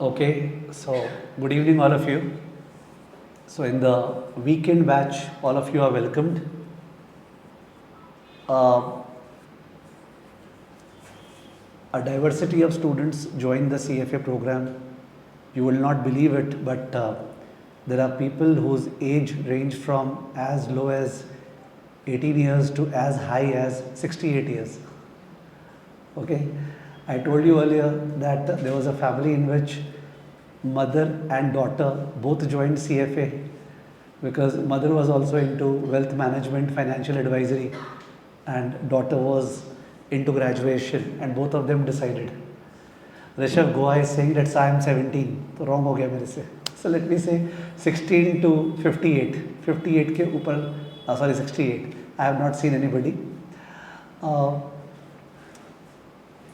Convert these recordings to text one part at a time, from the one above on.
Okay, so good evening, all of you. So, in the weekend batch, all of you are welcomed. Uh, a diversity of students joined the CFA program. You will not believe it, but there are people whose age range from as low as 18 years to as high as 68 years. Okay, I told you earlier that there was a family in which mother and daughter both joined CFA because mother was also into wealth management, financial advisory, and daughter was into graduation, and both of them decided. Rishabh Goa is saying that I am 17, तो wrong हो गया मेरे से. So let me say 16 to 58, 58 के ऊपर, sorry 68. I have not seen anybody.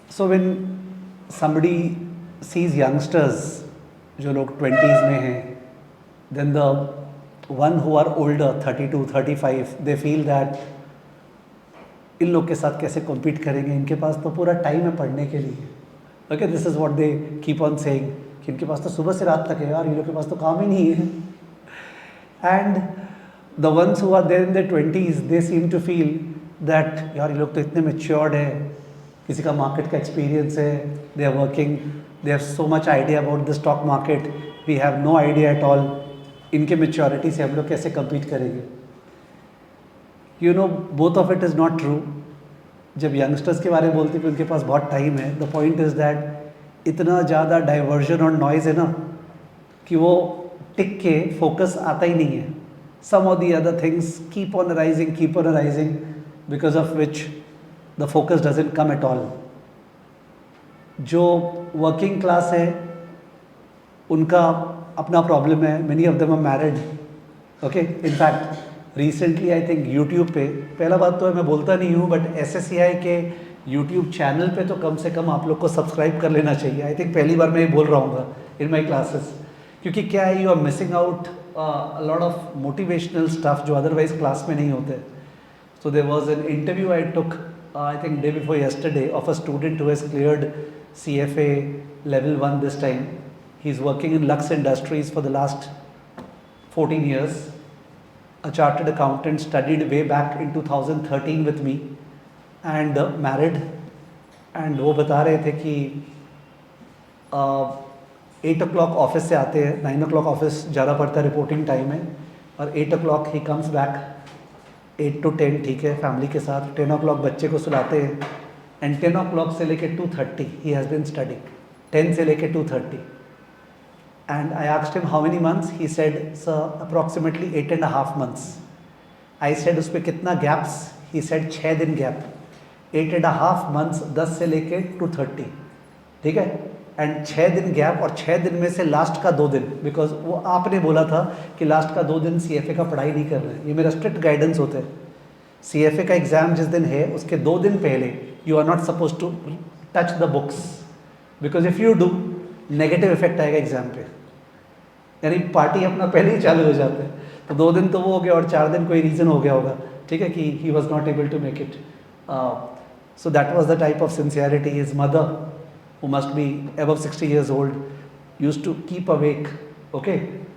So when somebody sees youngsters, जो लोग 20s में हैं, then the one who are older, 32, 35, they feel that इन लोग के साथ कैसे compete करेंगे, इनके पास तो पूरा टाइम है पढ़ने के लिए. Okay, this is what they keep on saying कि इनके पास तो सुबह से रात तक है यार, इन लोग के पास तो काम ही नहीं है. And the ones who are there in their 20s, they seem to feel that यार ये लोग तो इतने matured है, किसी का मार्केट का एक्सपीरियंस है, they are working, they have so much idea about the stock market, we have no idea at all. इनके मेच्योरिटी से हम लोग कैसे कम्पीट करेंगे? You know, both of it is not true. जब यंगस्टर्स के बारे में बोलते हैं कि उनके पास बहुत टाइम है, द पॉइंट इज़ दैट इतना ज़्यादा डाइवर्जन और नॉइज़ है ना कि वो टिक के फोकस आता ही नहीं है. Some of the other things keep on arising because of which the focus doesn't come at all. जो working class है उनका अपना problem है. Many of them are married. Okay, in fact recently I think YouTube पे, पहला बात तो मैं बोलता नहीं हूँ, but SSCI के YouTube चैनल पे तो कम से कम आप लोग को सब्सक्राइब कर लेना चाहिए. I think पहली बार मैं ये बोल रहा हूँ in my classes, क्योंकि क्या है, you are missing out a lot of motivational stuff जो otherwise क्लास में नहीं होते. So there was an interview I took I think day before yesterday of a student who has cleared CFA level 1 this time. He's working in Lux Industries for the last 14 years. A chartered accountant, studied way back in 2013 with me and married. And वो बता रहे थे कि 8 o'clock office से आते हैं, 9 o'clock office जाना पड़ता है, रिपोर्टिंग टाइम है, और 8 o'clock he comes back. 8 to 10 ठीक है फैमिली के साथ. 10 o'clock बच्चे को सुलाते हैं, एंड 10 o'clock से लेके 2:30 ही हैज़ बीन स्टडिंग. 10 से लेके 2:30. And I asked him how many months. He said sir approximately 8.5 months. I said उस पर कितना गैप्स? ही सेड 6 दिन गैप. 8.5 months 10 से लेके 2:30, ठीक है, एंड 6 दिन गैप, और 6 दिन में से लास्ट का 2 दिन, बिकॉज वो आपने बोला था कि लास्ट का 2 दिन CFA का पढ़ाई नहीं कर रहे हैं. ये मेरा स्ट्रिक्ट गाइडेंस होता है. CFA का एग्ज़ाम जिस दिन है उसके 2 दिन पहले you are not suppose to touch the books, because if you do negative effect आएगा एग्ज़ाम पे, यानी पार्टी अपना पहले ही चालू हो जाता है. तो 2 दिन तो वो हो गया, और 4 दिन कोई रीज़न हो गया होगा, ठीक है, कि he was not able to make it. So that was the type of sincerity. His mother, who must be above 60 years old, used to keep awake, okay,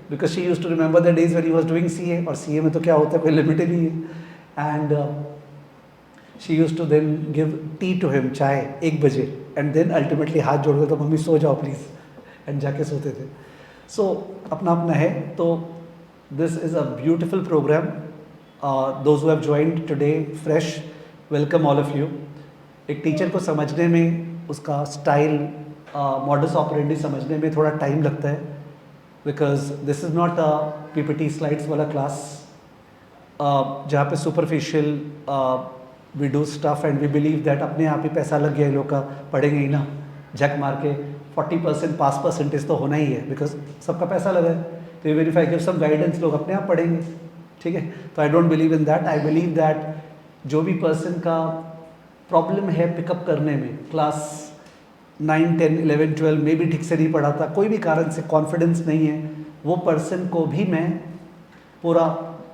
because she used to remember the days when he was doing CA, और CA में तो क्या होता है, कोई limit ही नहीं है. And she used to then give tea to him, चाय 1 बजे, and then ultimately हाथ जोड़ के तो मम्मी सो जाओ प्लीज़, and जाके सोते थे. So अपना अपना है. तो this is a beautiful program. Those who have joined today fresh, welcome all of you. एक टीचर को समझने में, उसका स्टाइल, मॉडस ऑपरेंडी समझने में थोड़ा टाइम लगता है, because this is not a PPT slides वाला क्लास जहाँ पे superficial we do stuff and we believe that अपने आप ही पैसा लग गया, इन लोग का पढ़ेंगे ही ना झक मार के. 40% पास परसेंटेज तो होना ही है, बिकॉज सबका पैसा लगा है. तो even if I give some guidance, लोग अपने आप पढ़ेंगे, ठीक है. तो I don't believe in that. I believe that जो भी पर्सन का प्रॉब्लम है पिकअप करने में, क्लास 9, 10, 11, 12 में भी ठीक से नहीं पढ़ा था, कोई भी कारण से कॉन्फिडेंस नहीं है, वो पर्सन को भी मैं पूरा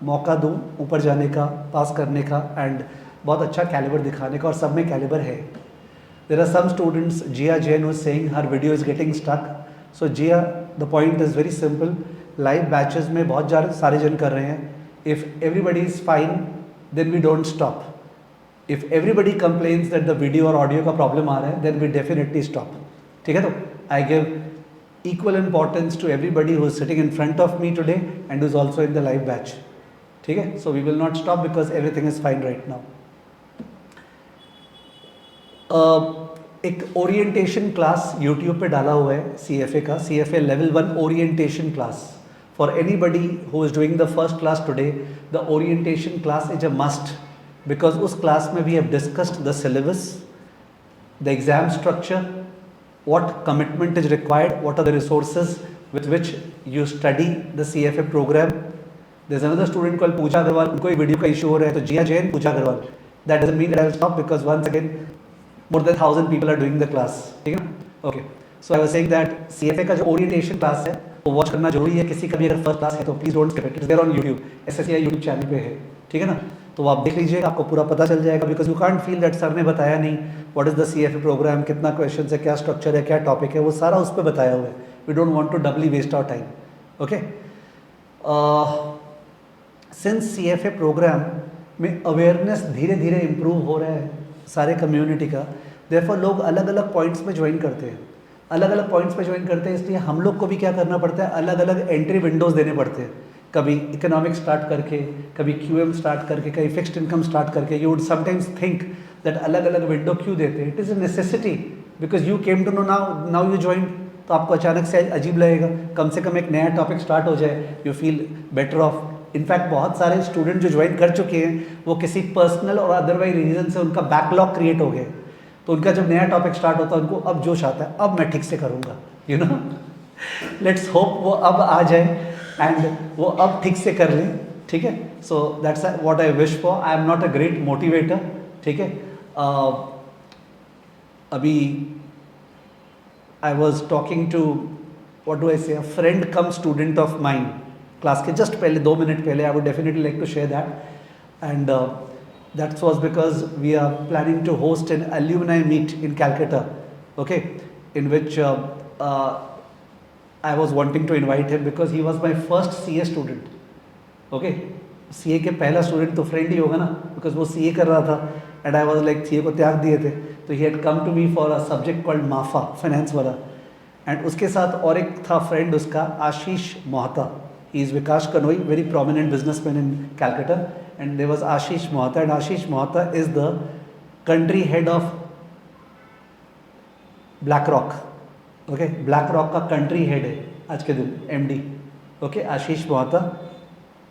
मौका दूं ऊपर जाने का, पास करने का, एंड बहुत अच्छा कैलिबर दिखाने का, और सब में कैलिबर है. There are some students, Jia Jain was saying her video is getting stuck. So जी हाँ, the point is very simple, live batches में बहुत सारे जन कर रहे हैं. If everybody is fine then we don't stop. If everybody complains that the video और ऑडियो का प्रॉब्लम आ रहा है देन वी डेफिनेटली स्टॉप. ठीक है, तो I give equal importance to everybody who is sitting in front of me today and who is also in the live batch. ठीक है, so we will not stop because everything is fine right now. एक orientation class YouTube पे डाला हुआ है CFA का, CFA level 1 orientation class. For anybody who is doing the first class today, the orientation class is a must because उस class में we have discussed the syllabus, the exam structure, what commitment is required, what are the resources with which you study the CFA program. There's another student called Pooja Agarwal, उनको एक video का issue हो रहा है, तो जिया Jain, Pooja Agarwal. That doesn't mean that I will stop because once again more than 1,000 people are doing the class. ठीक है, okay. So I was saying that CFA का जो orientation class है वो वॉच करना जरूरी है. किसी का भी अगर फर्स्ट क्लास है तो please don't skip it. It's there on YouTube, SSCI YouTube channel पे है. ठीक है ना, तो आप देख लीजिएगा, आपको पूरा पता चल जाएगा. Because you can't feel that sir ने बताया नहीं what is the CFA programme, कितना क्वेश्चन है, क्या स्ट्रक्चर है, क्या टॉपिक है, वो सारा उस पर बताया हुआ है. We don't want to doubly waste our time. Okay, since CFA program में अवेयरनेस धीरे धीरे इम्प्रूव हो रहा है सारे कम्युनिटी का, देयरफॉर लोग अलग अलग पॉइंट्स में ज्वाइन करते हैं. अलग अलग पॉइंट्स पे ज्वाइन करते हैं, इसलिए हम लोग को भी क्या करना पड़ता है, अलग अलग एंट्री विंडोज़ देने पड़ते हैं. कभी इकोनॉमिक्स स्टार्ट करके, कभी QM स्टार्ट करके, कभी फिक्स्ड इनकम स्टार्ट करके. You would sometimes think that अलग अलग विंडो क्यों देते हैं. It is a necessity because you came to know now you join. तो आपको अचानक से अजीब लगेगा. कम से कम एक नया टॉपिक स्टार्ट हो जाए, you feel better of. In fact बहुत सारे स्टूडेंट जो ज्वाइन कर चुके हैं वो किसी पर्सनल और अदरवाइज रीजन से उनका बैकलॉग क्रिएट हो गया, तो उनका जब नया टॉपिक स्टार्ट होता है उनको अब जोश आता है, अब मैं ठीक से करूँगा. यू नो, लेट्स होप वो अब आ जाए एंड वो अब ठीक से कर लें. ठीक है, so that's what I wish for. I am not a great motivator. ठीक है, अभी I was talking to what do I say, a friend cum student of mine. Class के जस्ट पहले 2 मिनट पहले I would definitely like to share that. And that was because we are planning to host an alumni meet in Calcutta, okay, in which I was wanting to invite him because he was my first CA student. Okay, CA के पहला student तो friend ही होगा ना, because वो CA कर रहा था and I was like CA को त्याग दिए थे, तो he had come to me for a subject called माफा, फाइनेंस वाला. एंड उसके साथ और एक था फ्रेंड उसका, Ashish Mohta. He is Vikas Kanoi, very prominent businessman in Calcutta. And there was Ashish Mohata, and Ashish Mohata is the country head of BlackRock. Okay, BlackRock का country head है आज के दिन, MD. Okay, Ashish Mohata.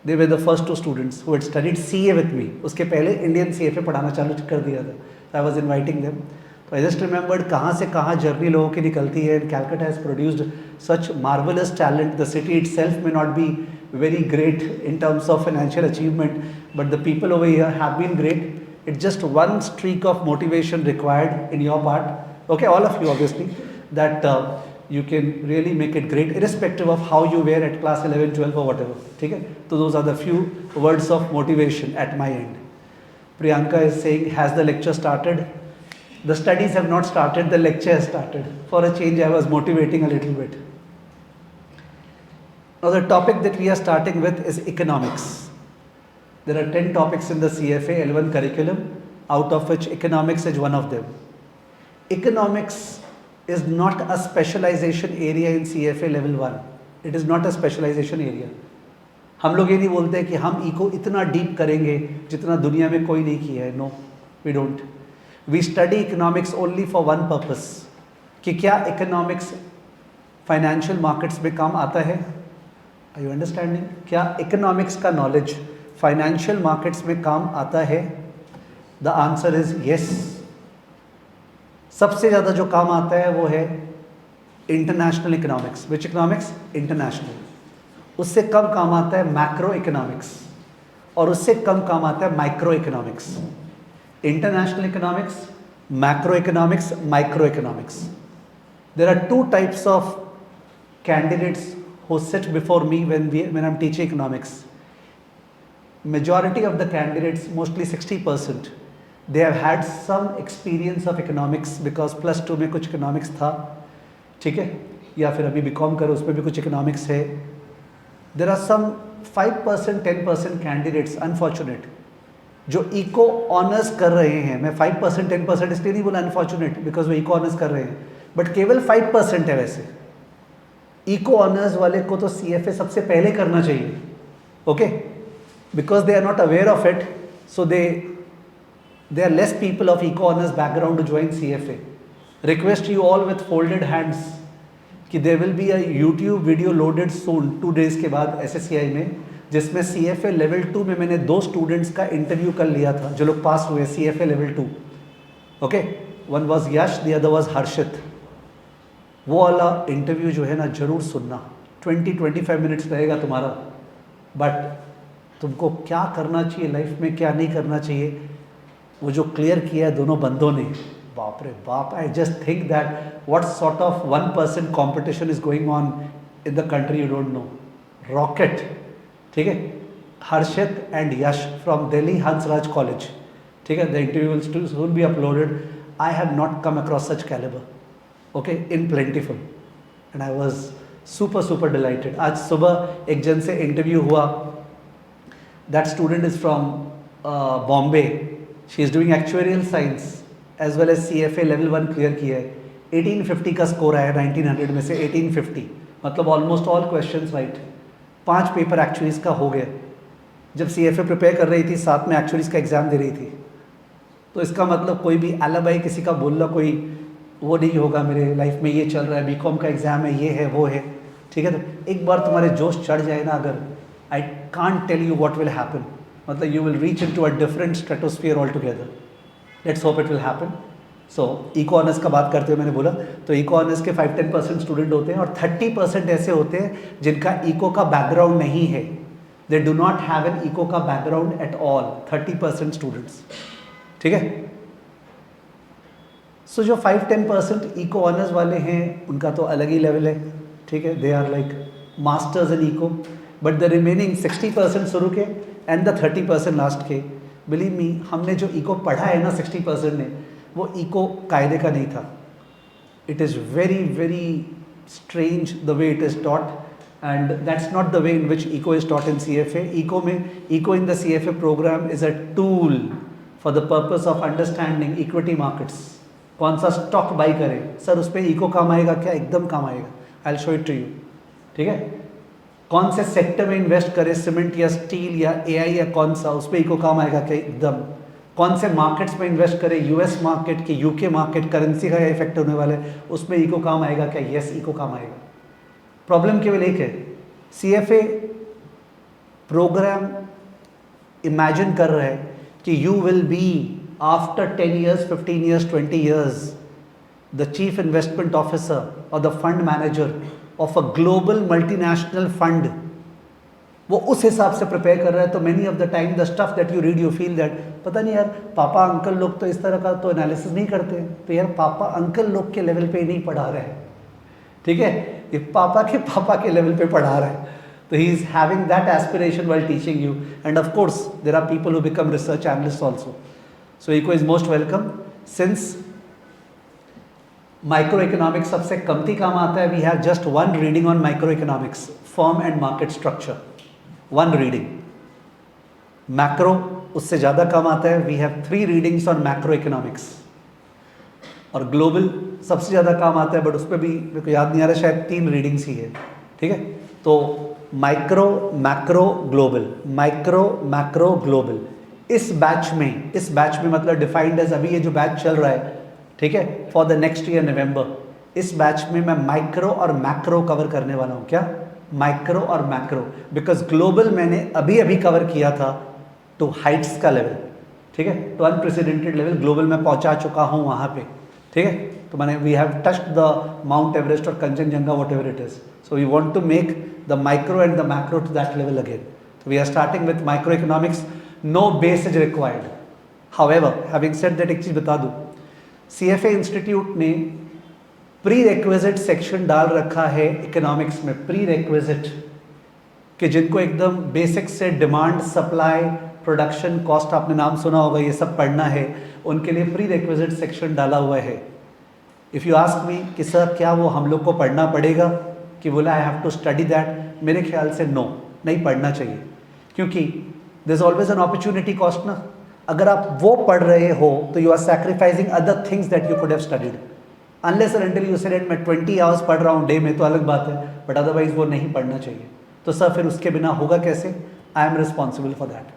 They were the first 2 students who had studied CA with me. उसके पहले Indian CFA पढ़ाना चालू कर दिया था. So I was inviting them. So I just remembered कहाँ से कहाँ जर्नी लोगों की निकलती है. And Calcutta has produced such marvelous talent. The city itself may not be very great in terms of financial achievement, but the people over here have been great. It's just one streak of motivation required in your part, okay, all of you obviously, that you can really make it great irrespective of how you were at class 11, 12 or whatever. Okay, so those are the few words of motivation at my end. Priyanka is saying, has the lecture started? The studies have not started, the lecture has started. For a change I was motivating a little bit. Now the topic that we are starting with is economics. There are 10 topics in the CFA L1 curriculum, out of which economics is one of them. Economics is not a specialization area in CFA level 1. It is not a specialization area. हम लोग ये नहीं बोलते कि हम eco इतना deep करेंगे जितना दुनिया में कोई नहीं किया है. No, we don't. We study economics only for one purpose, कि क्या economics financial markets में काम आता है. Are you understanding? क्या इकोनॉमिक्स का नॉलेज फाइनेंशियल मार्केट्स में काम आता है? The answer is yes. सबसे ज़्यादा जो काम आता है वो है इंटरनेशनल इकोनॉमिक्स. विच इकोनॉमिक्स? इंटरनेशनल. उससे कम काम आता है मैक्रो इकोनॉमिक्स, और उससे कम काम आता है microeconomics. International economics, macroeconomics, microeconomics. There are 2 types of candidates who sit before me when I'm teaching economics. Majority of the candidates, mostly 60%, they have had some experience of economics because +2 में कुछ economics था. ठीक है, या फिर अभी BCom करो उसमें भी कुछ इकोनॉमिक्स है. There are some 5% 10% candidates unfortunate जो इको ऑनर्स कर रहे हैं. मैं 5% 10% इसलिए नहीं बोला अनफॉर्चुनेट बिकॉज वो इको ऑनर्स कर रहे हैं, बट केवल 5% है. वैसे इको ऑनर्स वाले को तो CFA सबसे पहले करना चाहिए, okay, because they are not aware of it. So they are less people of eco honours background to join CFA. Request you all with folded hands कि there will be a YouTube video loaded soon 2 days के बाद SSCI में, जिसमें CFA level 2 में मैंने 2 students का interview कर लिया था जो लोग पास हुए CFA level 2. Okay, one was Yash, the other was Harshit. वो वाला इंटरव्यू जो है ना जरूर सुनना. 20-25 मिनट्स रहेगा तुम्हारा, बट तुमको क्या करना चाहिए लाइफ में, क्या नहीं करना चाहिए, वो जो क्लियर किया है दोनों बंदों ने, बाप रे बाप. I just think that what sort of 1% competition is going on in the country, you don't know. Rocket, ठीक है. Harshit and Yash from Delhi Hansraj college, ठीक है. The interview will soon be uploaded. I have not come across such calibre, okay, in plentiful, and I was super delighted. आज सुबह एक जन से interview हुआ. That student is from Bombay. She is doing actuarial science as well as CFA level 1 clear किया है. 1850 का score आया 1900 में से 1850, मतलब almost all questions right. 5 paper actuaries का हो गया. जब CFA प्रिपेयर कर रही थी साथ में एक्चुअरीज का एग्ज़ाम दे रही थी. तो इसका मतलब कोई भी एलाबाई किसी का बोलना कोई वो नहीं होगा. मेरे लाइफ में ये चल रहा है, बीकॉम का एग्ज़ाम है, ये है वो है, ठीक है. तो एक बार तुम्हारे जोश चढ़ जाए ना अगर, I can't tell you what will happen. मतलब you will reach into a different stratosphere all together. Let's hope it will happen. So eco honours का बात करते हुए मैंने बोला तो इको ऑनर्स के 5-10% स्टूडेंट होते हैं और 30% ऐसे होते हैं जिनका इको का बैकग्राउंड नहीं है. They do not have an eco का बैकग्राउंड एट ऑल. 30% स्टूडेंट्स, ठीक है. सो जो 5-10% इको ऑनर्स वाले हैं उनका तो अलग ही लेवल है, ठीक है. They are like masters in eco. But the remaining 60% शुरू के एंड द 30% लास्ट के, बिलीव मी, हमने जो इको पढ़ा है ना 60% ने, वो इको कायदे का नहीं था. It is very strange the way it is taught, and that's not the way in which eco is taught in CFA. Eco in the CFA programme is a tool for the purpose of understanding equity markets. कौन सा stock by करें sir, उस पर eco काम आएगा क्या? एकदम काम आएगा. I will show it to you, ठीक है. कौन से सेक्टर में इन्वेस्ट करें, सीमेंट या स्टील या AI या कौन सा, उस पर इको काम आएगा क्या? एकदम. कौन से मार्केट्स में इन्वेस्ट करें, US मार्केट के UK मार्केट, करेंसी का इफेक्ट होने वाला है, उसमें इको काम आएगा क्या? यस, इको काम आएगा. प्रॉब्लम केवल एक है, CFA प्रोग्राम इमेजिन कर रहा है कि you will be after 10 years, 15 years, 20 years, the chief investment officer or the fund manager of a global multinational fund. वो उस हिसाब से प्रिपेयर कर रहा है. तो many of the time the stuff that you read you feel that पता नहीं यार पापा अंकल लोग तो इस तरह का तो एनालिसिस नहीं करते. तो यार पापा अंकल लोग के लेवल पे नहीं पढ़ा रहे हैं, ठीक है. ये पापा के लेवल पे पढ़ा रहे हैं. तो he is having that aspiration while teaching you, and of course there are people who become research analysts also. So eco is most welcome. Since microeconomics सबसे कमती काम आता है, we have just one reading on microeconomics, firm and market structure, one reading. Macro उससे ज़्यादा काम आता है, we have 3 readings on macroeconomics. और global सबसे ज़्यादा काम आता है, बट उस पर भी मेरे को याद नहीं आ रहा, शायद 3 readings ही है, ठीक है. तो micro macro global, micro macro global. इस बैच में मतलब डिफाइंड एज, अभी ये जो बैच चल रहा है, ठीक है, फॉर द नेक्स्ट ईयर नवंबर, इस बैच में मैं माइक्रो और मैक्रो कवर करने वाला हूँ. क्या? माइक्रो और मैक्रो. बिकॉज ग्लोबल मैंने अभी कवर किया था टू हाइट्स का लेवल, ठीक है, टू अनप्रेसिडेंटेड लेवल. ग्लोबल में पहुँचा चुका हूँ वहाँ पे, ठीक है. तो मैंने we have touched the mount Everest और Kanchenjunga, whatever it is. So we want to make the micro and the macro to that level again. So we are starting with microeconomics. No base is required. However, having said that, एक चीज़ बता दूँ, CFA institute ने pre requisite section डाल रखा है economics में, pre requisite, कि जिनको एकदम बेसिक से डिमांड, सप्लाई, प्रोडक्शन, कॉस्ट, आपने नाम सुना होगा, ये सब पढ़ना है, उनके लिए प्री रिक्विजिट सेक्शन डाला हुआ है. इफ़ यू आस्क मी कि सर क्या वो हम लोग को पढ़ना पड़ेगा, कि बोला I have to study that, मेरे ख्याल से नो, नहीं पढ़ना चाहिए, क्योंकि there is always an opportunity cost ना। अगर आप वो पढ़ रहे हो तो you are sacrificing other things that you could have studied. Unless and until you said मैं 20 आवर्स पढ़ रहा हूँ डे में तो अलग बात है, बट अदरवाइज वो नहीं पढ़ना चाहिए। तो सर फिर उसके बिना होगा कैसे? I am responsible for that.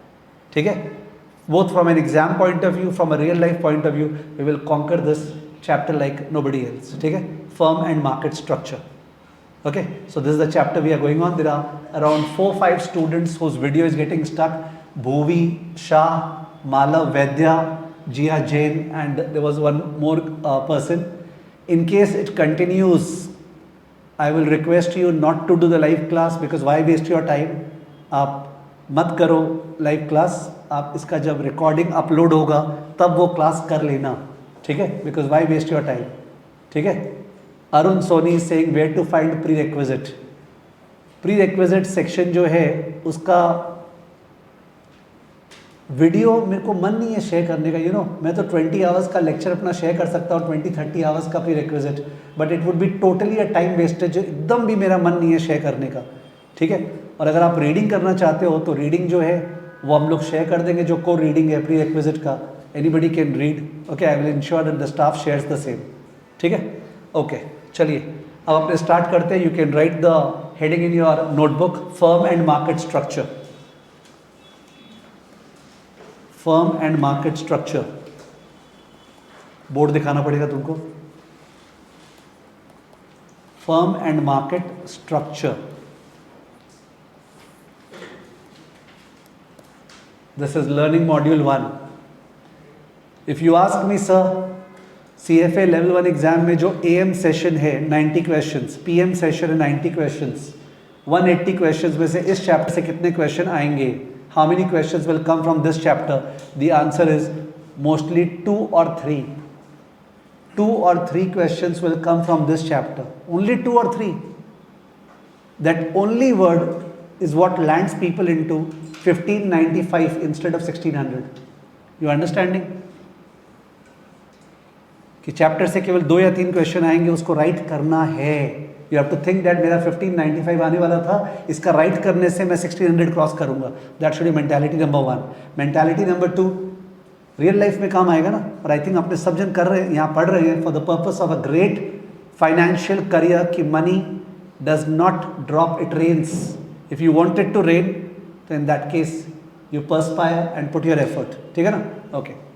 ठीक है, both from an exam point of view, from a real life point of view, we will conquer this chapter like nobody else. ठीक है, firm and market structure. Okay, so this is the chapter we are going on. There are around 4-5 students whose video is getting stuck. Bhuvi Shah, Malav Vaidya, Jia Jain, and there was one more person. In case it continues, I will request you not to do the live class, because why waste your time? आप मत करो live class, आप इसका जब recording upload होगा तब वो class कर लेना। ठीक है, because why waste your time. ठीक है, Arun Soni is saying where to find prerequisite. Prerequisite section जो है उसका वीडियो मेरे को मन नहीं है शेयर करने का। मैं तो 20 आवर्स का लेक्चर अपना शेयर कर सकता हूँ, 20-30 आवर्स का pre requisite, but it would be totally a time wastage, एकदम भी मेरा मन नहीं है शेयर करने का। ठीक है, और अगर आप रीडिंग करना चाहते हो तो रीडिंग जो है वो हम लोग शेयर कर देंगे, जो को रीडिंग है प्री रिक्विजिट का, anybody can read. Okay, I will ensure that the staff shares the same. ठीक है, ओके, चलिए अब अपने स्टार्ट करते हैं। You can write the heading in your notebook, firm and market structure. Firm and market structure, board दिखाना पड़ेगा तुमको। Firm and market structure, this is learning module 1। If you ask me sir, CFA level 1 exam में जो AM session है 90 questions, PM session है 90 questions, 180 questions में से इस चैप्टर से कितने क्वेश्चन आएंगे? How many questions will come from this chapter? The answer is mostly 2 or 3। 2 or 3 questions will come from this chapter, only 2 or 3। That only word is what lands people into 1595 instead of 1600। You understanding कि chapter से केवल 2 या 3 question आएंगे, उसको write करना है। You have to think that मेरा 1595 आने वाला था, इसका राइट करने से मैं 1600 क्रॉस करूंगा। That should be mentality number 1। Mentality number 2 real life में काम आएगा ना, और आई थिंक अपने सब जन कर रहे हैं, यहाँ पढ़ रहे हैं for the purpose of a great financial career, कि money does not drop, it rains. If you want it to rain, तो in that case you perspire and put your effort. ठीक है ना, okay.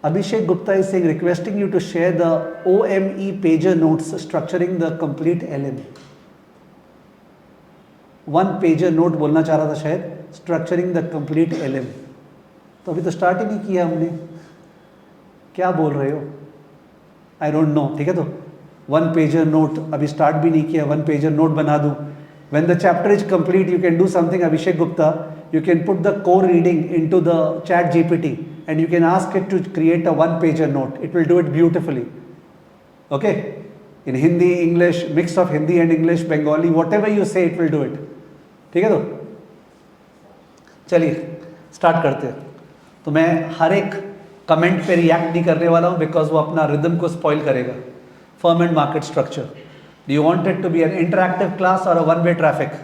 Abhishek Gupta is saying, requesting you to share the OME pager notes structuring the complete LM। 1 pager note बोलना चाह रहा था शायद, structuring the complete LM। तो अभी तो स्टार्ट ही नहीं किया हमने, क्या बोल रहे हो? आई डोंट नो। ठीक है, तो 1 pager note अभी स्टार्ट भी नहीं किया, 1 pager note बना दूँ। When the chapter is complete, you can do something, Abhishek Gupta, you can put the core reading into the chat GPT and you can ask it to create a 1 pager note. It will do it beautifully. Okay, in Hindi, English, mix of Hindi and English, Bengali, whatever you say, it will do it. ठीक है, तो चलिए start करते हैं। तो मैं हर एक comment पे रिएक्ट नहीं करने वाला हूँ, बिकॉज वो अपना रिदम को स्पॉइल करेगा। Firm and market structure, do you want it to be an interactive class और a 1-way traffic?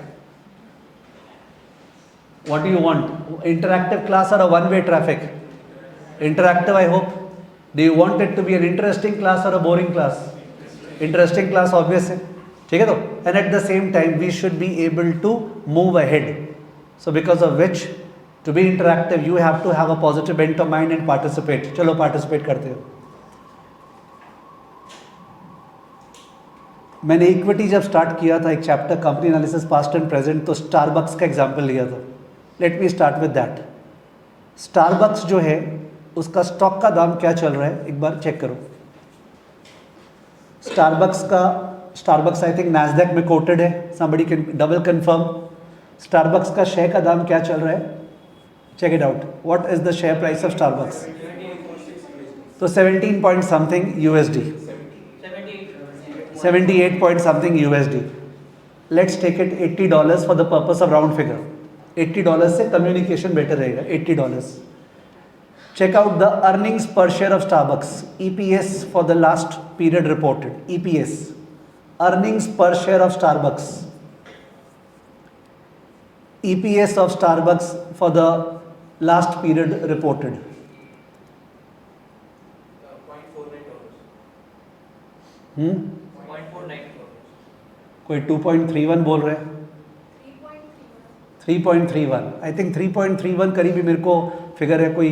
What do you want? Interactive class or a 1-way traffic? Interactive, I hope. Do you want it to be an interesting class or a boring class? Interesting class, obvious है। ठीक है, तो and at the same time we should be able to move ahead. So because of which to be interactive you have to have a positive bent of mind and participate. चलो participate करते हो। मैंने equity जब start किया था, एक chapter company analysis past and present, तो Starbucks का एग्जाम्पल लिया था। Let me start with that. Starbucks जो है उसका स्टॉक का दाम क्या चल रहा है, एक बार चेक करो। स्टारबक्स आई थिंक नैस्डैक में कोटेड है, somebody can double confirm. Starbucks का शेयर का दाम क्या चल रहा है, check it out. What is the share price of Starbucks? तो 17 point something USD, 78 point something USD। Let's take it $80 for the purpose of round figure. $80 से communication better रहेगा। $80 check out the earnings per share of Starbucks, EPS for the last period reported. EPS, earnings per share of Starbucks, EPS of Starbucks for the last period reported. कोई 2.31 बोल रहे हैं, 3.31, I think 3.31 करीब ही मेरे को figure है। कोई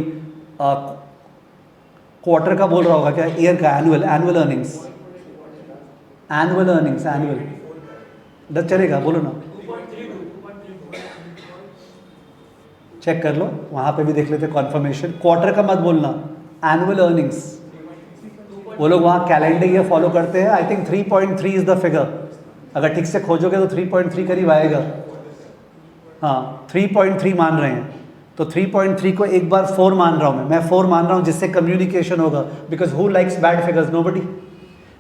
quarter का बोल रहा होगा क्या, ईयर का, एनुअल अर्निंग्स, एनुअल दस चलेगा, बोलो ना, चेक कर लो, वहां पे भी देख लेते कॉन्फर्मेशन। क्वार्टर का मत बोलना, एनुअल अर्निंग्स। वो लोग वहाँ कैलेंडर ईयर फॉलो करते हैं। I think 3.3 is the figure, अगर ठीक से खोजोगे तो 3.3 करीब आएगा। हाँ 3.3 मान रहे हैं, तो 3.3 को एक बार 4 मान रहा हूँ मैं 4 मान रहा हूँ, जिससे कम्युनिकेशन होगा, because who likes bad figures, nobody.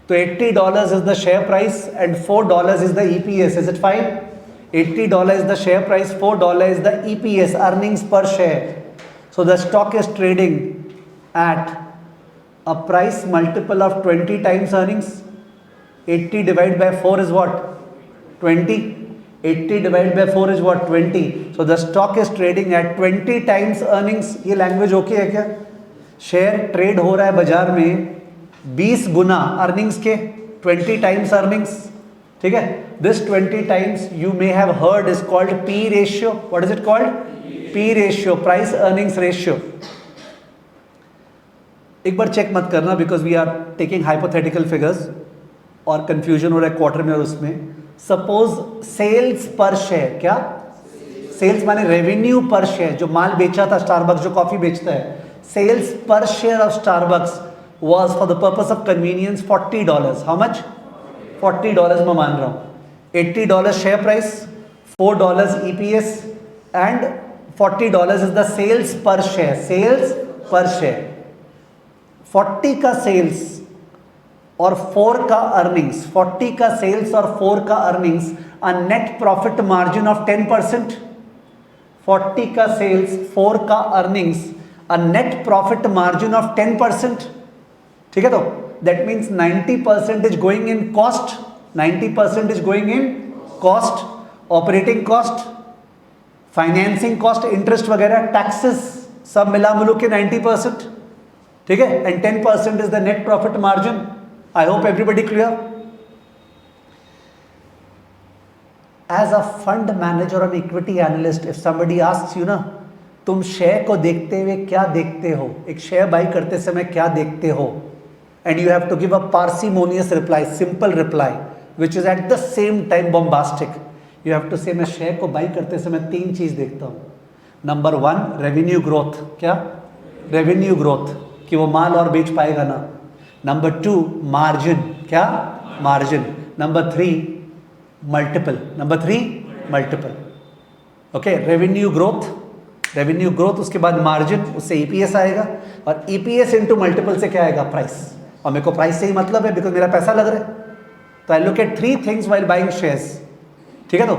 तो $80 is the share price and $4 is the EPS, is it fine? $80 is the share price, $4 is the EPS, earnings per share. So the stock is trading at a price multiple of 20 times earnings. 80 divided by 4 is what? 20. 80 divided by 4 is what? 20. So the stock is trading at 20 times earnings. ये language okay है क्या? Share trade हो रहा है बाजार में 20 गुना earnings के, 20 times earnings, ठीक है। This 20 times you may have heard is called P ratio. What is it called? P ratio, price earnings ratio. एक बार चेक मत करना, because we are taking hypothetical figures और कंफ्यूजन हो रहा है क्वार्टर में और उसमें। सपोज सेल्स पर शेयर, क्या सेल्स माने रेवेन्यू पर शेयर, जो माल बेचा था स्टारबक्स, जो कॉफी बेचता है, सेल्स पर share of Starbucks was for the purpose of convenience $40. How much? $40 मैं मान रहा हूँ। $80 share price, $4 EPS and $40 is the sales per share, sales per share। 40 का सेल्स और 4 का अर्निंग्स, 40 का सेल्स और 4 का earnings, a net profit margin of 10%। 40 का सेल्स, 4 का earnings, a net profit margin of 10%, ठीक है। तो that means 90% is going in cost, 90% is going in cost, operating cost, financing cost, interest वगैरह, टैक्सेस, सब मिला मिलू के 90%, ठीक है। And 10% is the net profit margin. I hope everybody clear. As a fund manager और equity analyst, if somebody asks you ना, तुम शेयर को देखते हुए क्या देखते हो, एक शेयर बाई करते समय क्या देखते हो, and you have to give a parsimonious reply, simple reply, which is at the same time bombastic. You have to say मैं शेयर को बाई करते समय 3 चीज देखता हूँ। नंबर 1 रेवेन्यू ग्रोथ, क्या रेवेन्यू ग्रोथ, कि वो माल और बेच पाएगा ना। नंबर 2 मार्जिन, क्या margin. Number 3 multiple, number 3 multiple. Okay, revenue growth, revenue growth, उसके बाद मार्जिन, उससे EPS आएगा, और EPS इंटू मल्टीपल से क्या आएगा, प्राइस। और मेरे को प्राइस से ही मतलब है, बिकॉज मेरा पैसा लग रहा है। तो I look at 3 things while buying shares, ठीक है। तो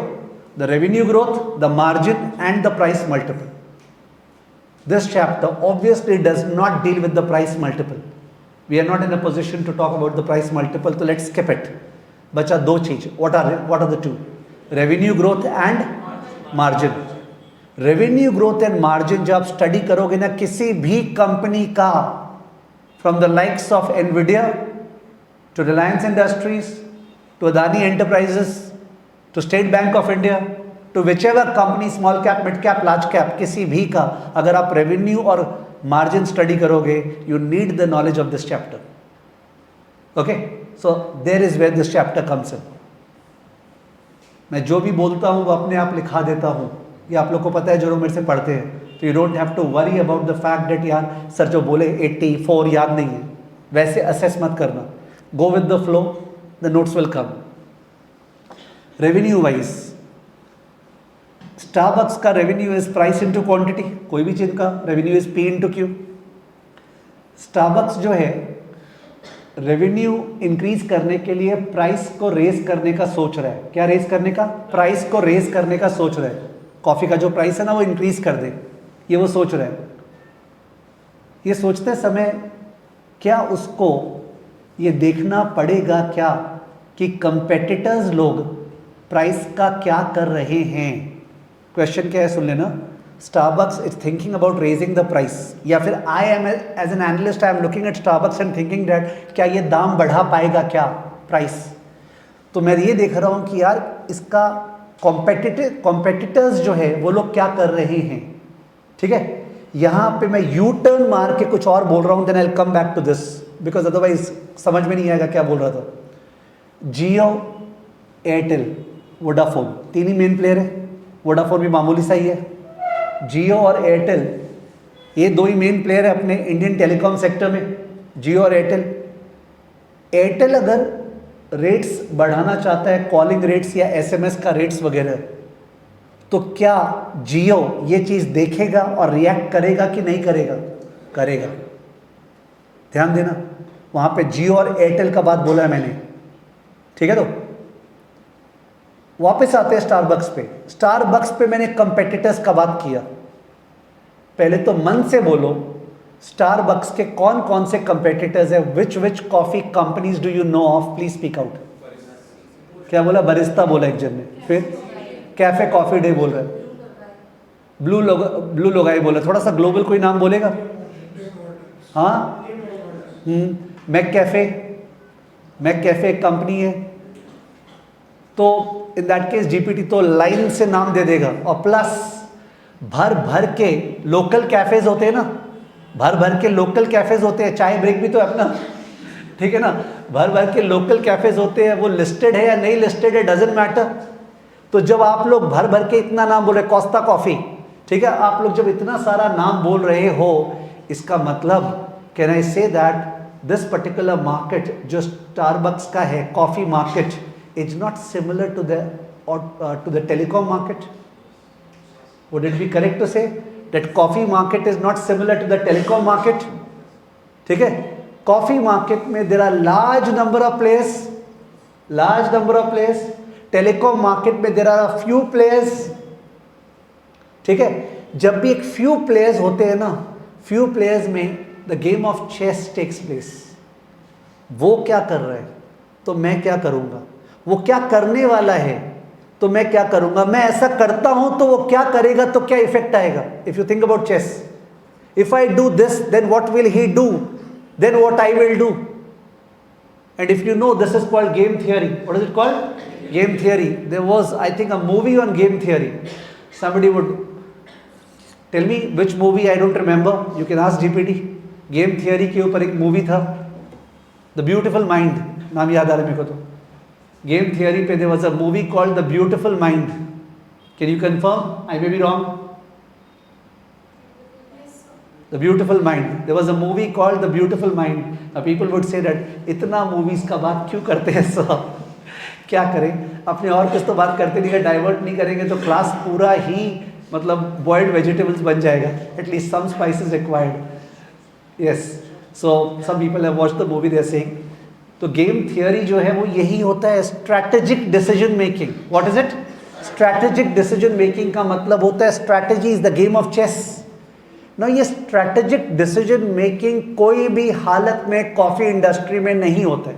the revenue growth, the margin and the price multiple. This chapter obviously does not deal with the price multiple. We are not in a position to talk about the price multiple, तो let's skip it. बचा 2 चीज, what are the 2? Revenue growth and margin. Revenue growth and margin जब आप study करोगे ना किसी भी company का, from the likes of Nvidia to Reliance Industries to Adani Enterprises to State Bank of India to whichever company, small cap, mid cap, large cap, किसी भी का अगर आप रेवेन्यू और मार्जिन स्टडी करोगे, you need the knowledge of this chapter. Okay, so there is where this chapter comes in. मैं जो भी बोलता हूँ वो अपने आप लिखा देता हूँ, ये आप लोग को पता है जो लोग मेरे से पढ़ते हैं। तो you don't have to worry about the fact that यार सर जो बोले 84 याद नहीं है, वैसे असेस मत करना। Go with the flow, the notes will come. Revenue wise Starbucks का revenue is price into quantity, कोई भी चीज का revenue is P into Q। Starbucks जो है रेवेन्यू इंक्रीज करने के लिए प्राइस को रेज करने का सोच रहा है। क्या रेज करने का? प्राइस को रेज करने का सोच रहा है। कॉफी का जो प्राइस है ना वो इंक्रीज कर दे, ये वो सोच रहा है। ये सोचते समय क्या उसको ये देखना पड़ेगा क्या कि कंपेटिटर्स लोग प्राइस का क्या कर रहे हैं? क्वेश्चन क्या है सुन लेना। Starbucks is thinking about raising the price, या फिर I am as an analyst I am looking at Starbucks and thinking that क्या ये दाम बढ़ा पाएगा क्या प्राइस। तो मैं ये देख रहा हूँ कि यार इसका कॉम्पेटिटर्स जो है वो लोग क्या कर रहे हैं। ठीक है, यहाँ पे मैं यू टर्न मार के कुछ और बोल रहा हूँ, then I will come back to this because otherwise समझ में नहीं आएगा क्या बोल रहा था। जियो, एयरटेल, वोडाफोन, तीन ही मेन प्लेयर है। वोडाफोन भी मामूली सा ही है। जियो और एयरटेल ये दो ही मेन प्लेयर है अपने इंडियन टेलीकॉम सेक्टर में, जियो और एयरटेल। एयरटेल अगर रेट्स बढ़ाना चाहता है, कॉलिंग रेट्स या एसएमएस का रेट्स वगैरह, तो क्या जियो ये चीज़ देखेगा और रिएक्ट करेगा कि नहीं करेगा? करेगा। ध्यान देना, वहाँ पे जियो और एयरटेल का बात बोला है मैंने। ठीक है, तो वापस आते हैं स्टारबक्स पे। स्टारबक्स पे मैंने कंपेटिटर्स का बात किया। पहले तो मन से बोलो, स्टारबक्स के कौन कौन से कंपेटिटर्स है? Which coffee companies do you know of? Please speak out. क्या बोला? बरिस्ता बोला एक जन ने। फिर कैफे कॉफी डे बोल रहा है, ब्लू लोगाई बोला। थोड़ा सा ग्लोबल कोई नाम बोलेगा? हाँ, मैक कैफे एक कंपनी है। तो इन दैट केस जीपीटी तो लाइन से नाम दे देगा। और प्लस भर भर के लोकल कैफेज होते हैं ना, भर भर के लोकल कैफेज होते हैं। चाय ब्रेक भी तो है अपना, ठीक है ना। भर भर के लोकल कैफेज होते हैं, वो लिस्टेड है या नहीं लिस्टेड है डजंट मैटर। तो जब आप लोग भर भर के इतना नाम बोल रहे, कोस्टा कॉफी, ठीक है, आप लोग जब इतना सारा नाम बोल रहे हो, इसका मतलब can I say that this particular market जो स्टारबक्स का है, coffee market, is not similar to the telecom market? Would it be correct to say that coffee market is not similar to the telecom market? ठीक है, coffee market में there are large number of players, telecom market में there are a few players। ठीक है, जब भी एक few players होते हैं ना, few players में the game of chess takes place। वो क्या कर रहा है तो मैं क्या करूंगा, वो क्या करने वाला है तो मैं क्या करूंगा, मैं ऐसा करता हूं तो वो क्या करेगा, तो क्या इफेक्ट आएगा। If you think about chess, if I do this then what will he do, then what I will do. And if you know this is called game theory. What is it called? Game theory. There was I think a movie on game theory. Somebody would tell me which movie, I don't remember, you can ask GPT. Game theory के ऊपर एक movie था, the beautiful mind, नाम याद आ रहा है मेरे को। तो गेम थियरी पे there was a movie called The Beautiful Mind. Can you confirm? I may be wrong. The Beautiful Mind. There was a movie called The Beautiful Mind. Now people would say that इतना movies का बात क्यों करते हैं सब? क्या करें, अपने और कुछ तो बात करते नहीं है, डाइवर्ट नहीं करेंगे तो क्लास पूरा ही मतलब बॉइल्ड वेजिटेबल्स बन जाएगा। At least some spices required. Yes, so some people have watched the movie, they are saying. तो गेम थियरी जो है वो यही होता है, strategic decision making. What is it? Strategic decision making का मतलब होता है strategy is the game of chess. ना, ये स्ट्रैटेजिक डिसीजन मेकिंग कोई भी हालत में कॉफी इंडस्ट्री में नहीं होता है।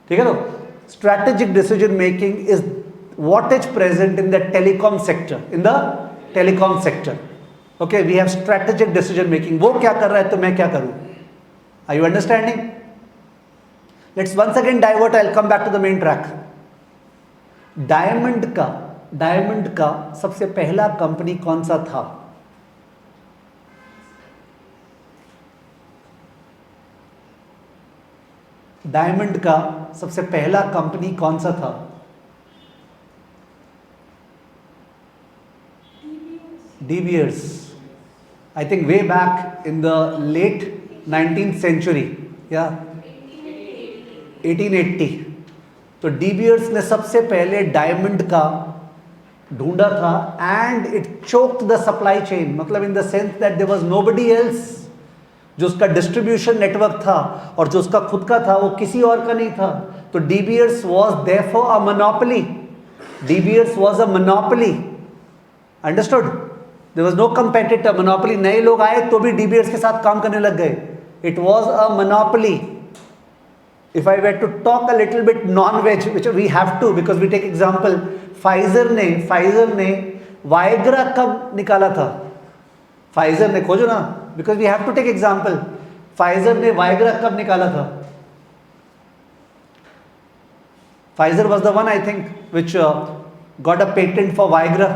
ठीक है, तो strategic decision making is what is present in the telecom sector, in the telecom sector. Okay, we have strategic decision making. वो क्या कर रहा है तो मैं क्या करूं? Are you understanding? Let's once again divert, I'll come back to the main track. Diamond का सबसे पहला कंपनी कौन सा था? डायमंड का सबसे पहला कंपनी कौन सा था? De Beers. I think way back in the late 19th century, yeah, 1880। तो डी बियर्स ने सबसे पहले डायमंड का ढूंढा था and it choked the supply chain, मतलब in the sense that there was nobody else. जो उसका डिस्ट्रीब्यूशन नेटवर्क था और जो उसका खुद का था वो किसी और का नहीं था। तो De Beers was therefore a monopoly. De Beers was a monopoly, understood? There was no competitor, monopoly. नए लोग आए तो भी डीबीएस के साथ काम करने लग गए। It was a monopoly. If I were to talk a little bit non veg, which we have to because we take example, Pfizer ने वाइग्रा कब निकाला था? फाइजर ने, खोजो ना, because we have to take example. Pfizer ने Viagra कब निकाला था? Pfizer was the one I think which got a patent for Viagra.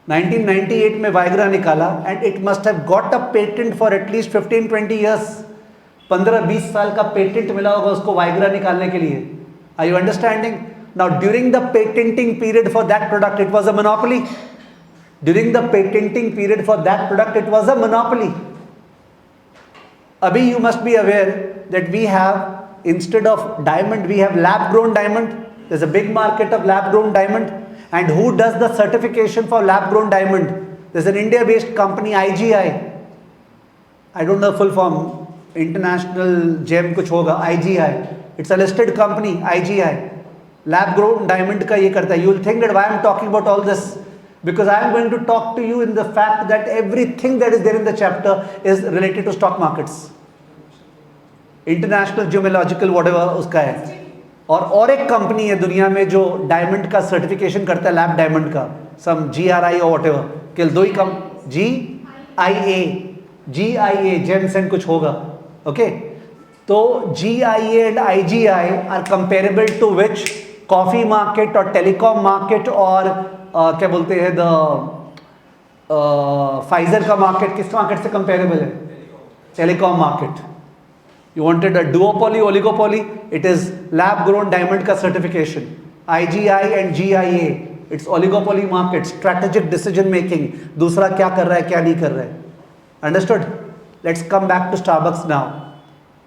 1998 में वाइग्रा निकाला and it must have got a patent for at least 15-20 years. 15-20 साल का patent मिला होगा उसको वाइग्रा निकालने के लिए। Are you understanding? Now during the patenting period for that product it was a monopoly. During the patenting period for that product it was a monopoly. अभी you must be aware that we have, instead of diamond, we have lab grown diamond. There's a big market of lab grown diamond. And who does the certification for lab grown diamond? There's an India based company, IGI. I don't know the full form. International Gem कुछ होगा, IGI. It's a listed company, IGI. Lab grown diamond का ये करता है. You will think that why I'm talking about all this? Because I am going to talk to you in the fact that everything that is there in the chapter is related to stock markets. International Geological whatever उसका है। और एक company है दुनिया में जो diamond का certification करता है, लैब डायमंड का, सम GRI और व्हाटएवर, केवल दो ही कम, GIA जेम्स एंड कुछ होगा, ओके। तो GIA and IGI are comparable to which? Coffee market और टेलीकॉम मार्केट और क्या बोलते हैं द फाइजर का मार्केट किस मार्केट से कंपेरेबल है? Telecom market. You wanted a duopoly, oligopoly, it is lab grown diamond का certification. IGI and GIA it's oligopoly market, strategic decision making, दूसरा क्या कर रहा है क्या नहीं कर रहा है। Understood? Let's come back to Starbucks now.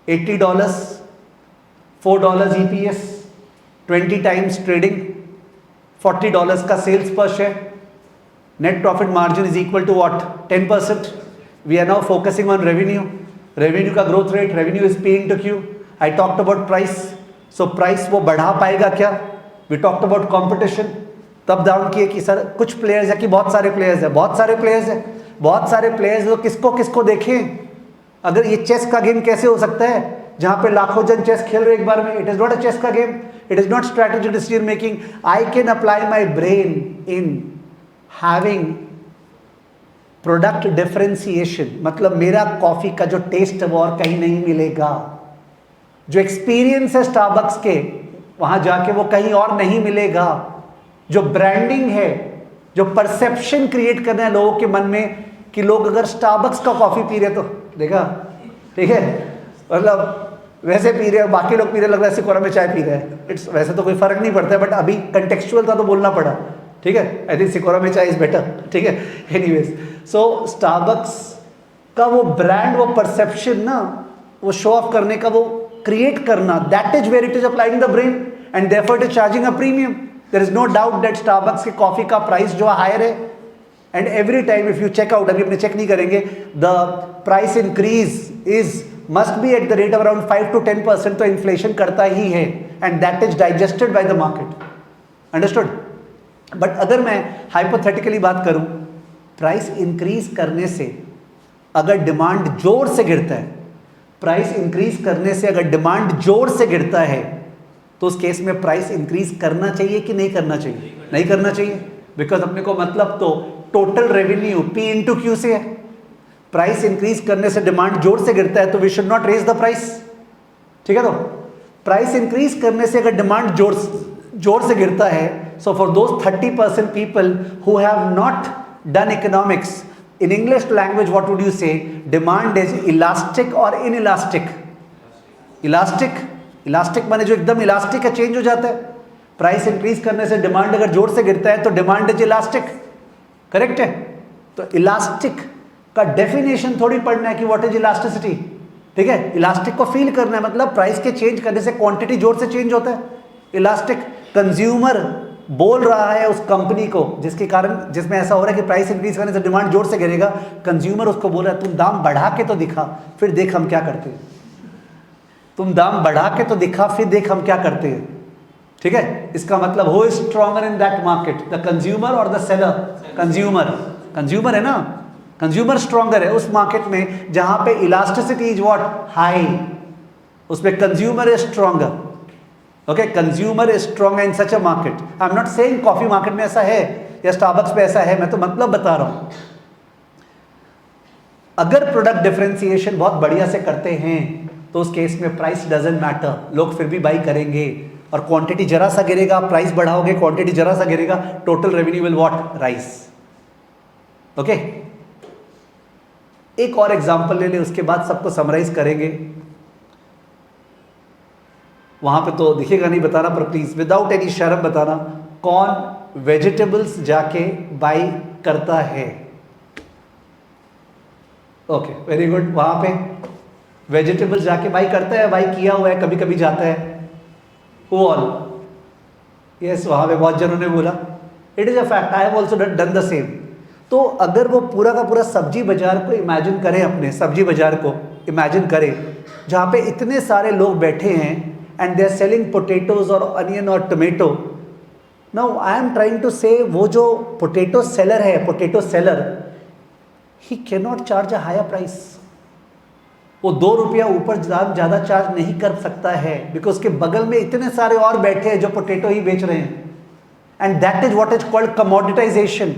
$80, $4 EPS, 20 times trading, $40 का सेल्स पर share, net profit margin is equal to what? 10%। We are now focusing on revenue. Revenue का growth rate, revenue is P into Q. I talked about price. So price वो बढ़ा पाएगा क्या? We talked about competition. तब down किए कि sir कुछ players है कि बहुत सारे प्लेयर्स है? बहुत सारे प्लेयर्स है, बहुत सारे प्लेयर्स। तो किसको किसको देखें? अगर ये चेस का गेम कैसे हो सकता है जहां पे लाखों जन चेस खेल रहे एक बार में? It is not a chess का game, it is not strategic decision making. I can apply my brain in having product differentiation, मतलब मेरा कॉफी का जो टेस्ट है वो और कहीं नहीं मिलेगा। जो एक्सपीरियंस है स्टारबक्स के वहां जाके वो कहीं और नहीं मिलेगा। जो ब्रांडिंग है, जो परसेप्शन क्रिएट करना है लोगों के मन में कि लोग अगर स्टारबक्स का कॉफी पी रहे तो देखा, ठीक है, मतलब वैसे पी रहे हैं, बाकी लोग पी रहे, लग रहा है सिकोरा में चाय पी रहे हैं। इट्स वैसे तो कोई फर्क नहीं पड़ता है, बट अभी कंटेक्चुअल था तो बोलना पड़ा, ठीक है। आई थिंक सिकोरा में चाय इज बेटर, ठीक है। एनीवेज, सो स्टारबक्स का वो ब्रांड, वो परसेप्शन ना, वो शो ऑफ करने का, वो क्रिएट करना, that is where it is applying the brain and therefore it is charging a premium. There is no doubt that Starbucks के कॉफी का प्राइस जो हायर है, and every time if you check out, अभी अपने check नहीं करेंगे, the price increase is must be at the rate of around 5 to 10%, तो inflation करता ही है, and that is digested by the market. Understood? But अगर मैं हाइपोथेटिकली बात करूं, प्राइस इंक्रीज करने से अगर डिमांड जोर से गिरता है, प्राइस इंक्रीज करने से अगर डिमांड जोर से गिरता है, तो उस केस में प्राइस इंक्रीज करना चाहिए कि नहीं करना चाहिए? नहीं करना चाहिए, बिकॉज अपने को मतलब तो total revenue P into Q से है। प्राइस इंक्रीज करने से डिमांड जोर से गिरता है तो we should not raise the price, ठीक है। तो प्राइस इंक्रीज करने से अगर डिमांड जोर से गिरता है, so for those 30% people who have not done economics, in English language what would you से? डिमांड इज इलास्टिक और इन इलास्टिक। इलास्टिक माने जो एकदम इलास्टिक है, चेंज हो जाता है। प्राइस इंक्रीज करने से डिमांड अगर जोर से गिरता है तो डिमांड इज इलास्टिक, करेक्ट है। तो इलास्टिक का डेफिनेशन थोड़ी पढ़ना है कि व्हाट इज इलास्टिसिटी, ठीक है। इलास्टिक को फील करना है, मतलब प्राइस के चेंज करने से क्वांटिटी जोर से चेंज होता है। इलास्टिक कंज्यूमर बोल रहा है उस कंपनी को, जिसके कारण, जिसमें ऐसा हो रहा है कि प्राइस इंक्रीज करने से डिमांड जोर से गिरेगा, कंज्यूमर उसको बोल रहा है तुम दाम बढ़ा के तो दिखा, फिर देख हम क्या करते हैं। तुम दाम बढ़ा के तो दिखा, फिर देख हम क्या करते हैं, ठीक है। इसका मतलब who is stronger in that market, the consumer और द सेलर? कंज्यूमर। कंज्यूमर है ना, कंज्यूमर स्ट्रॉन्गर है उस मार्केट में जहां पे इलास्टिसिटी इज व्हाट हाई, उसमें consumer is stronger. Okay, consumer is strong in such a market. I am not saying coffee market में ऐसा है या स्टारबक्स पे ऐसा है, मैं तो मतलब बता रहा हूं। अगर प्रोडक्ट डिफरेंशिएशन बहुत बढ़िया से करते हैं तो उस केस में प्राइस डजंट मैटर, लोग फिर भी बाई करेंगे। और क्वांटिटी जरा सा गिरेगा, प्राइस बढ़ाओगे, क्वांटिटी जरा सा गिरेगा, total revenue will what rise. Okay, एक और एग्जांपल ले ले, उसके बाद सबको समराइज करेंगे। वहां पे तो दिखेगा नहीं, बताना पर प्लीज विदाउट एनी शर्म बताना, कौन वेजिटेबल्स जाके बाई करता है? Okay, very good. वहां पे वेजिटेबल्स जाके बाई करता है, बाई किया हुआ है, कभी कभी जाता है। Who all? Yes, वहां पे बहुत जनों ने बोला it is a fact, I have also done the same. तो अगर वो पूरा का पूरा सब्जी बाजार को इमेजिन करें, अपने सब्जी बाजार को इमेजिन करें जहां पे इतने सारे लोग बैठे हैं and they are selling potatoes और अनियन और tomato. Now I am trying to say, वो जो पोटैटो सेलर है, potato seller, he can not charge a higher price. वो 2 रुपया ऊपर ज्यादा चार्ज नहीं कर सकता है, बिकॉज उसके बगल में इतने सारे और बैठे हैं जो पोटैटो ही बेच रहे हैं। And that is what is called commoditization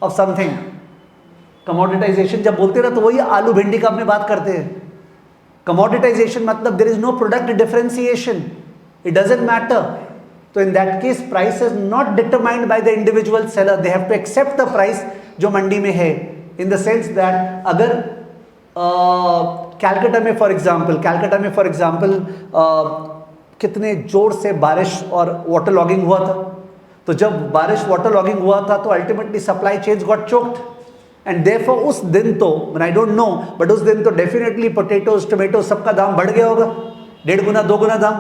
of something. Commoditization जब बोलते ना तो वही आलू भिंडी का अपने बात करते हैं। कमोडिटाइजेशन मतलब there is no product differentiation, it doesn't matter. तो in that case price is not determined by the individual seller, they have to accept the price जो मंडी में है। इन द सेंस दैट अगर कैलकाटा में फॉर एग्जाम्पल कितने जोर से बारिश और वाटर लॉगिंग हुआ था, तो जब बारिश वाटर लॉगिंग हुआ था तो ultimately supply chains got choked and therefore उस दिन तो आई डोंट नो बट उस दिन तो डेफिनेटली पोटैटोज टोमेटो सबका दाम बढ़ गया होगा, 1.5 गुना 2 गुना दाम।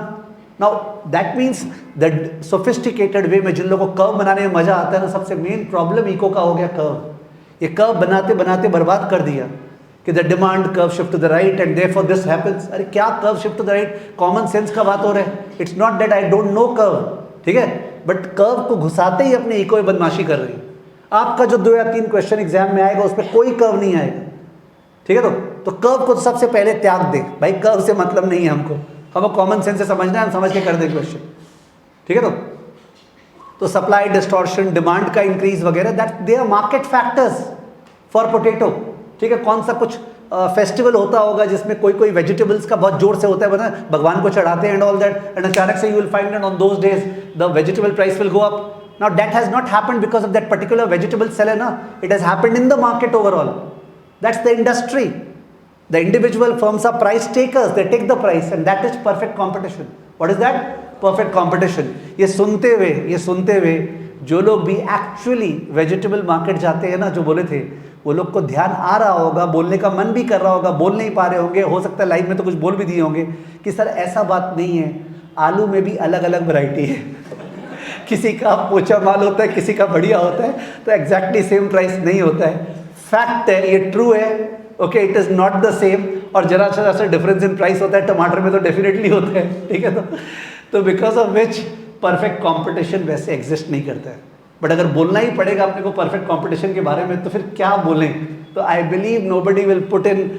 Now that means the sophisticated way में जिन लोगों को कर्व बनाने में मजा आता है ना, सबसे मेन प्रॉब्लम इको का हो गया कर्व। ये कर्व बनाते बनाते बर्बाद कर दिया कि the demand curve shift to the right and therefore this happens. अरे क्या curve shift to the right, common sense का बात हो रहा है। It's not that I don't know curve, ठीक है, बट कर्व को घुसाते ही अपने इको में बदमाशी कर रही है। आपका जो 2 या 3 क्वेश्चन एग्जाम में आएगा उसमें कोई कर्व नहीं आएगा, ठीक है। तो कर्व को सबसे पहले त्याग दे भाई, कर्व से मतलब नहीं है हमको, हमें कॉमन सेंस से समझना है, हम समझ के कर दे क्वेश्चन, ठीक है। तो सप्लाई डिस्टॉर्शन, डिमांड का इंक्रीज वगैरह, that they are market factors for potato, ठीक है। कौन सा कुछ फेस्टिवल होता होगा जिसमें कोई वेजिटेबल्स का बहुत जोर से होता है, बना भगवान को चढ़ाते हैं एंड ऑल दैट, एंड अचानक से you will find that on those days the vegetable price will go up. Now that has not happened because of that particular vegetable seller, na? It has happened in the market overall. That's the industry. The individual firms are price takers. They take the price, and that is perfect competition. What is that? Perfect competition. ये सुनते हुए जो लोग भी actually vegetable market जाते हैं ना, जो बोले थे, वो लोग को ध्यान आ रहा होगा, बोलने का मन भी कर रहा होगा, बोल नहीं पा रहे होंगे, हो सकता है लाइव में तो कुछ बोल भी दिए होंगे कि सर ऐसा बात नहीं है, आलू में भी अलग अलग वैरायटी है। किसी का पोचा माल होता है, किसी का बढ़िया होता है, तो एग्जैक्टली सेम प्राइस नहीं होता है। फैक्ट है, ये ट्रू है, okay, it is not the same. और जरा सा डिफरेंस इन प्राइस होता है, टमाटर में तो डेफिनेटली होता है, ठीक है। तो because of which perfect competition वैसे एग्जिस्ट नहीं करता है। बट अगर बोलना ही पड़ेगा अपने को परफेक्ट कंपटीशन के बारे में, तो फिर क्या बोलें। तो I believe nobody will put in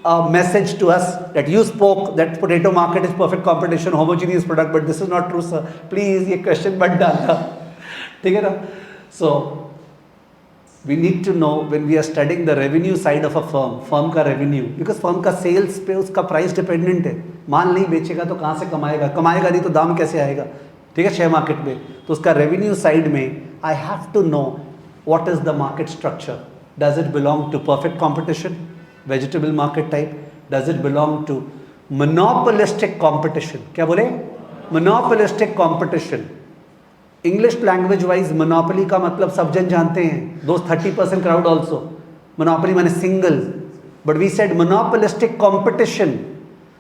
a message to us that you spoke that potato market is perfect competition, homogeneous product, but this is not true, sir. Please ये question मत डालना, ठीक है ना। So we need to know when we are studying the revenue side of a firm का revenue, because firm का sales पे उसका price dependent है। माल नहीं बेचेगा तो कहाँ से कमाएगा नहीं तो दाम कैसे आएगा, ठीक है, शेयर मार्केट में। तो उसका revenue side में I have to know what is the market structure. Does it belong to perfect competition, vegetable market type? Does it belong to monopolistic competition? क्या बोले? Monopolistic competition. English language wise monopoly का मतलब सब जन जानते हैं, those 30% crowd also. Monopoly माने single, but we said monopolistic competition.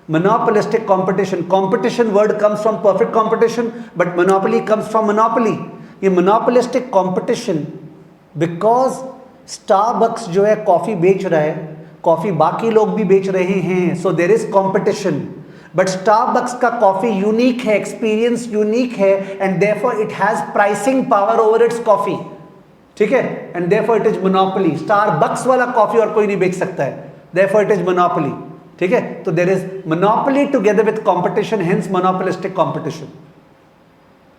Monopolistic competition. Competition word comes from perfect competition, but monopoly comes from monopoly. ये monopolistic competition because Starbucks जो है कॉफी बेच रहा है, कॉफी बाकी लोग भी बेच रहे हैं, so there is competition. But Starbucks का कॉफी यूनिक है, एक्सपीरियंस यूनिक है, and therefore it has pricing power over its coffee. ठीक है, and therefore it is monopoly. Starbucks वाला कॉफी और कोई नहीं बेच सकता है, देयरफॉर इट इज मोनोपोली। ठीक है, तो there is monopoly together with competition, hence monopolistic competition.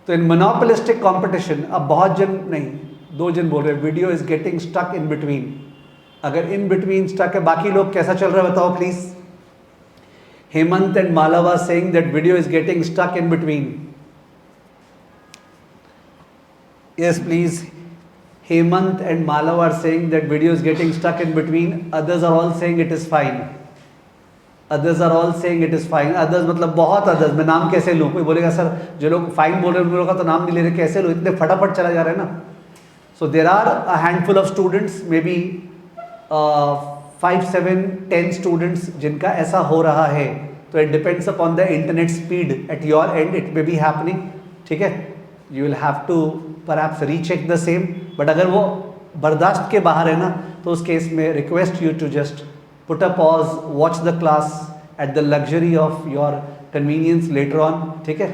तो इन मोनोपोलिस्टिक कंपटीशन अब बहुत जन नहीं, 2 जन बोल रहे हैं video is getting stuck in between. अगर इन बिटवीन स्टक है, बाकी लोग कैसा चल रहा है बताओ please. Hemant and Malav saying that video is getting stuck in between. Yes please, Hemant and Malav are saying that video is getting stuck in between. Others are all saying it is fine. Others are all saying it is fine. Others मतलब बहुत others, मैं नाम कैसे लूँ? कोई बोलेगा sir जो लोग फाइन बोल रहे हैं उन लोगों का तो नाम नहीं ले रहे, कैसे लूँ? इतने फटाफट चला जा रहा है ना। So there are a handful of students, maybe 5, 7, 10 students जिनका ऐसा हो रहा है। तो it depends upon the internet speed at your end, it may be happening. ठीक है, you will have to perhaps recheck the same, but अगर वो बर्दाश्त के बाहर है ना, तो उस केस में request you to just put a pause, watch the class at the luxury of your convenience later on. ठीक है,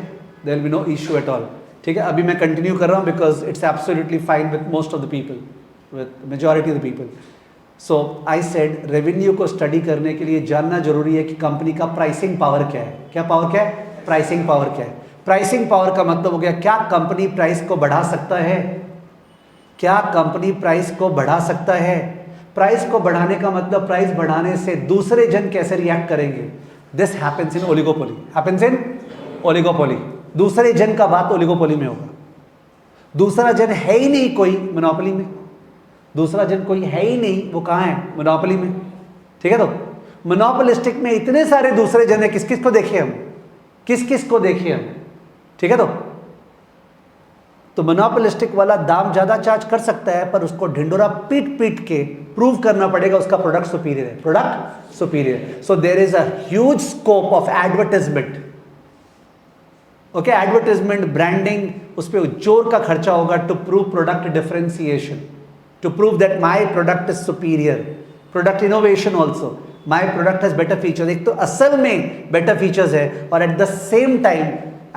there will be no issue at all. ठीक है, अभी मैं continue कर रहा हूँ because it's absolutely fine with most of the people, with majority of the people. So I said revenue को study करने के लिए जानना जरूरी है कि कंपनी का प्राइसिंग पावर क्या है। क्या पावर क्या है? प्राइसिंग पावर क्या है? प्राइसिंग पावर का मतलब हो गया क्या कंपनी प्राइस को बढ़ा सकता है, क्या कंपनी प्राइस को बढ़ा सकता है। प्राइस को बढ़ाने का मतलब प्राइस बढ़ाने से दूसरे जन कैसे रिएक्ट करेंगे। This happens in oligopoly, happens in oligopoly. दूसरे जन का बात ओलिगोपोली में होगा। दूसरा जन है ही नहीं कोई मोनोपोली में, दूसरा जन कोई है ही नहीं, वो कहाँ है? मोनोपोली में। ठीक है, तो मोनोपोलिस्टिक में इतने सारे दूसरे जन है, किस किस को देखे हम, किस किस को देखे हम। ठीक है, तो मोनोपोलिस्टिक वाला दाम ज्यादा चार्ज कर सकता है, पर उसको ढिंडोरा पीट पीट के प्रूव करना पड़ेगा उसका प्रोडक्ट सुपीरियर है, product superior. So there is a huge scope of advertisement. Okay, advertisement, branding, उस पर जोर का खर्चा होगा to prove product differentiation, to prove that my product is superior. Product innovation also, my product has better features. एक तो असल में बेटर फीचर्स है और at the same time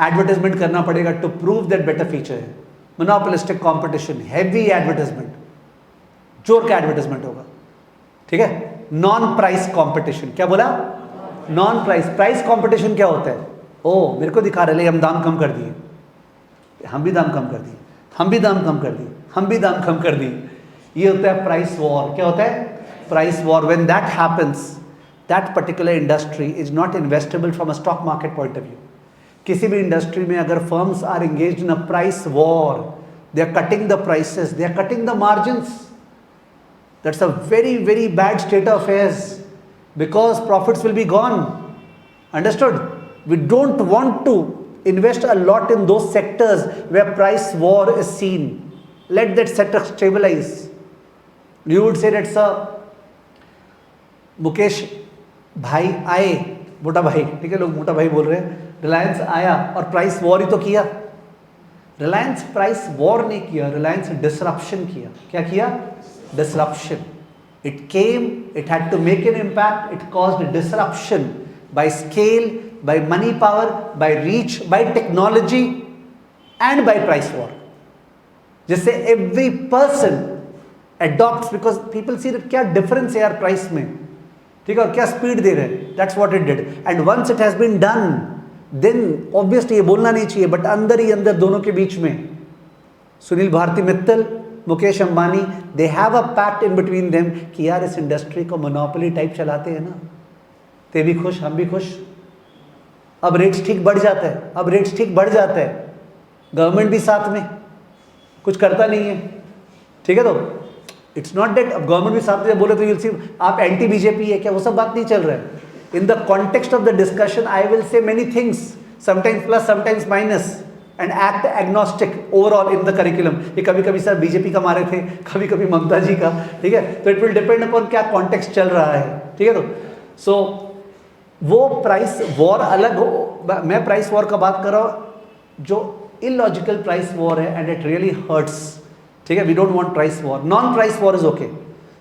advertisement करना पड़ेगा to prove that better feature है। Monopolistic competition, heavy advertisement, जोर का एडवर्टाइजमेंट होगा। ठीक है, नॉन प्राइस कंपटीशन। क्या बोला? Non price. प्राइस कंपटीशन क्या होता है? ओ मेरे को दिखा रहे हम दाम कम कर दिए, हम भी दाम कम कर दिए, हम भी दाम कम कर दिए, हम भी दाम कम कर दिए। ये होता है प्राइस वॉर। क्या होता है? Price war. When that happens, that particular industry is not investable from a stock market point of view. किसी भी इंडस्ट्री में अगर firms are engaged in a price war, they are cutting the prices, they are cutting the margins, that's a very very bad state of affairs because profits will be gone. Understood? We don't want to invest a lot in those sectors where price war is seen. Let that sector stabilize. You would say that sir, Mukesh भाई आए, मोटा भाई, ठीक है, लोग मोटा भाई बोल रहे हैं, रिलायंस आया और प्राइस वॉर ही तो किया। रिलायंस प्राइस वॉर नहीं किया, रिलायंस डिसरप्शन किया। क्या किया? Disruption. It came, it had to make an impact, it caused disruption by scale, by money power, by reach, by technology and by price war. जिससे every person adopts because people see that क्या difference है यार price में, ठीक है, और क्या speed दे रहे हैं। That's what it did. And once it has been done, then obviously ये बोलना नहीं चाहिए, but अंदर ही अंदर दोनों के बीच में Sunil Bharti Mittal, Mukesh Ambani, they have a pact in between them कि यार इस इंडस्ट्री को मोनोपोली टाइप चलाते हैं ना, ते भी खुश हम भी खुश। अब रेट्स ठीक बढ़ जाता है, अब रेट्स ठीक बढ़ जाता है, गवर्नमेंट भी साथ में कुछ करता नहीं है। ठीक है, तो इट्स नॉट दैट अब गवर्नमेंट भी साथ में बोले तो यूल सी आप एंटी बीजेपी है क्या, वो सब बात नहीं चल रहा है। इन the context of the discussion I will say many things, sometimes plus sometimes minus, and act agnostic overall in the curriculum. ये कभी कभी सर बीजेपी का मारे थे, कभी कभी ममता जी का, ठीक है, तो इट विल डिपेंड अपॉन क्या कॉन्टेक्स्ट चल रहा है। ठीक है, तो सो वो प्राइस वॉर अलग हो, मैं प्राइस वॉर का बात कर रहा हूँ जो इलॉजिकल प्राइस वॉर है एंड इट रियली हर्ट्स। ठीक है, we don't want price war. Non price war is okay.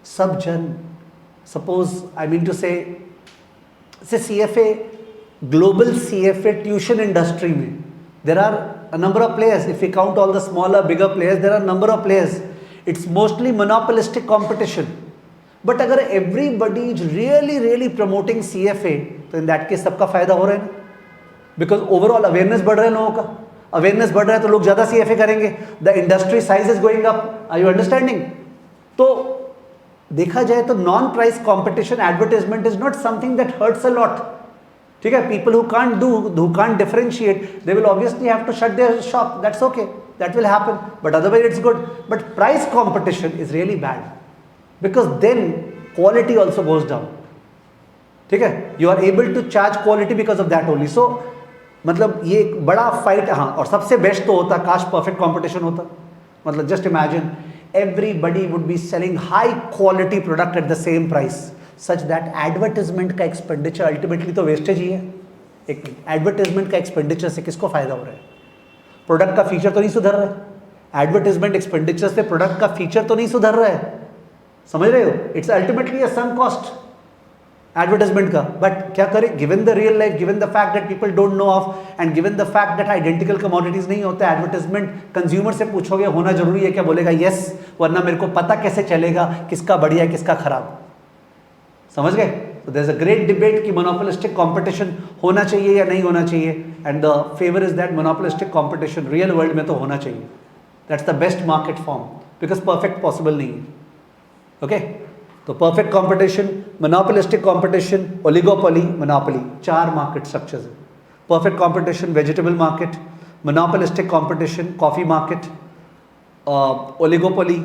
सब जन, suppose I mean to say CFA, global CFA tuition industry में there are a number of players. If we count all the smaller bigger players, there are a number of players. It's mostly monopolistic competition. But अगर everybody is really really promoting CFA, तो in that case सबका फायदा हो रहा है ना, because overall awareness बढ़ रहा है लोगों का. अवेयरनेस बढ़ रहा है तो लोग ज्यादा CFA करेंगे. The industry size is going up. Are you understanding? तो देखा जाए तो non price competition advertisement is not something that hurts a lot. ठीक है, people who can't differentiate, they will obviously have to shut their shop. That's okay, that will happen, but otherwise it's good. But price competition is really bad, because then quality also goes down. ठीक है, you are able to charge quality because of that only. So मतलब ये एक बड़ा fight. हाँ, और सबसे best तो होता काश परफेक्ट कंपटीशन होता. मतलब just imagine everybody would be selling high quality product at the same price, such that advertisement का expenditure ultimately तो wastage ही है. एक advertisement का expenditure से किसको फायदा हो रहा है? प्रोडक्ट का फीचर तो नहीं सुधर रहा है. एडवर्टाइजमेंट एक्सपेंडिचर से प्रोडक्ट का फीचर तो नहीं सुधर रहा है. समझ रहे हो? It's ultimately a sum cost advertisement का. बट क्या करें, given the real life, given the fact that people don't know of, and given the fact that identical commodities नहीं होता. एडवर्टाइजमेंट कंज्यूमर से पूछोगे होना जरूरी है क्या, बोलेगा यस, वरना मेरे को पता कैसे चलेगा किसका बढ़िया है किसका खराब. समझ गए? तो there is a great debate कि मोनोपोलिस्टिक कंपटीशन होना चाहिए या नहीं होना चाहिए, and the favour is that monopolistic competition real world में तो होना चाहिए. That's the best market form, because perfect possible नहीं है. ओके, तो perfect competition, monopolistic competition, oligopoly, monopoly, 4 market structures है. Perfect competition vegetable market, monopolistic competition coffee market, oligopoly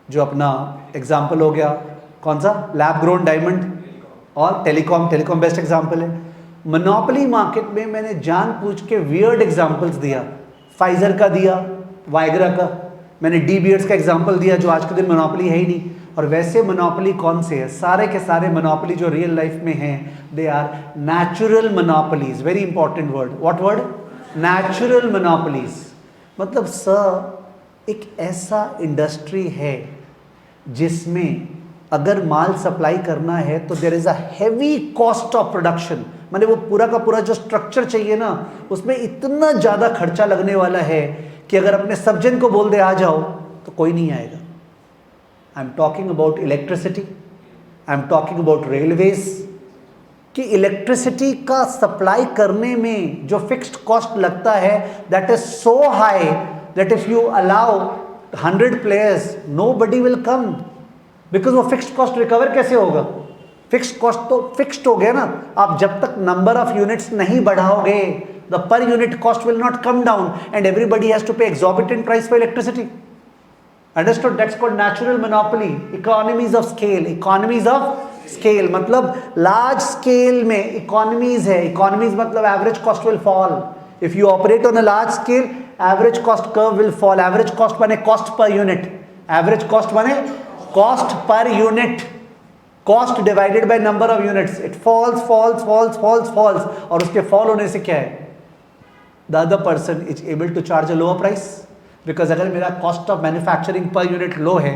जो अपना एग्जांपल हो गया कौन सा, लैब ग्रोन डायमंड, और टेलीकॉम बेस्ट एग्जांपल है. मोनोपोली मार्केट में मैंने जानबूझ के वियर्ड एग्जांपल्स दिया. फाइजर का दिया, वाइग्रा का, मैंने डी बियर्स का एग्जांपल दिया जो आज के दिन मोनोपोली है ही नहीं. और वैसे मोनोपोली कौन से है? सारे के सारे मोनोपोली जो रियल लाइफ में हैं, they are natural monopolies. Very important word. What word? Natural monopolies. मतलब सर एक ऐसा इंडस्ट्री है जिसमें अगर माल सप्लाई करना है तो there is a heavy cost of production. माने वो पूरा का पूरा जो स्ट्रक्चर चाहिए ना, उसमें इतना ज़्यादा खर्चा लगने वाला है कि अगर अपने सब जन को बोल दे आ जाओ तो कोई नहीं आएगा. I am talking about electricity, I am talking about railways. कि इलेक्ट्रिसिटी का सप्लाई करने में जो फिक्स्ड कॉस्ट लगता है, that is so high that if you allow 100 players nobody will come, because वो फिक्स्ड कॉस्ट रिकवर कैसे होगा? फिक्स्ड कॉस्ट तो फिक्स्ड हो गया ना. आप जब तक नंबर ऑफ यूनिट्स नहीं बढ़ाओगे, the per unit cost will not come down, and everybody has to pay exorbitant price for electricity. Understood? That's called natural monopoly. Economies of scale. Economies of scale मतलब large scale में economies है. Economies मतलब average cost will fall. If you operate on a large scale, average cost curve will fall. Average cost माने cost per unit. Average cost माने cost per unit. Cost divided by number of units. It falls. और उसके fall होने से क्या है? The other person is able to charge a lower price. Because अगर मेरा cost of manufacturing per unit low है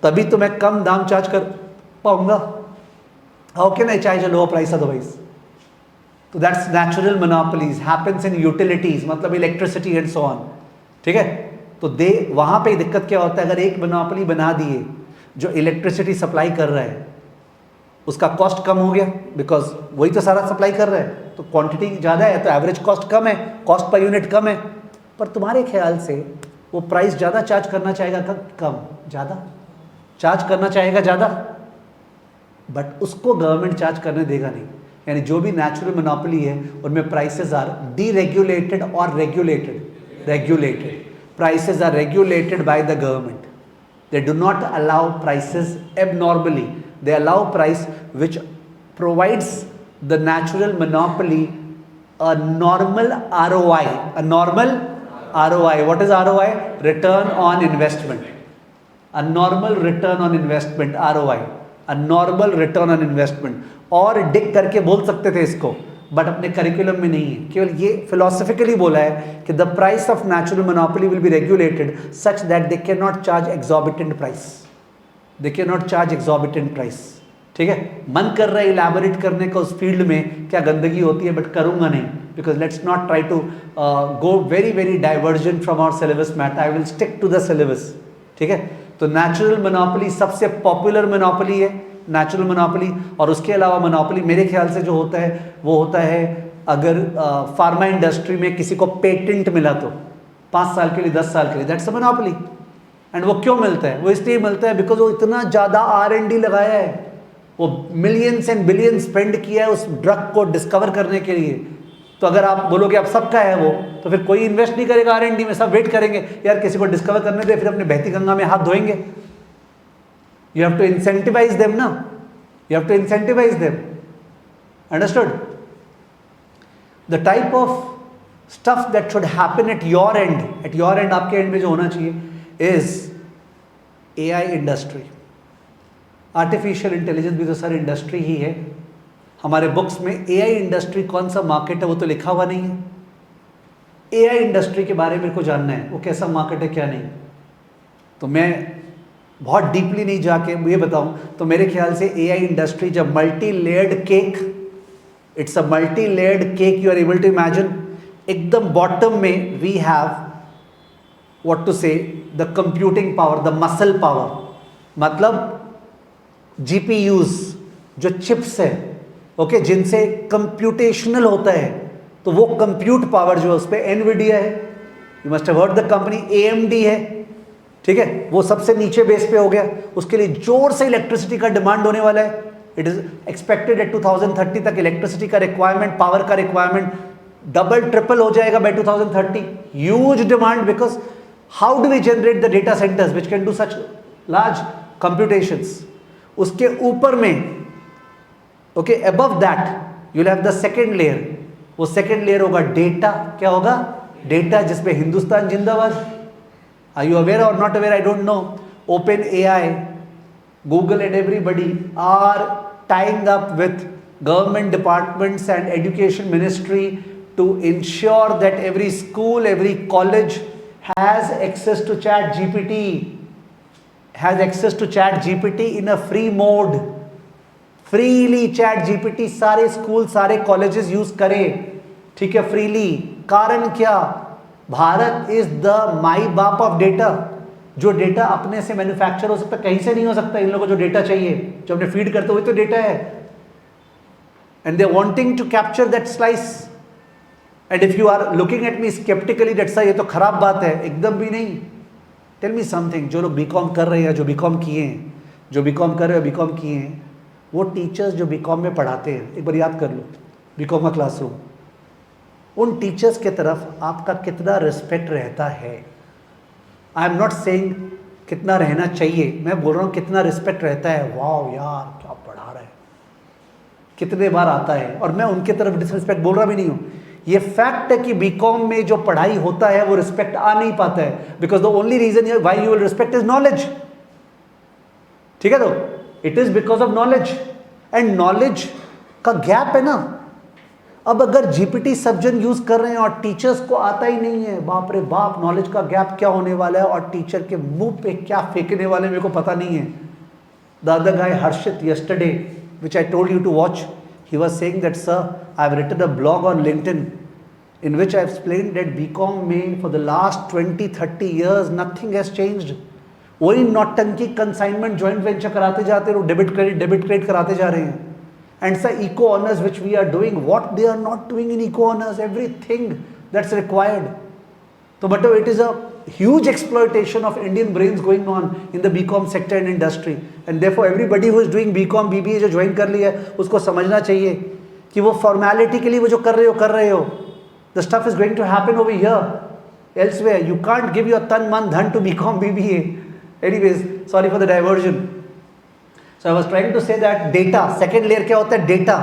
तभी तो मैं कम दाम चार्ज कर पाऊंगा. How can I charge a lower price otherwise? तो that's natural monopolies happens in utilities, मतलब इलेक्ट्रिसिटी एंड सो ऑन. ठीक है, तो वहां पे दिक्कत क्या होता है, अगर एक मोनोपोली बना दिए जो इलेक्ट्रिसिटी सप्लाई कर रहा है, उसका कॉस्ट कम हो गया बिकॉज वही तो सारा सप्लाई कर रहा है, तो क्वांटिटी ज़्यादा है तो एवरेज कॉस्ट कम है, कॉस्ट पर यूनिट कम है. पर तुम्हारे ख्याल से वो प्राइस ज़्यादा चार्ज करना चाहेगा कम, ज़्यादा चार्ज करना चाहेगा ज़्यादा, बट उसको गवर्नमेंट चार्ज करने देगा नहीं. यानी जो भी नेचुरल मोनोपोली है उनमें प्राइसेस आर डीरेगुलेटेड और regulated. Prices are regulated by the government. They do not allow prices abnormally. They allow price which provides the natural monopoly a normal ROI. A normal ROI. What is ROI? Return on investment. A normal return on investment. ROI. A normal return on investment. और Dick करके बोल सकते थे इसको, but अपने curriculum में नहीं है. केवल ये फिलोसफिकली बोला है कि the price of natural monopoly will be regulated such that they can not charge exorbitant price. They can not charge exorbitant price. ठीक है, मन कर रहा है इलैबोरेट करने का उस फील्ड में क्या गंदगी होती है, बट करूंगा नहीं, because let's not try to go very divergent from our syllabus math. I will stick to the syllabus. ठीक है, तो नेचुरल मोनोपोली सबसे पॉपुलर मोनोपोली है, नेचुरल मोनोपोली। और उसके अलावा मोनोपोली मेरे ख्याल से जो होता है वो होता है अगर फार्मा इंडस्ट्री में किसी को पेटेंट मिला तो 5 साल के लिए 10 साल के लिए, दैट्स अ मोनोपोली। एंड वो क्यों मिलता है? वो इसलिए मिलता है बिकॉज वो इतना ज़्यादा R&D लगाया है, वो मिलियंस एंड बिलियंस स्पेंड किया है उस ड्रग को डिस्कवर करने के लिए। तो अगर आप बोलोगे अब सबका है वो, तो फिर कोई इन्वेस्ट नहीं करेगा R&D में, सब वेट करेंगे यार किसी को डिस्कवर करने दे, फिर अपने बहती गंगा में हाथ धोएंगे। You have to incentivize them ना, you have to incentivize them, understood? The type of stuff that should happen at your end आपके एंड में जो होना चाहिए is AI industry. Artificial intelligence भी तो सर इंडस्ट्री ही है। हमारे बुक्स में AI इंडस्ट्री कौन सा मार्केट है वो तो लिखा हुआ नहीं है। AI इंडस्ट्री के बारे में मेरे को जानना है, वो कैसा मार्केट है क्या नहीं। तो मैं बहुत डीपली नहीं जाके ये बताऊं तो मेरे ख्याल से AI इंडस्ट्री जब multi layered cake, it's a multi layered cake, you are able to imagine. एकदम बॉटम में we have what to say the computing power, the muscle power, मतलब GPUs जो चिप्स है, ओके, जिनसे कंप्यूटेशनल होता है, तो वो कंप्यूट पावर जो है उस पर NVIDIA है, you must have heard the company, AMD है, ठीक है, वो सबसे नीचे बेस पे हो गया। उसके लिए जोर से इलेक्ट्रिसिटी का डिमांड होने वाला है। इट इज एक्सपेक्टेड एट 2030 तक इलेक्ट्रिसिटी का रिक्वायरमेंट, पावर का रिक्वायरमेंट डबल ट्रिपल हो जाएगा by 2030। Huge demand, because how do we generate the data centers which can do such large computations. उसके ऊपर में okay above that you will have the second layer. वो second layer होगा data. क्या होगा? Data, जिसमें हिंदुस्तान जिंदाबाद। आर यू अवेयर और not aware? I don't know. OpenAI, Google and everybody are tying up with government departments and education ministry to ensure that every school, every college has access to chat GPT in a free mode. Freely chat GPT सारे school सारे colleges use करें, ठीक है, freely. कारण क्या? Bharat is the my बाप of data. जो data अपने से मैन्युफैक्चर हो सकता, कहीं से नहीं हो सकता। इन लोगों को जो डेटा चाहिए, जो हमने फीड करते हुए तो डेटा है, and they wanting to capture that slice. And if you are looking at me skeptically that's ये तो खराब बात है, एकदम भी नहीं। टेल मी समथिंग, जो लोग बीकॉम कर रहे हैं, जो बीकॉम किए हैं, जो बीकॉम कर रहे हैं, बीकॉम किए हैं, वो टीचर्स जो बीकॉम में पढ़ाते हैं, एक बार याद कर लो, बीकॉम का क्लासरूम, उन टीचर्स के तरफ आपका कितना रिस्पेक्ट रहता है। आई एम नॉट सेइंग कितना रहना चाहिए, मैं बोल रहा हूँ कितना रिस्पेक्ट रहता है। वाह यार क्या पढ़ा रहा है, कितने बार आता है। और मैं उनके तरफ डिसरिस्पेक्ट बोल रहा भी नहीं हूँ। ये फैक्ट है कि बीकॉम में जो पढ़ाई होता है वो रिस्पेक्ट आ नहीं पाता है, because the only reason why you will respect is knowledge. ठीक है, तो it is because of knowledge, and knowledge का गैप है ना। अब अगर GPT सब जन यूज कर रहे हैं और टीचर्स को आता ही नहीं है, बाप रे बाप, नॉलेज का गैप क्या होने वाला है और टीचर के मुंह पे क्या फेंकने वाले मेरे को पता नहीं है। The other guy Harshit yesterday, which I told you to watch, he was saying that sir, I have written a blog on LinkedIn in which I have explained that BCom में for the last 20-30 years nothing has changed. वही नौटंकी consignment joint venture कराते जाते हैं, debit credit कराते जा रहे हैं। And sir eco honours which we are doing, what they are not doing in eco honours, everything that's required. तो but it is a huge exploitation of Indian brains going on in the B.Com sector and industry, and therefore everybody who is doing B.Com BBA जो join कर लिया है उसको समझना चाहिए कि वो फॉर्मेलिटी के लिए वो जो कर रहे हो, the stuff is going to happen over here elsewhere. You can't give your तन मन धन to become BBA। Anyways, sorry for the diversion. So I was trying to say that data, second layer क्या होता है? Data.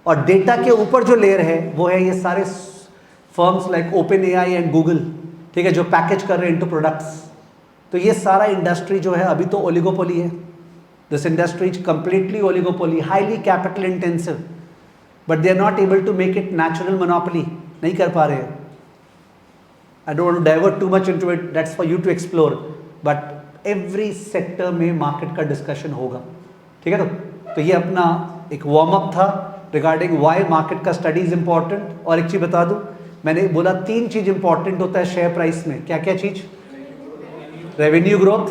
और data के ऊपर जो लेयर है वो है ये सारे firms like OpenAI and Google, ठीक है, जो पैकेज कर रहे हैं इनटू प्रोडक्ट्स। तो ये सारा इंडस्ट्री जो है अभी तो ओलिगोपोली है। This industry is completely oligopoly, highly capital intensive, but they are not able to make it natural monopoly, नहीं कर पा रहे हैं। I don't want to divert too much into it, that's for you to explore, but every sector में market का discussion होगा। ठीक है, तो ये अपना एक वार्म अप था रिगार्डिंग व्हाई मार्केट का स्टडी इज इंपॉर्टेंट। और एक चीज बता दूं, मैंने बोला 3 चीज इंपॉर्टेंट होता है शेयर प्राइस में। क्या क्या चीज? Revenue growth,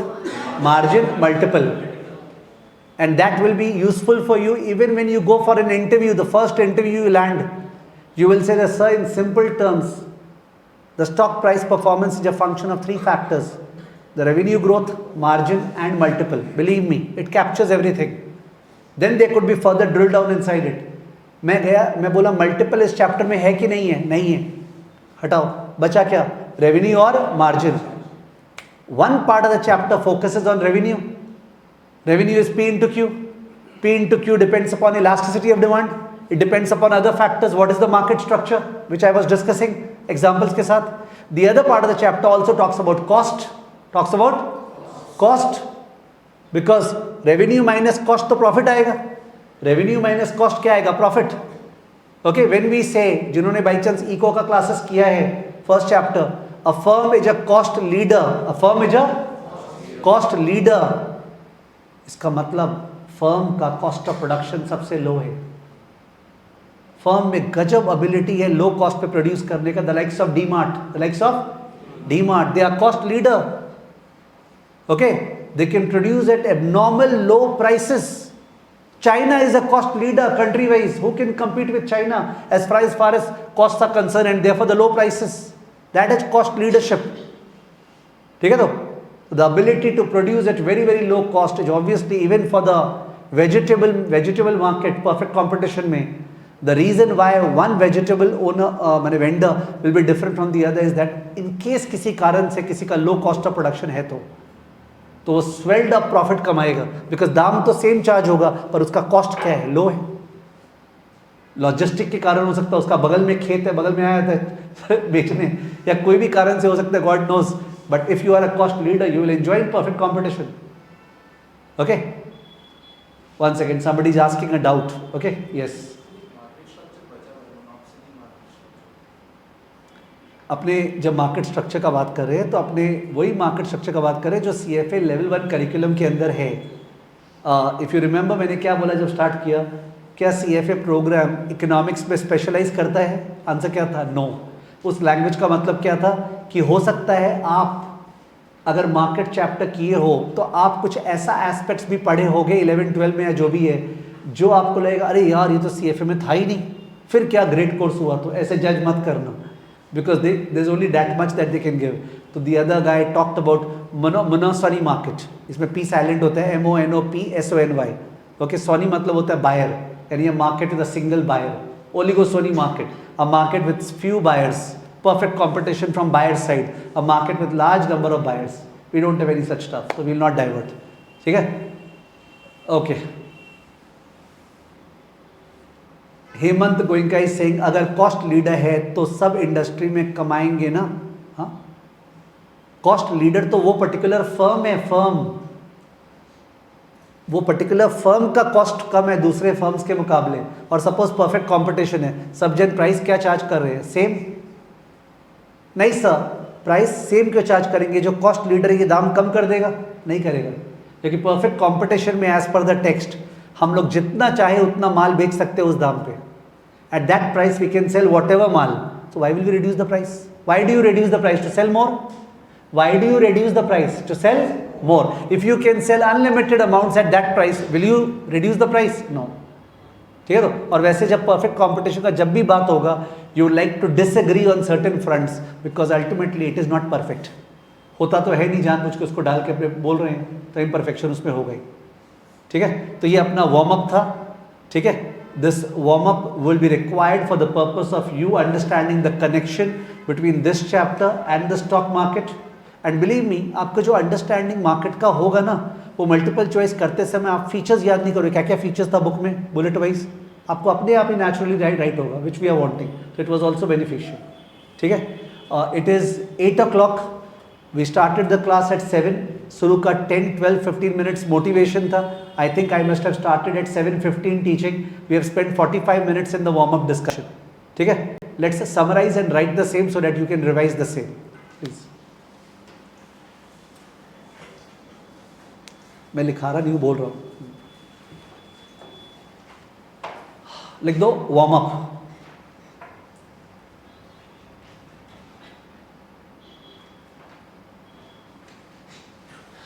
margin, multiple. And that will be useful for you even when you go for an interview. The first interview you land, you will say that, sir, in simple terms, the stock price performance is a function of three factors: the revenue growth, margin and multiple. Believe me, it captures everything. Then there could be further drill down inside it. मैं गया, मैं बोला multiple इस chapter में है कि नहीं है? नहीं है, हटाओ, बचा क्या? रेवेन्यू और margin. One part of the chapter focuses on revenue. Revenue is P into Q. P into Q depends upon elasticity of demand. It depends upon other factors. What is the market structure, which I was discussing examples के साथ. The other part of the chapter also talks about cost. Talks about cost, because revenue minus cost तो profit आएगा. Revenue minus cost क्या आएगा? Profit. Okay, when we say, जिन्होंने by chance eco का classes किया है, first chapter, a firm is a cost leader. A firm is a cost leader. इसका मतलब फर्म का कॉस्ट ऑफ प्रोडक्शन सबसे लो है. फर्म में गजब एबिलिटी है लो कॉस्ट पे प्रोड्यूस करने का. The likes of DMart, they are cost leader. Okay, they can produce at abnormal low prices. China is a cost leader country wise. Who can compete with China as far as costs are concerned, and therefore the low prices? That is cost leadership. ठीक है. तो the ability to produce at very very low cost is obviously, even for the vegetable market, perfect competition में. The reason why one vegetable owner माने vendor will be different from the other is that in case किसी कारण से किसी का low cost of production है तो वो swelled up profit कमाएगा, because दाम तो सेम चार्ज होगा पर उसका कॉस्ट क्या है? लो है. लॉजिस्टिक के कारण हो सकता है, उसका बगल में खेत है, बगल में आया था बेचने, या कोई भी कारण से हो सकता है, God knows. But if you are a cost leader, you will enjoy perfect competition. Okay? One second, somebody is asking a doubt. Okay? Yes. अपने जब मार्केट स्ट्रक्चर का बात कर रहे हैं तो अपने वही मार्केट स्ट्रक्चर का बात करें जो CFA लेवल 1 करिकुलम के अंदर है. इफ़ यू रिमेंबर, मैंने क्या बोला जब स्टार्ट किया? क्या CFA प्रोग्राम इकोनॉमिक्स में स्पेशलाइज करता है? आंसर क्या था? नो. उस लैंग्वेज का मतलब क्या था कि हो सकता है आप अगर मार्केट चैप्टर किए हो तो आप कुछ ऐसा एस्पेक्ट्स भी पढ़े होंगे 11-12 में या जो भी है, जो आपको लगेगा अरे यार ये तो CFA में था ही नहीं, फिर क्या ग्रेट कोर्स हुआ. तो ऐसे जज मत करना, because there is only that much that they can give. तो the other guy talked about monopsony market. इसमें P साइलेंट होता है, MONOPSONY. ओके, सोनी मतलब होता है बायर, यानी market with a single buyer. Oligopsony market, a market with few buyers, perfect competition from buyer side, a market with large number of buyers. We don't have any such stuff, so we will not divert. ठीक है? Okay. Hemant Goenka is saying अगर cost leader है तो सब industry में कमाएंगे ना. हाँ, कॉस्ट लीडर तो वो पर्टिकुलर फर्म है. वो पर्टिकुलर फर्म का कॉस्ट कम है दूसरे फर्म्स के मुकाबले, और सपोज परफेक्ट कंपटीशन है, सब जन प्राइस क्या चार्ज कर रहे हैं? सेम. नहीं सर, प्राइस सेम क्यों चार्ज करेंगे? जो कॉस्ट लीडर है ये दाम कम कर देगा? नहीं करेगा, क्योंकि परफेक्ट कंपटीशन में एज पर द टेक्स्ट हम लोग जितना चाहे उतना माल बेच सकते हैं उस दाम पे. At that price we can sell whatever माल. So why will we reduce the price? Why do you reduce the price? To sell more. Why do you reduce the price? To sell more. If you can sell unlimited amounts at that price, will you reduce the price? No. ठीक है. तो और वैसे जब perfect competition का जब भी बात होगा, you like to disagree on certain fronts because ultimately it is not perfect. होता तो है नहीं, जानबूझ के उसको डाल के अपने बोल रहे हैं तो इम्परफेक्शन उसमें हो गई. ठीक है. तो ये अपना वार्म अप था. ठीक है. This warm up will be required for the purpose of you understanding the connection between this chapter and the stock market. And believe me, आपका जो अंडरस्टैंडिंग मार्केट का होगा ना, वो मल्टीपल चॉइस करते समय आप फीचर्स याद नहीं करोगे. क्या क्या फीचर्स था बुक में बुलेट वाइज, आपको अपने आप ही नेचुरली राइट होगा, which we are wanting. So it was also beneficial. ठीक है. It is 8 o'clock. We started the class at 7. शुरू का 10, 12, 15 मिनट्स मोटिवेशन था. I think I must have started at 7:15 teaching. We have spend 45 minutes in the warm up discussion. ठीक है. Let's summarise and write the same so that you can revise the same. Please. मैं लिखा रहा नहीं हूँ, बोल रहा हूँ. लिख दो वार्म अप.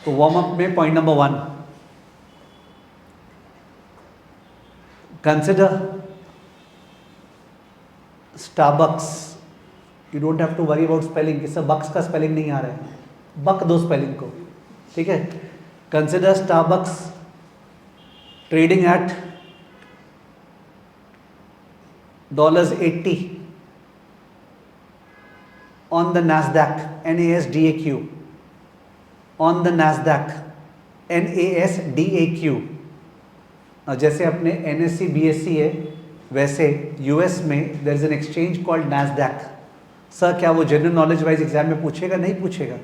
तो वार्म अप में point number 1, consider Starbucks. You don't have to worry about spelling, इससे बक्स का स्पेलिंग नहीं आ रहा है, बक दो स्पेलिंग को, ठीक है. Consider Starbucks trading at $80 on the NASDAQ, NASDAQ, on the NASDAQ, NASDAQ. जैसे अपने NSE BSE है, वैसे यूएस में there is an exchange called NASDAQ. Sir क्या वो जनरल नॉलेज वाइज एग्जाम में पूछेगा? नहीं पूछेगा,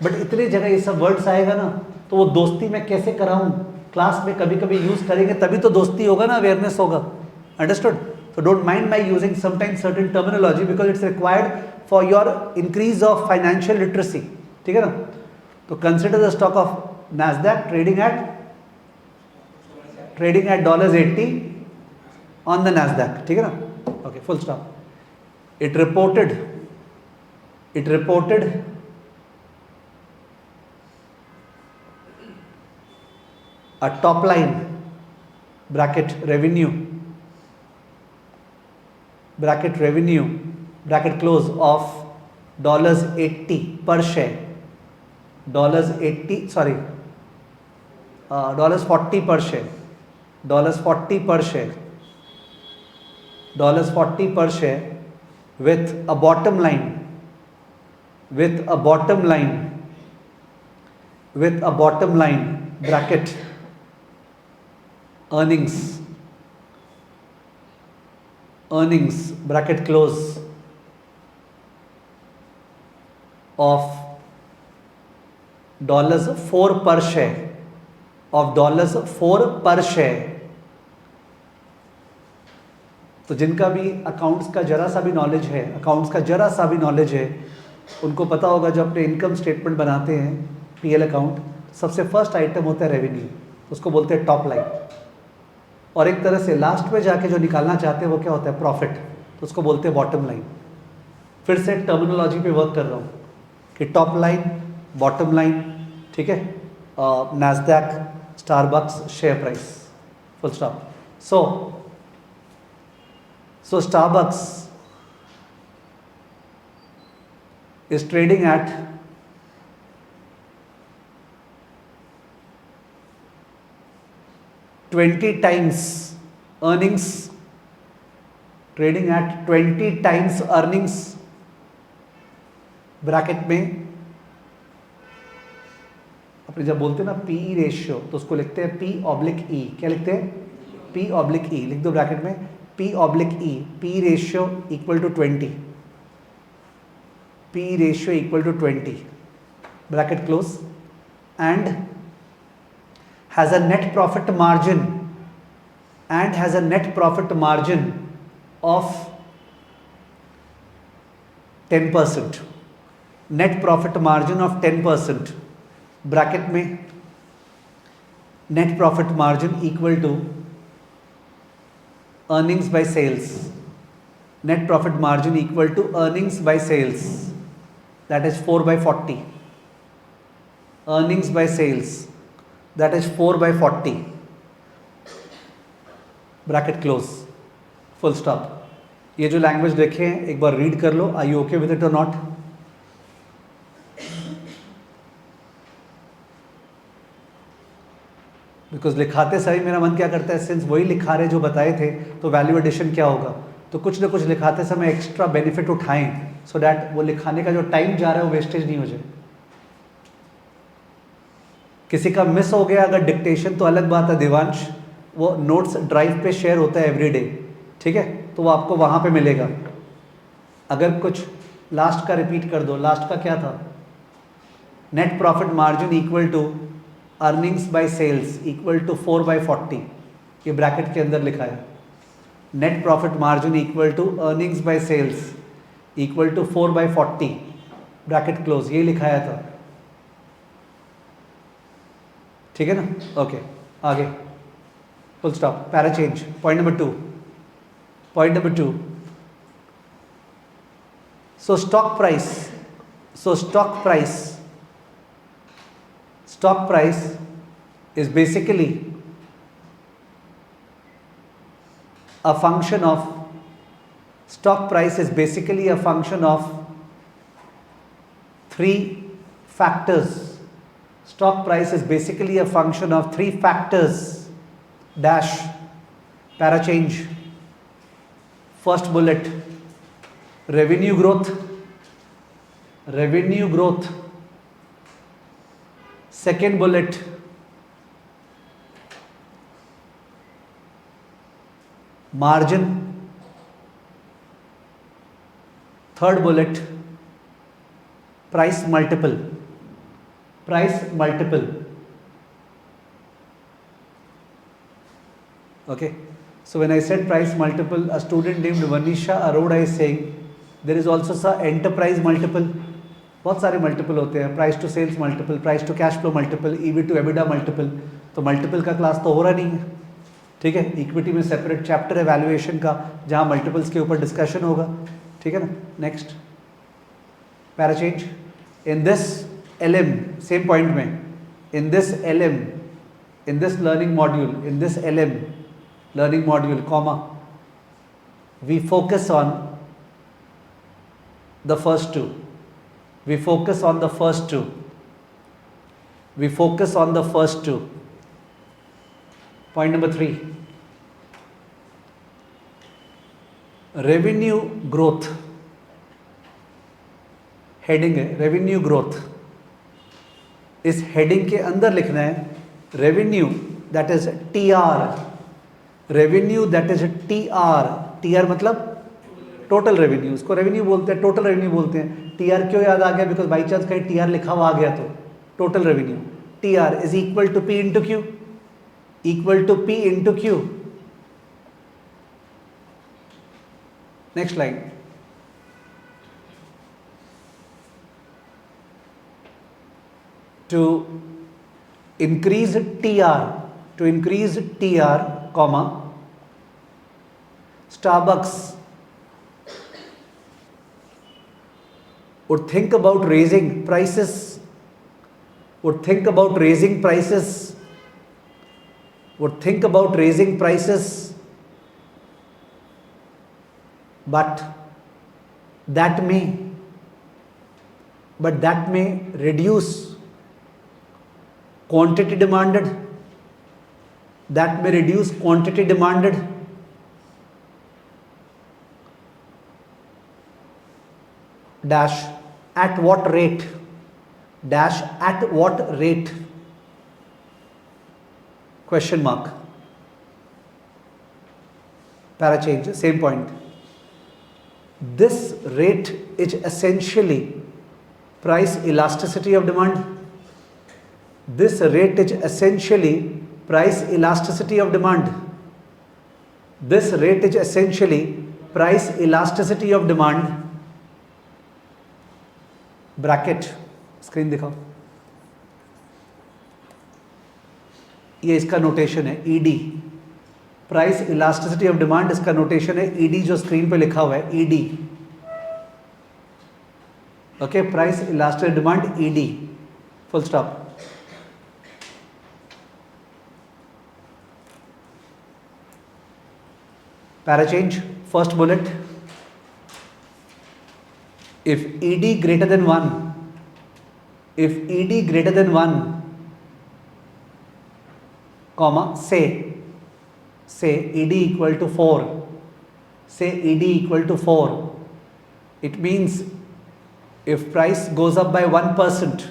बट इतने जगह ये सब वर्ड्स आएगा ना, तो वो दोस्ती मैं कैसे कराऊं, क्लास में कभी कभी यूज करेंगे तभी तो दोस्ती होगा ना, अवेयरनेस होगा. Understood? So don't mind my using sometimes certain terminology because it's required for your increase of financial literacy. ठीक है ना? तो consider the stock of NASDAQ trading at $80 on the NASDAQ. ठीक है ना? Okay, full stop. It reported a top line bracket revenue bracket close of $80 per share, $40 per share, $40 per share, $40 per share, with a bottom line bracket earnings bracket close of $4 per share, तो जिनका भी accounts का जरा सा भी knowledge है, उनको पता होगा जब अपने इनकम स्टेटमेंट बनाते हैं, पीएल अकाउंट, सबसे फर्स्ट आइटम होता है रेवेन्यू, उसको बोलते हैं टॉप लाइन. और एक तरह से लास्ट में जाके जो निकालना चाहते हैं वो क्या होता है? प्रॉफिट, तो उसको बोलते हैं बॉटम लाइन. फिर से टर्मिनोलॉजी पे वर्क कर रहा हूँ कि टॉप लाइन, बॉटम लाइन, ठीक है. NASDAQ, Starbucks, share price, full stop. So Starbucks is trading at $20 times earnings, bracket में अपने जब बोलते हैं ना पीई रेशियो, तो उसको लिखते हैं P/E. क्या लिखते हैं? P/E. लिख दो ब्रैकेट में P/E. P ratio equal to 20, P ratio equal to 20, bracket close, and has a net profit margin of 10%. Net profit margin of 10%, bracket में net profit margin equal to earnings by sales. Net profit margin equal to earnings by sales. That is 4/40. Earnings by sales, that is 4/40. Bracket close, full stop. ये जो language देखे हैं एक बार read कर लो. Are you okay with it और not? Because लिखाते सही मेरा मन क्या करता है, सिंस वही लिखा रहे जो बताए थे, तो वैल्यू एडिशन क्या होगा, तो कुछ ना कुछ लिखाते समय एक्स्ट्रा बेनिफिट उठाएं, सो दैट वो लिखाने का जो टाइम जा रहा है वो वेस्टेज नहीं हो जाए. किसी का मिस हो गया अगर डिक्टेशन तो अलग बात है देवांश, वो नोट्स ड्राइव पे शेयर होता है एवरीडे, ठीक है, तो वो आपको वहाँ पे मिलेगा. अगर कुछ लास्ट का रिपीट कर दो, लास्ट का क्या था? Net profit margin equal to earnings by sales equal to 4/40, ये ब्रैकेट के अंदर लिखा है. Net profit margin equal to earnings by sales equal to 4/40, bracket close, ये लिखाया था. ठीक है ना? ओके, आगे full stop, para change. Point number 2. So stock price stock price is basically a function of three factors. Stock price is basically a function of three factors dash para change. First bullet, revenue growth. Second bullet, margin. Third bullet, price multiple. Okay, so when I said price multiple, a student named Vanisha Arora is saying there is also a enterprise multiple. बहुत सारे multiple होते हैं, price to sales multiple, price to cash flow multiple, EV to EBITDA multiple. तो multiple का class तो हो रहा नहीं है, ठीक है. इक्विटी में सेपरेट चैप्टर है वैल्यूएशन का, जहाँ मल्टीपल्स के ऊपर डिस्कशन होगा, ठीक है ना. Next para change. In this LM, same point में, in this LM, in this learning module, in this LM learning module comma, we focus on the first two. We focus on the first two. Point number 3, revenue growth. Heading है revenue growth. इस heading के अंदर लिखना है revenue that is TR. TR मतलब total revenue. उसको revenue बोलते हैं, टोटल रेवेन्यू बोलते हैं. TR क्यों याद आ गया? बिकॉज बाई चांस कहीं TR लिखा हुआ आ गया तो total revenue. TR is equal to P into Q. Next line. To increase TR, comma, Starbucks would think about raising prices, but that may reduce quantity demanded, dash at what rate, question mark. Para change, same point. This rate is essentially price elasticity of demand. Bracket screen दिखाओ. ये इसका notation है ED. Price elasticity of demand इसका notation है ED, जो screen पे लिखा हुआ है ED. Okay, price elasticity demand ED, full stop. Parachange, first bullet. If ED greater than 1, comma, say ED equal to 4, it means if price goes up by 1%,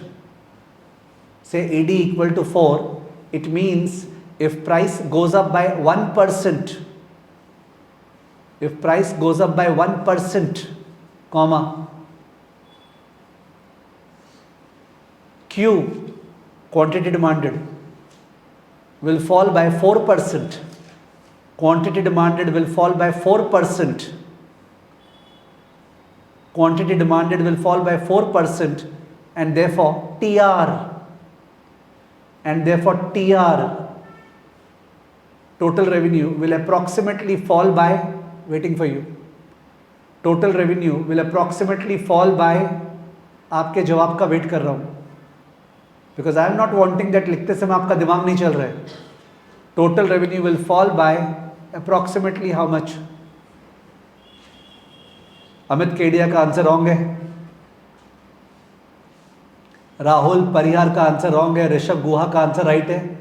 say ED equal to 4, it means if price goes up by 1%, comma, Q, quantity demanded, will fall by 4%. And therefore TR, total revenue will approximately fall by, waiting for you, आपके जवाब का wait कर रहा हूं, because I am not wanting that लिखते समय आपका दिमाग नहीं चल रहा है. Total revenue will fall bye approximately how much? Amit Kedia का आंसर रॉन्ग है. राहुल परिहार का आंसर रॉन्ग है. ऋषभ गुहा का आंसर राइट है.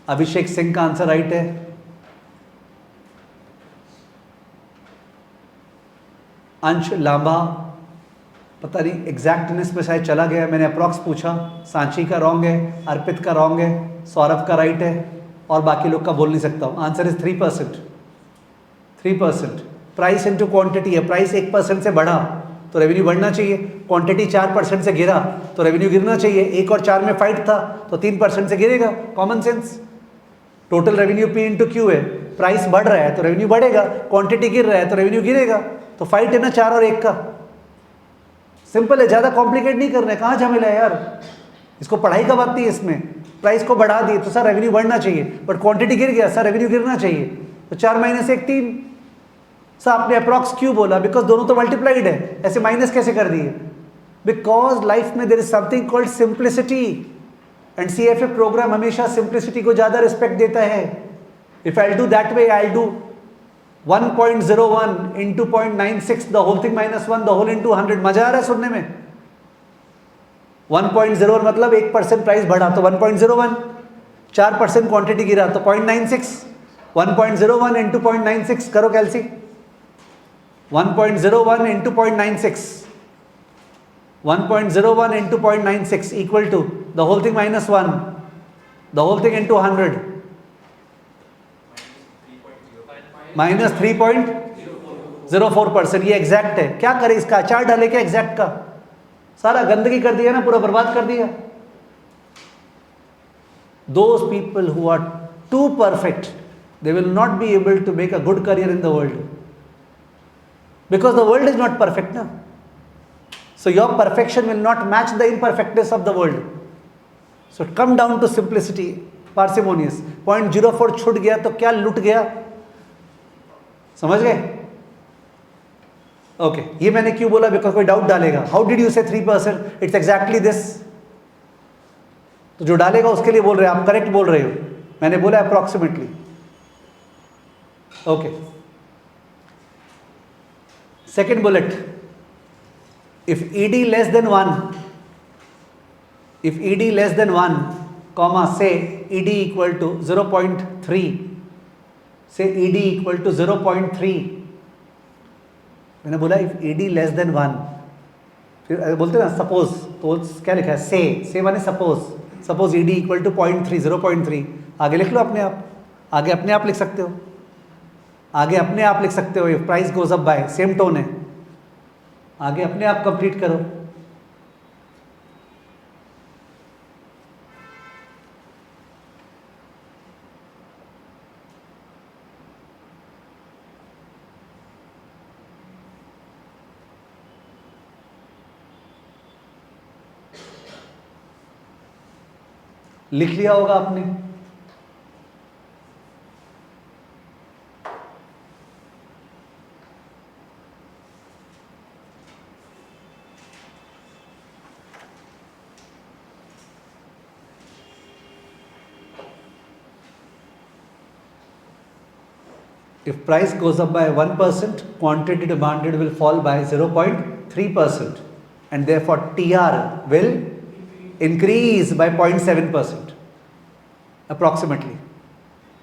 अभिषेक सिंह का आंसर राइट है. अंश लांबा पता नहीं एग्जैक्टनेस में शायद चला गया, मैंने अप्रॉक्स पूछा. सांची का रॉन्ग है. अर्पित का रॉन्ग है. सौरभ का राइट है. और बाकी लोग का बोल नहीं सकता हूँ. Answer is 3%. 3%. Price into quantity है. प्राइस 1% से बढ़ा तो रेवेन्यू बढ़ना चाहिए. क्वांटिटी 4% से गिरा तो रेवेन्यू गिरना चाहिए. 1 और 4 में फाइट था तो 3% से गिरेगा. Common sense. Total revenue P into Q है. प्राइस बढ़ रहा है तो रेवेन्यू बढ़ेगा. क्वांटिटी गिर रहा है तो रेवेन्यू गिरेगा. तो फाइट है ना 4 और 1 का. सिंपल है, ज़्यादा कॉम्प्लिकेट नहीं करना है. कहाँ झमेला है यार, इसको पढ़ाई का बात नहीं है इसमें. प्राइस को बढ़ा दिए तो सर रेवेन्यू बढ़ना चाहिए, बट क्वांटिटी गिर गया सर रेवेन्यू गिरना चाहिए. तो 4 माइनस 1 3. सर आपने अप्रॉक्स क्यों बोला? बिकॉज दोनों तो मल्टीप्लाइड है. ऐसे माइनस कैसे कर दिए? बिकॉज लाइफ में there is something called simplicity and CFA program हमेशा सिंप्लिसिटी को ज़्यादा रिस्पेक्ट देता है. If I do that way I do 1.01 into 0.96 the whole thing minus 1 the whole into 100. मजा आ रहा है सुनने में? 1.01 मतलब 1% प्राइस बढ़ा तो 1.01. 4% क्वांटिटी गिरा तो 0.96. 1.01 into 0.96 करो कैलसी. 1.01 into 0.96. 1.01 into 0.96 equal to the whole thing minus 1 the whole thing into 100 minus 3.04%. ये एग्जैक्ट है. क्या करे इसका? अचार डाले क्या एग्जैक्ट का? सारा गंदगी कर दिया ना, पूरा बर्बाद कर दिया. Those people who are too perfect, they will not be able to make a good career in the world, because the world is not perfect na. So your perfection will not match the imperfectness of the world. So come down to simplicity, parsimonious. 0.04 छूट गया तो क्या लुट गया? समझ गए? Okay. ये मैंने क्यों बोला? बिकॉज कोई डाउट डालेगा, हाउ डिड यू से 3%? It's exactly this. तो जो डालेगा उसके लिए बोल रहे हैं, आप करेक्ट बोल रहे हो. मैंने बोला approximately. Okay. Second bullet. If ED less than 1, if ED less than 1 comma say ED equal to 0.3, say ED equal to 0.3. मैंने बोला इफ ED लेस देन 1, फिर बोलते ना सपोज, तो क्या लिखा है? से माने सपोज ED इक्वल टू 0.3 0.3. आगे लिख लो अपने आप. आगे अपने आप लिख सकते हो. आगे अपने आप लिख सकते हो. If price goes up by, same tone है. आगे अपने आप कंप्लीट करो. लिख लिया होगा आपने. If price goes up by 1%, quantity demanded will fall by 0.3%, and therefore TR will increase by 0.7% approximately.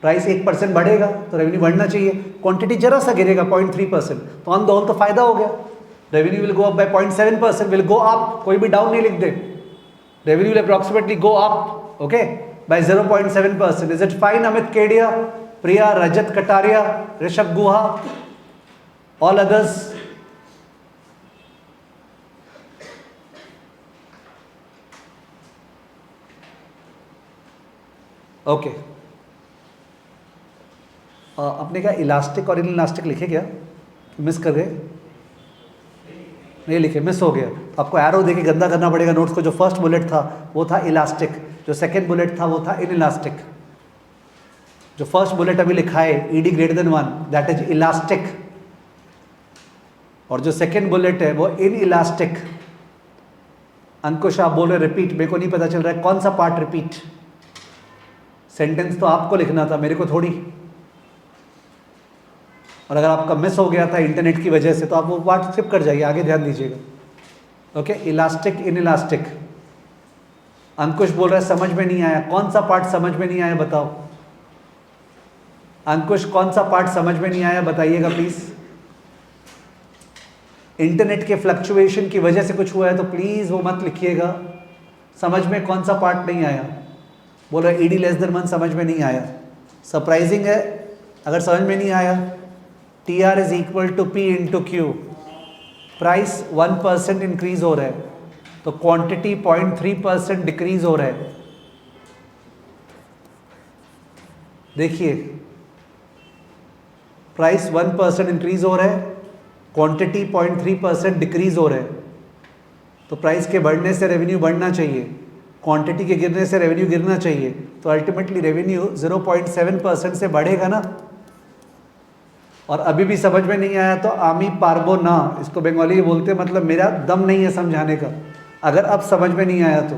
Price 1% बढ़ेगा तो रेवेन्यू बढ़ना चाहिए. क्वांटिटी जरा सा गिरेगा 0.3%, तो ऑन द होल तो फायदा हो गया. Revenue will go up by 0.7%, will go up. कोई भी डाउन नहीं लिख दे. Revenue will approximately go up, okay, by 0.7%. Is it fine? Amit Kedia, Priya, Rajat Kataria, Rishabh Guha, all others. Okay. आपने क्या इलास्टिक और इन इलास्टिक लिखे क्या? मिस कर गए? नहीं लिखे, मिस हो गया. आपको एरो देके गंदा करना पड़ेगा नोट्स को. जो फर्स्ट बुलेट था वो था इलास्टिक, जो सेकंड बुलेट था वो था इन इलास्टिक. जो फर्स्ट बुलेट अभी लिखा है ED greater than 1, that is elastic, और जो सेकंड बुलेट है वो इन इलास्टिक. अंकुश आप बोल रहे रिपीट, मेरे को नहीं पता चल रहा है कौन सा पार्ट रिपीट। सेंटेंस तो आपको लिखना था, मेरे को थोड़ी। और अगर आपका मिस हो गया था इंटरनेट की वजह से तो आप वो पार्ट स्किप कर जाइए, आगे ध्यान दीजिएगा। Okay, elastic inelastic. Ankush बोल रहा है समझ में नहीं आया, कौन सा पार्ट समझ में नहीं आया बताओ। अंकुश कौन सा पार्ट समझ में नहीं आया बताइएगा प्लीज। इंटरनेट के फ्लक्चुएशन की वजह से कुछ हुआ है तो प्लीज वो मत लिखिएगा। समझ में कौन सा पार्ट नहीं आया? बोल रहा है ईडी लेस देन 1 समझ में नहीं आया। सरप्राइजिंग है अगर समझ में नहीं आया। T R is equal to P into Q. Price 1% increase हो रहा है तो क्वांटिटी 0.3% डिक्रीज हो रहा है। देखिए प्राइस 1% इंक्रीज हो रहा है, क्वांटिटी 0.3% डिक्रीज हो रहा है। तो प्राइस के बढ़ने से रेवेन्यू बढ़ना चाहिए, क्वांटिटी के गिरने से रेवेन्यू गिरना चाहिए। तो अल्टीमेटली रेवेन्यू 0.7% से बढ़ेगा ना। और अभी भी समझ में नहीं आया तो आमी पारबो ना, इसको बंगाली में बोलते हैं, मतलब मेरा दम नहीं है समझाने का। अगर अब समझ में नहीं आया तो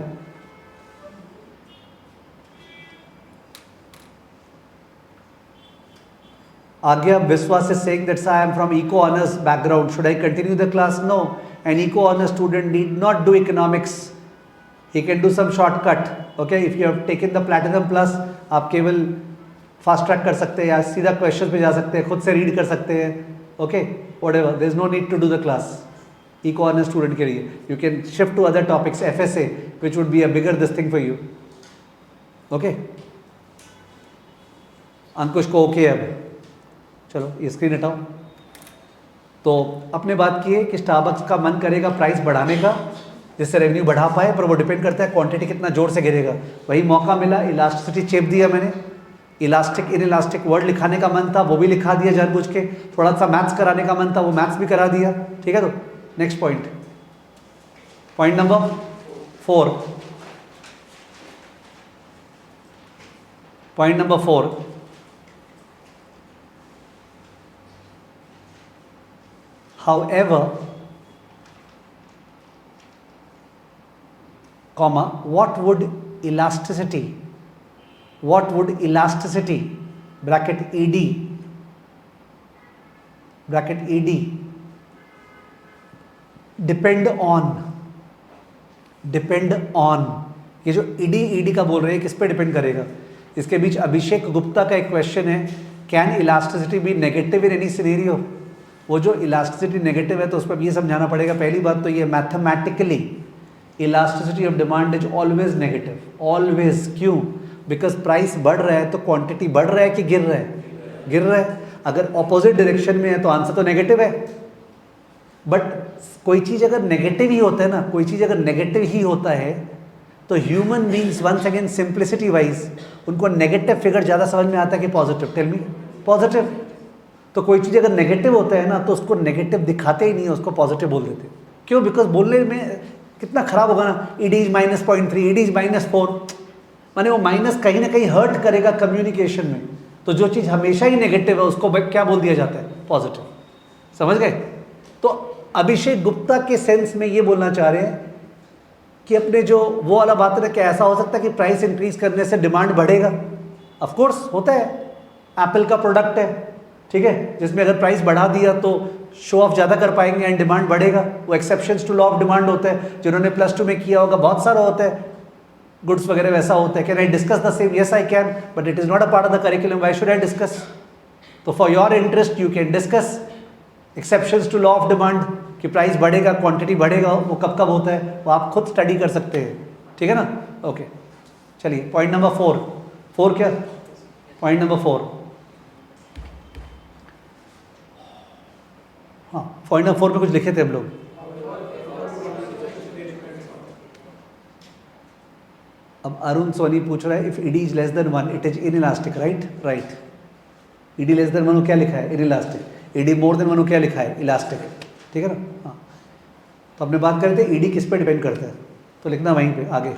आगे अब विश्वास is saying that I am from eco honors background. Should I continue the class? No. An eco honors student need not do economics. He can do some shortcut. Okay, if you have taken the platinum plus, आप केवल fast track कर सकते हैं या सीधा question पे जा सकते हैं, खुद से रीड कर सकते हैं। Okay, whatever, there is no need to do the class. Eco honors student के लिए you can shift to other topics, FSA, which would be a bigger this thing for you. Okay, अंकुश को okay अब चलो ये screen हटाओ। तो अपने बात की है कि स्टारबक्स का मन करेगा प्राइस बढ़ाने का जिससे रेवेन्यू बढ़ा पाए, पर वो डिपेंड करता है क्वांटिटी कितना जोर से गिरेगा। वही मौका मिला, इलास्टिसिटी चेप दिया मैंने। इलास्टिक इन इलास्टिक वर्ड लिखाने का मन था वो भी लिखा दिया जानबूझ के। थोड़ा सा मैथ्स कराने का मन था वो मैथ्स भी करा दिया। ठीक है, तो next point, point number 4। Point number 4, however, comma, what would elasticity bracket ed depend on, ये जो ed का बोल रहे हैं किस पे डिपेंड करेगा? इसके बीच अभिषेक गुप्ता का एक क्वेश्चन है, can elasticity be negative in any scenario? वो जो इलास्टिसिटी नेगेटिव है तो उस पर ये समझाना पड़ेगा। पहली बात तो ये mathematically elasticity of demand is always negative, always. क्यों? बिकॉज प्राइस बढ़ रहा है तो क्वांटिटी बढ़ रहा है कि गिर रहा है? गिर रहा है। अगर ऑपोजिट डायरेक्शन में है तो आंसर तो नेगेटिव है। बट कोई चीज़ अगर नेगेटिव ही होता है ना, कोई चीज़ अगर नेगेटिव ही होता है तो human beings once again simplicity wise उनको नेगेटिव फिगर ज़्यादा समझ में आता है कि पॉजिटिव। Tell me, positive. तो कोई चीज़ अगर नेगेटिव होता है ना तो उसको नेगेटिव दिखाते ही नहीं है, उसको पॉजिटिव बोल देते। क्यों? बिकॉज बोलने में कितना खराब होगा ना, ईडी इज -0.3, ईडी इज -4, माने वो माइनस कहीं ना कहीं हर्ट करेगा कम्युनिकेशन में। तो जो चीज़ हमेशा ही नेगेटिव है उसको क्या बोल दिया जाता है? पॉजिटिव। समझ गए? तो अभिषेक गुप्ता के सेंस में ये बोलना चाह रहे हैं कि अपने जो वो वाला बात है ना, क्या ऐसा हो सकता है कि प्राइस इंक्रीज करने से डिमांड बढ़ेगा? ऑफ कोर्स होता है, एप्पल का प्रोडक्ट है, ठीक है, जिसमें अगर प्राइस बढ़ा दिया तो शो ऑफ ज़्यादा कर पाएंगे एंड डिमांड बढ़ेगा। वो exceptions to law of demand होता है, जिन्होंने +2 में किया होगा बहुत सारा होता है, गुड्स वगैरह वैसा होता है। Can I discuss the same? Yes I can, but it is not a part of the curriculum, why should I discuss? तो for your interest you can discuss exceptions to law of demand कि price बढ़ेगा, quantity बढ़ेगा, वो कब कब होता है वो आप खुद स्टडी कर सकते हैं। ठीक है ना? ओके, चलिए पॉइंट नंबर 4 क्या? पॉइंट नंबर 4, हाँ, पॉइंट नंबर 4 में कुछ लिखे थे हम लोग। अब अरुण सोनी पूछ रहा है if ED is less than 1 it is in elastic, right. ED less than 1 को क्या लिखा है? In elastic. ED more than 1 को क्या लिखा है? इलास्टिक। ठीक है ना? हाँ, तो अपने बात करते हैं ईडी किस पे डिपेंड करता है, तो लिखना वहीं पे आगे।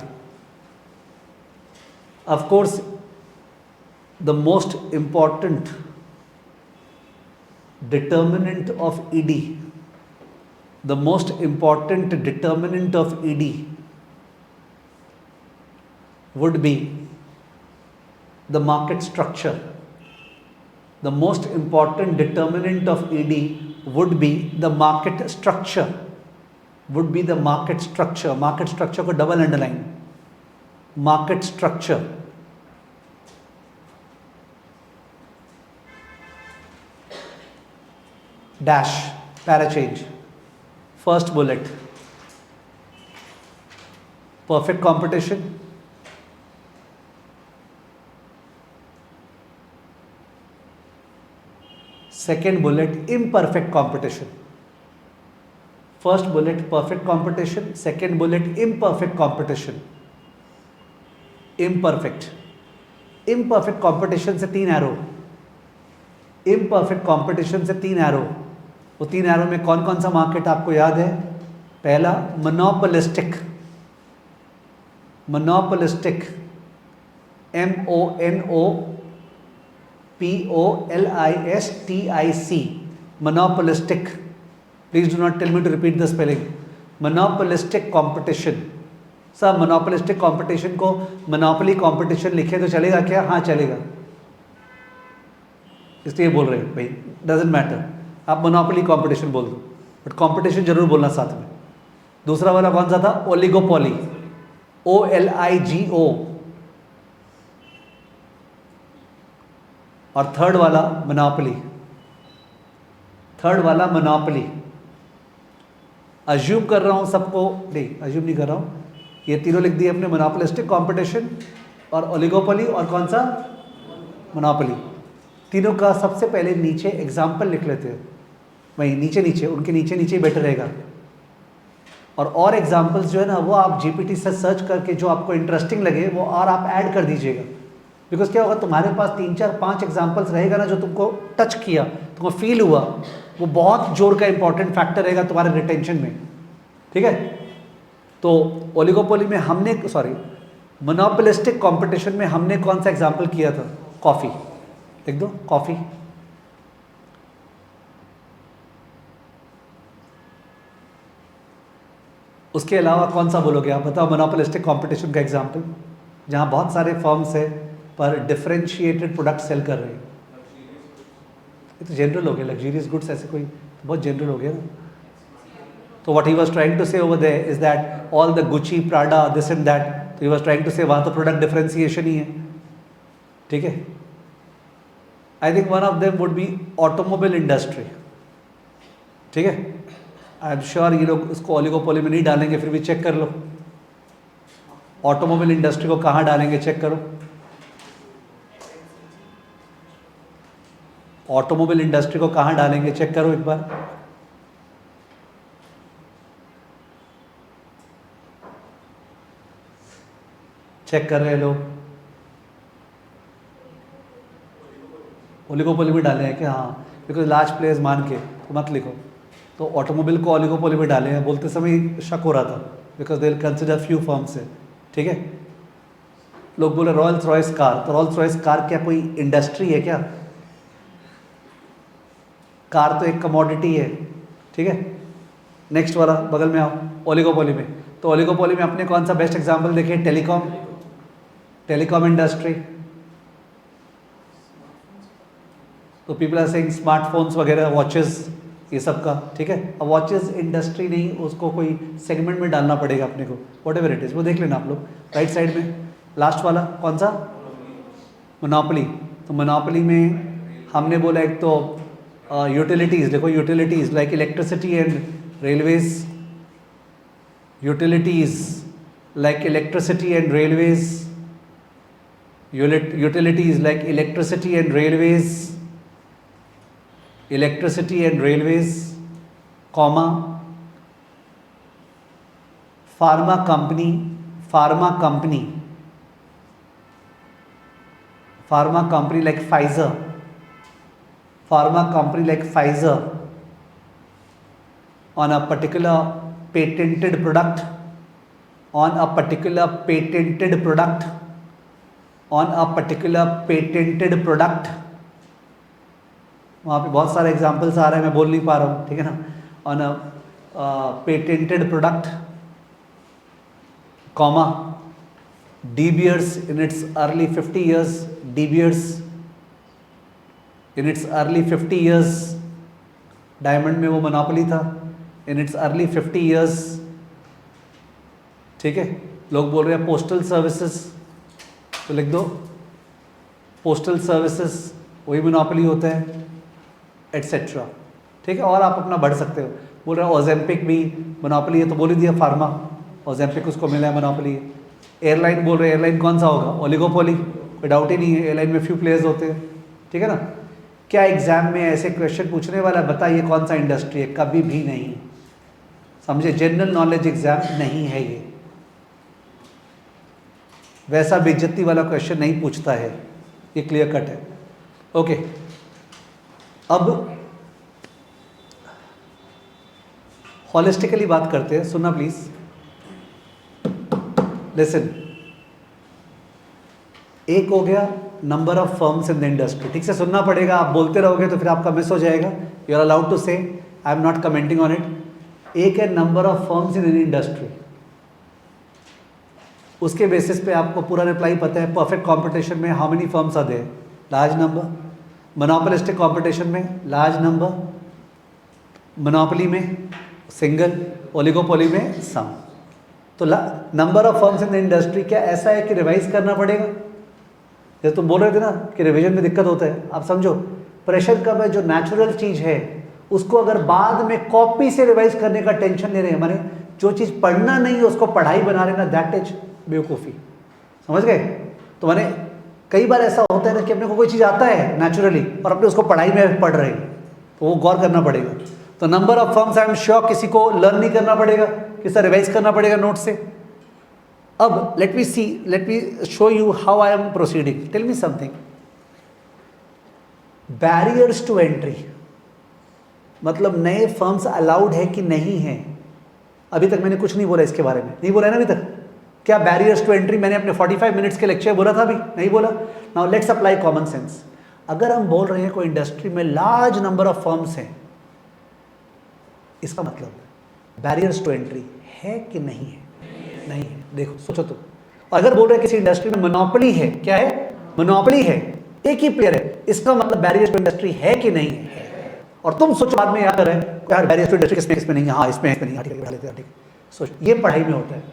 Of course the most important determinant of ED, the most important determinant of ED would be the market structure. The most important determinant of ED would be the market structure. Would be the market structure. Market structure को double underline. Market structure. Dash. Para change. First bullet. Perfect competition. Second bullet, imperfect competition. First bullet, perfect competition. Second bullet, imperfect competition. Imperfect. Imperfect competition से 3 arrow. Imperfect competition से 3 arrow. वो 3 arrow में कौन कौन सा market आपको याद है? पहला monopolistic. Monopolistic. MONOPOLISTIC. Monopolistic. Please do not tell me to repeat the spelling. Monopolistic competition. सब monopolistic competition को monopoly competition लिखे तो चलेगा क्या? हाँ चलेगा. इसलिए बोल रहे हैं भाई, doesn't matter. आप monopoly competition बोल दो, but competition जरूर बोलना साथ में. दूसरा वाला कौन सा था? Oligopoly. OLIGO. और थर्ड वाला मोनोपोली. थर्ड वाला मोनोपोली. अज्यूम कर रहा हूं सबको, नहीं अज्यूम नहीं कर रहा हूं, ये तीनों लिख दिए अपने. मोनोपोलिस्टिक कंपटीशन और ओलिगोपोली और कौन सा? मोनोपोली. तीनों का सबसे पहले नीचे एग्जाम्पल लिख लेते हैं. वहीं नीचे नीचे, उनके नीचे नीचे बेटर रहेगा. और एग्जाम्पल्स जो है ना, वो आप जीपीटी से सर्च करके जो आपको इंटरेस्टिंग लगे वो और आप ऐड कर दीजिएगा. बिकॉज क्या होगा, तुम्हारे पास 3 4 5 एग्जाम्पल्स रहेगा ना जो तुमको टच किया, तुमको फील हुआ, वो बहुत जोर का इंपॉर्टेंट फैक्टर रहेगा तुम्हारे रिटेंशन में. ठीक है. तो ओलिगोपोली में हमने, सॉरी, मोनोपोलिस्टिक कंपटीशन में हमने कौन सा एग्जाम्पल किया था? कॉफी. लिख दो कॉफी. उसके अलावा कौन सा बोलोगे आप? बताओ मोनोपोलिस्टिक कंपटीशन का एग्जाम्पल जहां बहुत सारे फर्म्स है पर डिफरेंशिएटेड प्रोडक्ट सेल कर रहे हैं. ये तो जनरल हो गया. लग्जरियस गुड्स ऐसे कोई बहुत जनरल हो गया ना. तो what he was trying to say over there is that all the Gucci, Prada, this and that. तो ही वाज ट्राइंग टू से वहाँ तो प्रोडक्ट डिफरेंशिएशन ही है. ठीक है. I think one of them would be automobile industry. ठीक है. I am sure ये लोग उसको ओलिगोपोली में नहीं डालेंगे, फिर भी चेक कर लो. ऑटोमोबाइल इंडस्ट्री को कहाँ डालेंगे? चेक करो. ऑटोमोबाइल इंडस्ट्री को कहाँ डालेंगे? चेक करो एक बार. चेक कर रहे हैं लोग. ओलिगोपोली में डाले हैं क्या? हाँ, बिकॉज लार्ज प्लेयर्स मान के तो मत लिखो. तो ऑटोमोबाइल को ओलिगोपोली में डाले हैं बोलते समय शक हो रहा था, because they will consider few firms है. ठीक है. लोग बोले रॉयल्स रॉयस कार. तो रॉयल्स रॉयस कार क्या कोई इंडस्ट्री है क्या? कार तो एक कमोडिटी है. ठीक है. नेक्स्ट वाला बगल में आओ. ओलिगोपोली में, तो ओलिगोपोली में अपने कौन सा बेस्ट एग्जांपल देखें? टेलीकॉम. Telecom industry. तो पीपल आर सेइंग स्मार्टफोन्स वगैरह, वॉचेस, ये सब का. ठीक है. अब वॉचेस इंडस्ट्री नहीं, उसको कोई सेगमेंट में डालना पड़ेगा अपने को. वॉट एवर इट इज, वो देख लेना आप लोग. राइट साइड में लास्ट वाला कौन सा? मोनोपोली. तो मोनोपोली में हमने बोला एक तो यूटिलिटीज. देखो utilities like electricity and railways. Utilities like electricity and railways. Utilities like electricity and railways. Electricity and railways, comma, pharma company. Pharma company. Pharma company like Pfizer. Pharma company like Pfizer on a particular patented product, on a particular patented product, on a particular patented product. वहाँ पे बहुत सारे examples आ रहे हैं, मैं बोल नहीं पा रहा हूँ. ठीक है ना. On a patented product, comma, De Beers in its early 50 years, De Beers in its early 50 years, diamond में वो मोनोपोली था, इन इट्स अर्ली 50 years, ठीक है। लोग बोल रहे हैं पोस्टल सर्विसेज, तो लिख दो पोस्टल सर्विसेज वही मोनोपोली होता है, एटसेट्रा, ठीक है। और आप अपना बढ़ सकते हो, बोल रहे हैं ओजेम्पिक भी मोनोपोली है, तो बोल ही दिया फार्मा, ओजेम्पिक उसको मिला है मोनोपोली। एयरलाइन बोल रहे हैं, एयरलाइन कौन सा होगा, ओलिगोपोली, कोई डाउट ही नहीं है, एयरलाइन में फ्यू प्लेयर्स होते हैं, ठीक है ना। क्या एग्जाम में ऐसे क्वेश्चन पूछने वाला बताइए कौन सा इंडस्ट्री है, कभी भी नहीं, समझे, जनरल नॉलेज एग्जाम नहीं है ये, वैसा बेइज्जती वाला क्वेश्चन नहीं पूछता है, ये क्लियर कट है। ओके, अब हॉलिस्टिकली बात करते हैं, सुनना प्लीज, लिसन। एक हो गया number of firms in the industry, ठीक से सुनना पड़ेगा, आप बोलते रहोगे तो फिर आपका मिस हो जाएगा, you are allowed to say, I am not commenting on it. एक है number of firms in an industry, उसके बेसिस पे आपको पूरा रिप्लाई पता है। परफेक्ट कंपटीशन में how many firms are there, large number. Monopolistic competition में लार्ज नंबर, मोनोपोली में सिंगल, ओलिगोपोली में सम। तो number of firms in the industry, क्या ऐसा है कि रिवाइज करना पड़ेगा? जैसे तुम बोल रहे थे ना कि रिवीजन में दिक्कत होता है, आप समझो प्रेशर कब है, जो नेचुरल चीज़ है उसको अगर बाद में कॉपी से रिवाइज करने का टेंशन ले रहे हैं, माने जो चीज़ पढ़ना नहीं है उसको पढ़ाई बना रहे ना, दैट इज बेवकूफ़ी, समझ गए? तो माने कई बार ऐसा होता है ना कि अपने को कोई चीज़ आता है नेचुरली और अपने उसको पढ़ाई में पढ़ रहे हैं, तो वो गौर करना पड़ेगा। तो number of firms I am sure किसी को लर्न नहीं करना पड़ेगा, किसी रिवाइज करना पड़ेगा नोट से। अब let me see, let me show you how I am proceeding, tell me something. Barriers to entry, मतलब नए फर्म्स अलाउड है कि नहीं है? अभी तक मैंने कुछ नहीं बोला इसके बारे में, नहीं बोला है ना अभी तक? क्या बैरियर्स टू एंट्री मैंने अपने 45 मिनट्स के लेक्चर बोला था अभी? नहीं बोला। Now let's apply common sense. अगर हम बोल रहे हैं कोई इंडस्ट्री में लार्ज नंबर ऑफ फर्म्स हैं, इसका मतलब बैरियर्स टू एंट्री है कि नहीं है? नहीं है। देखो सोचो तो, अगर बोल रहे हैं किसी इंडस्ट्री में मोनोपोली है, क्या है? मोनोपोली है, एक ही प्लेयर है, इसका मतलब बैरियर्स टू इंडस्ट्री है कि नहीं है? और तुम सोचो बाद में याद कर रहे हैं यार बैरियर्स टू इंडस्ट्री किसमें नहीं है, हाँ इसमें नहीं है, ठीक है बैठा लेते हैं, ठीक है। सोचो, ये पढ़ाई में होता है,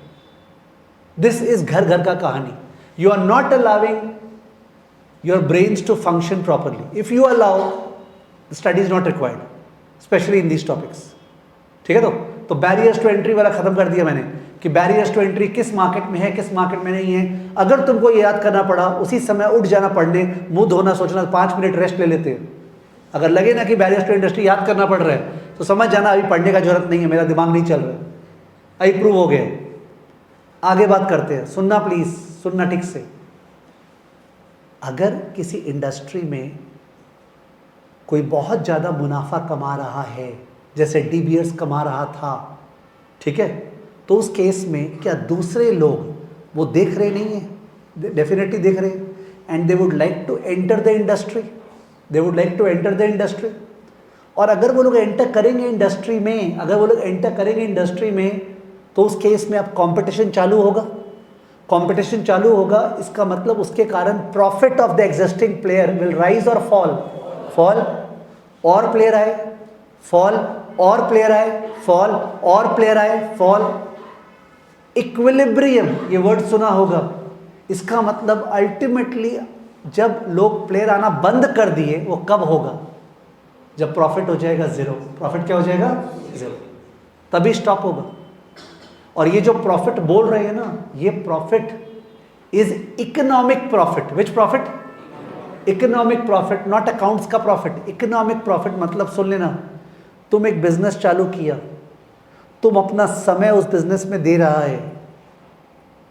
दिस इज घर घर का कहानी। You are not allowing your brains to function properly. If you allow, study is not required, specially in these topics, ठीक है। तो बैरियर्स टू एंट्री वाला खत्म कर दिया मैंने कि बैरियर्स टू एंट्री किस मार्केट में है, किस मार्केट में नहीं है। अगर तुमको ये याद करना पड़ा, उसी समय उठ जाना पढ़ने, मुंह धोना, सोचना, 5 मिनट रेस्ट ले लेते हैं। अगर लगे ना कि बैरियर्स टू इंडस्ट्री याद करना पड़ रहा है, तो समझ जाना अभी पढ़ने का जरूरत नहीं है, मेरा दिमाग नहीं चल रहा है, अभी प्रूव हो गया। आगे बात करते हैं, सुनना प्लीज, सुनना ठीक से। अगर किसी इंडस्ट्री में कोई बहुत ज़्यादा मुनाफा कमा रहा है, जैसे डी बियर्स कमा रहा था, ठीक है, तो उस केस में क्या दूसरे लोग वो देख रहे नहीं है? डेफिनेटली देख रहे हैं, and they would like to enter the industry, they would like to enter the industry. और अगर वो लोग एंटर करेंगे इंडस्ट्री में, अगर वो लोग एंटर करेंगे इंडस्ट्री में, तो उस केस में अब कंपटीशन चालू होगा। कंपटीशन चालू होगा, इसका मतलब उसके कारण profit of the existing player will rise और फॉल, फॉल, और प्लेयर आए, फॉल, और प्लेयर आए, फॉल, और प्लेयर आए, फॉल। इक्विलिब्रियम, ये वर्ड सुना होगा, इसका मतलब अल्टीमेटली जब लोग प्लेयर आना बंद कर दिए, वो कब होगा? जब प्रॉफिट हो जाएगा जीरो। प्रॉफिट क्या हो जाएगा? जीरो, तभी स्टॉप होगा। और ये जो प्रॉफिट बोल रहे हैं ना, ये profit is economic profit. Which profit? Economic profit, not accounts का प्रॉफिट। इकोनॉमिक प्रॉफिट मतलब सुन लेना, तुम एक बिजनेस चालू किया, तुम अपना समय उस बिजनेस में दे रहा है,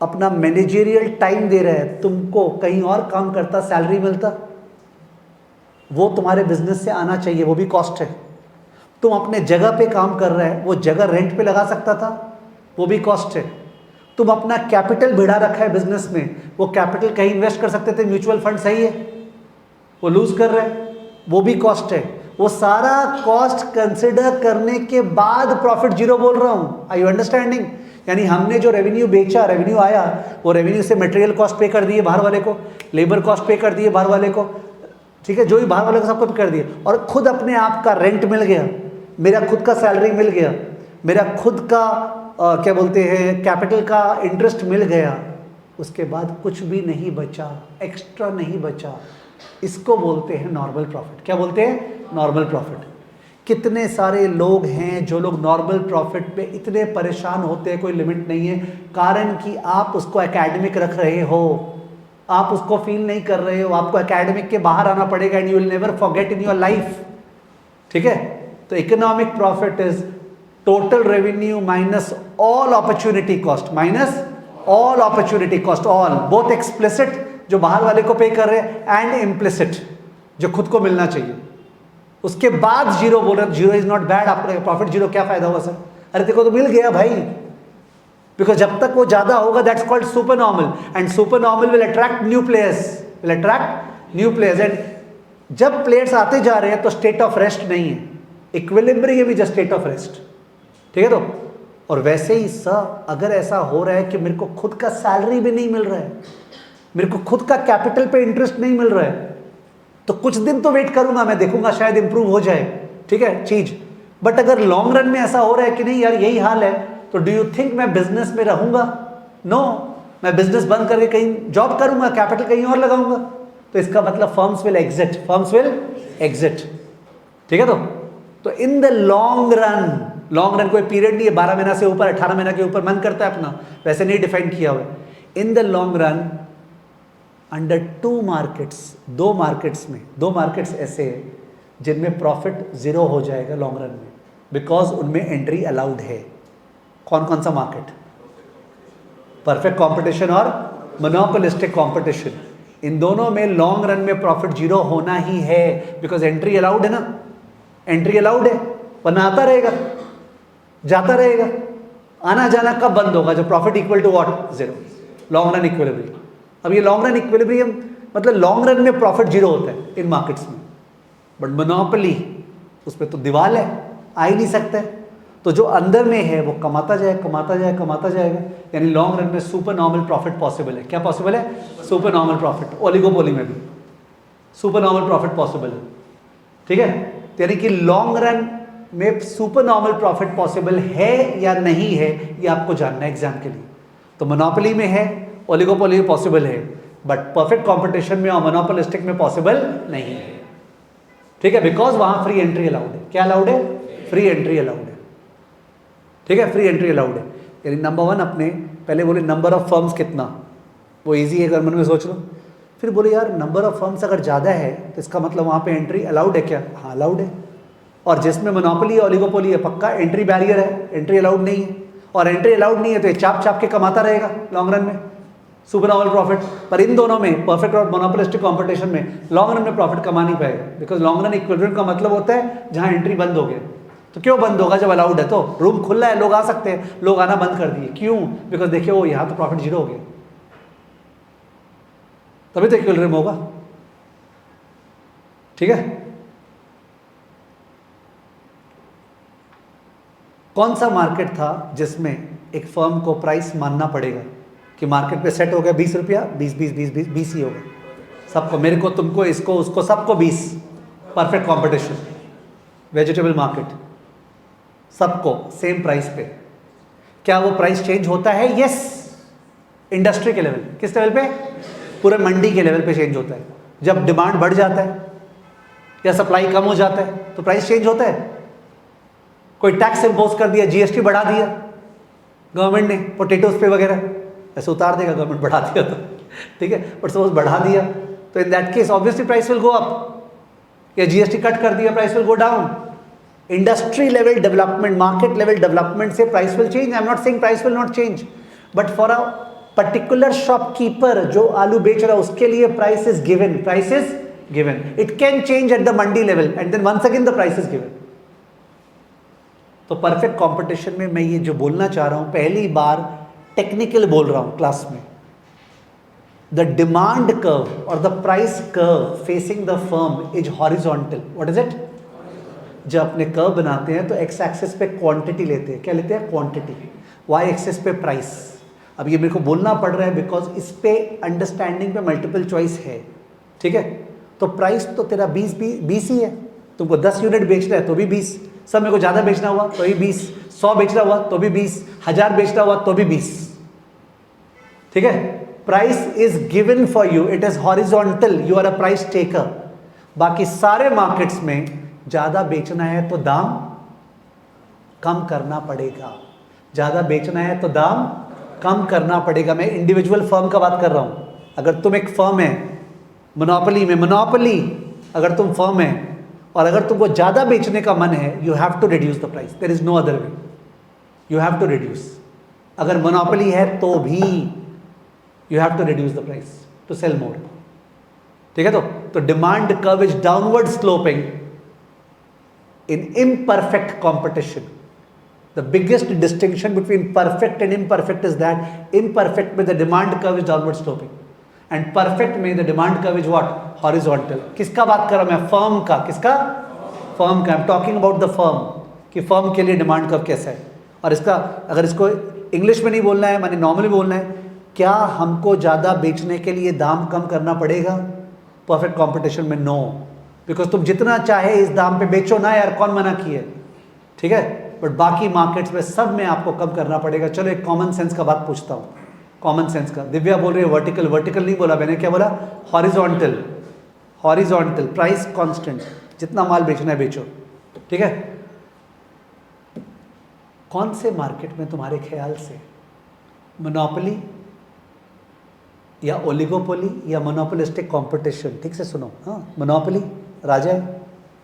अपना मैनेजरियल टाइम दे रहा है, तुमको कहीं और काम करता सैलरी मिलता, वो तुम्हारे बिजनेस से आना चाहिए, वो भी कॉस्ट है। तुम अपने जगह पे काम कर रहे हैं, वो जगह रेंट पे लगा सकता था, वो भी कॉस्ट है। तुम अपना कैपिटल भिड़ा रखा है बिजनेस में, वो कैपिटल कहीं इन्वेस्ट कर सकते थे, म्यूचुअल फंड सही है, वो लूज कर रहे हैं, वो भी कॉस्ट है। वो सारा कॉस्ट कंसिडर करने के बाद प्रॉफिट जीरो बोल रहा हूं। Are you understanding? यानी हमने जो रेवेन्यू बेचा, रेवेन्यू आया, वो रेवेन्यू से मटेरियल कॉस्ट पे कर दिए बाहर वाले को, लेबर कॉस्ट पे कर दिए बाहर वाले को, ठीक है, जो भी बाहर वाले को सबको पे कर दिए, और खुद अपने आप का रेंट मिल गया, मेरा खुद का सैलरी मिल गया, मेरा खुद का क्या बोलते हैं कैपिटल का इंटरेस्ट मिल गया, उसके बाद कुछ भी नहीं बचा, एक्स्ट्रा नहीं बचा। इसको बोलते हैं नॉर्मल प्रॉफिट। क्या बोलते हैं? Normal profit. कितने सारे लोग हैं जो लोग नॉर्मल प्रॉफिट पे इतने परेशान होते हैं, कोई लिमिट नहीं है, कारण कि आप उसको एकेडमिक रख रहे हो, आप उसको फील नहीं कर रहे हो, आपको एकेडमिक के बाहर आना पड़ेगा and you will never forget in your life. ठीक है, तो economic profit is total revenue minus all opportunity cost, minus all opportunity cost, all both explicit जो बाहर वाले को पे कर रहे हैं एंड इम्प्लिसिट जो खुद को मिलना चाहिए, उसके बाद जीरो बोल रहे। जीरो इज नॉट बैड, आपका प्रॉफिट जीरो, क्या फायदा हुआ सर? अरे देखो तो मिल गया भाई, बिकॉज जब तक वो ज्यादा होगा that's called super normal, and super normal will attract new players, will attract new players. And जब प्लेयर्स आते जा रहे हैं तो स्टेट ऑफ रेस्ट नहीं है, equilibrium is a state of rest. ठीक है, तो और वैसे ही सर अगर ऐसा हो रहा है कि मेरे को खुद का सैलरी भी नहीं मिल रहा है, मेरे को खुद का कैपिटल पे इंटरेस्ट नहीं मिल रहा है, तो कुछ दिन तो वेट करूंगा, मैं देखूंगा शायद इंप्रूव हो जाए, ठीक है चीज। बट अगर लॉन्ग रन में ऐसा हो रहा है कि नहीं यार यही हाल है, तो डू यू थिंक मैं बिजनेस में रहूंगा? नो, मैं बिजनेस बंद करके कहीं जॉब करूंगा, कैपिटल कहीं और लगाऊंगा, तो इसका मतलब firms will exit, firms will exit. ठीक है, तो इन द लॉन्ग रन कोई पीरियड नहीं है 12 महीना से ऊपर, 18 महीना के ऊपर, मन करता है अपना, वैसे नहीं डिफाइन किया हुआ। इन the long run under to markets, दो मार्केट्स ऐसे हैं जिनमें प्रॉफिट जीरो हो जाएगा लॉन्ग रन में, बिकॉज उनमें एंट्री अलाउड है। कौन कौन सा मार्केट? परफेक्ट कंपटीशन और मोनोपोलिस्टिक कंपटीशन। इन दोनों में लॉन्ग रन में प्रॉफिट जीरो होना ही है, बिकॉज एंट्री अलाउड है ना, एंट्री अलाउड है, वरना आता रहेगा जाता रहेगा। आना जाना कब बंद होगा? जब profit equal to what? Zero, long run equilibrium. अब ये लॉन्ग रन इक्विलिब्रियम मतलब लॉन्ग रन में प्रॉफिट जीरो होता है इन मार्केट्स में, बट मोनोपोली उसमें तो दीवार है, आ ही नहीं सकता है। तो जो अंदर में है वो कमाता जाएगा, यानी लॉन्ग रन में सुपर नॉर्मल प्रॉफिट पॉसिबल है। क्या पॉसिबल है? Super normal profit. ओलिगोपोली में भी सुपर नॉर्मल प्रॉफिट पॉसिबल है। ठीक है, यानी कि लॉन्ग रन में सुपर नॉर्मल प्रॉफिट पॉसिबल है या नहीं है, ये आपको जानना है एग्जाम के लिए। तो मोनोपोली में है, ओलिगोपोली में पॉसिबल है, बट परफेक्ट कंपटीशन में और मोनोपोलिस्टिक में पॉसिबल नहीं है। ठीक है, बिकॉज वहां फ्री एंट्री अलाउड है। क्या अलाउड है? फ्री एंट्री अलाउड है। ठीक है, फ्री एंट्री अलाउड है। यानी नंबर वन, अपने पहले बोले नंबर ऑफ फर्म्स कितना, वो इजी है, अगर मन में सोच लो। फिर बोले यार नंबर ऑफ फर्म्स अगर ज़्यादा है तो इसका मतलब वहाँ पे एंट्री अलाउड है क्या? हाँ अलाउड है। और जिसमें मोनोपोली है, ओलिगोपोली है, पक्का एंट्री बैरियर है, एंट्री अलाउड नहीं है। और एंट्री अलाउड नहीं है तो ये चाप चाप के कमाता रहेगा लॉन्ग रन में सुपर नॉर्मल प्रॉफिट। पर इन दोनों में, परफेक्ट और मोनोपोलिस्टिक कंपटीशन में, लॉन्ग रन में प्रॉफिट कमा नहीं पाएगा, बिकॉज लॉन्ग रन इक्विलिब्रियम का मतलब होता है जहाँ एंट्री बंद हो गया। तो क्यों बंद होगा जब अलाउड है? तो रूम खुला है, लोग आ सकते हैं, लोग आना बंद कर दिए, क्यों? बिकॉज देखिए वो यहाँ तो प्रॉफिट जीरो हो गया, तभी तो इक्विलिब्रियम होगा। ठीक है, कौन सा मार्केट था जिसमें एक फर्म को प्राइस मानना पड़ेगा कि मार्केट पे सेट हो गया 20 रुपया, 20 ही होगा सबको, मेरे को, तुमको, इसको, उसको, सबको 20। परफेक्ट कंपटीशन, वेजिटेबल मार्केट, सबको सेम प्राइस पे। क्या वो प्राइस चेंज होता है? यस, इंडस्ट्री के लेवल। किस लेवल पे? पूरे मंडी के लेवल पे चेंज होता है। जब डिमांड बढ़ जाता है या सप्लाई कम हो जाता है तो प्राइस चेंज होता है। कोई टैक्स इम्पोज कर दिया, जीएसटी बढ़ा दिया गवर्नमेंट ने पोटेटोज पे वगैरह, ऐसे उतार देगा गवर्नमेंट बढ़ा दिया तो, ठीक है, बट सपोज बढ़ा दिया तो in that case obviously price will go up, या जीएसटी कट कर दिया price will go down. Industry level development, market level development से price will change. I am not saying price will not change, but for a particular shopkeeper जो आलू बेच रहा है उसके लिए price is given, price is given. It can change at the mandi level and then once again the price is given. तो perfect competition में मैं ये जो बोलना चाह रहा हूं, पहली बार टेक्निकल बोल रहा हूं क्लास में, द डिमांड कर्व और the price curve facing the firm is horizontal. What is it? जब अपने कर्व बनाते हैं तो एक्स एक्सिस पे क्वांटिटी लेते हैं। क्या लेते हैं? क्वांटिटी। वाई एक्सेस पे प्राइस। अब ये मेरे को बोलना पड़ रहा है बिकॉज इस पे अंडरस्टैंडिंग पे मल्टीपल चॉइस है, ठीक है। तो प्राइस तो तेरा 20 ही है, तुमको 10 यूनिट बेचना है तो भी 20, सब मेरे को ज़्यादा बेचना हुआ तो भी 20, 100 बेचना हुआ तो भी 20, 1000 बेचना हुआ तो भी 20, ठीक है। Price is given for you, it is horizontal, you are a price taker. बाकी सारे मार्केट्स में ज़्यादा बेचना है तो दाम कम करना पड़ेगा, ज़्यादा बेचना है तो दाम कम करना पड़ेगा। मैं इंडिविजुअल फर्म का बात कर रहा हूँ। अगर तुम एक फर्म है मोनोपोली में, मोनोपोली अगर तुम फर्म है और अगर तुमको ज़्यादा बेचने का मन है, you have to reduce the price, there is no other way, you have to reduce. अगर मोनोपोली है तो भी you have to reduce the price to sell more, ठीक है। तो demand curve is downward sloping in imperfect competition. The biggest distinction between perfect and imperfect is that imperfect में the demand curve is downward sloping and perfect में the demand curve is what? Horizontal। किसका बात कर रहा हूँ मैं? Firm का। किसका? फर्म का। I'm talking about the firm कि फर्म के लिए डिमांड कर्व कैसा है। और इसका अगर इसको इंग्लिश में नहीं बोलना है, माने नॉर्मली बोलना है, क्या हमको ज़्यादा बेचने के लिए दाम कम करना पड़ेगा? परफेक्ट कॉम्पिटिशन में नो, बिकॉज तुम जितना चाहे इस दाम पे बेचो ना यार, कौन मना किए, ठीक है। बट बाकी मार्केट्स में सब में आपको कम करना पड़ेगा। चलो एक कॉमन सेंस का बात पूछता हूँ, कॉमन सेंस का। दिव्या बोल रही है वर्टिकल, वर्टिकल नहीं बोला मैंने, क्या बोला? हॉरिजॉन्टल। हॉरिजॉन्टल प्राइस कांस्टेंट, जितना माल बेचना है बेचो, ठीक है। कौन से मार्केट में तुम्हारे ख्याल से मोनोपोली या ओलिगोपोली या मोनोपोलिस्टिक कंपटीशन, ठीक से सुनो, हाँ, मोनोपोली राजा है,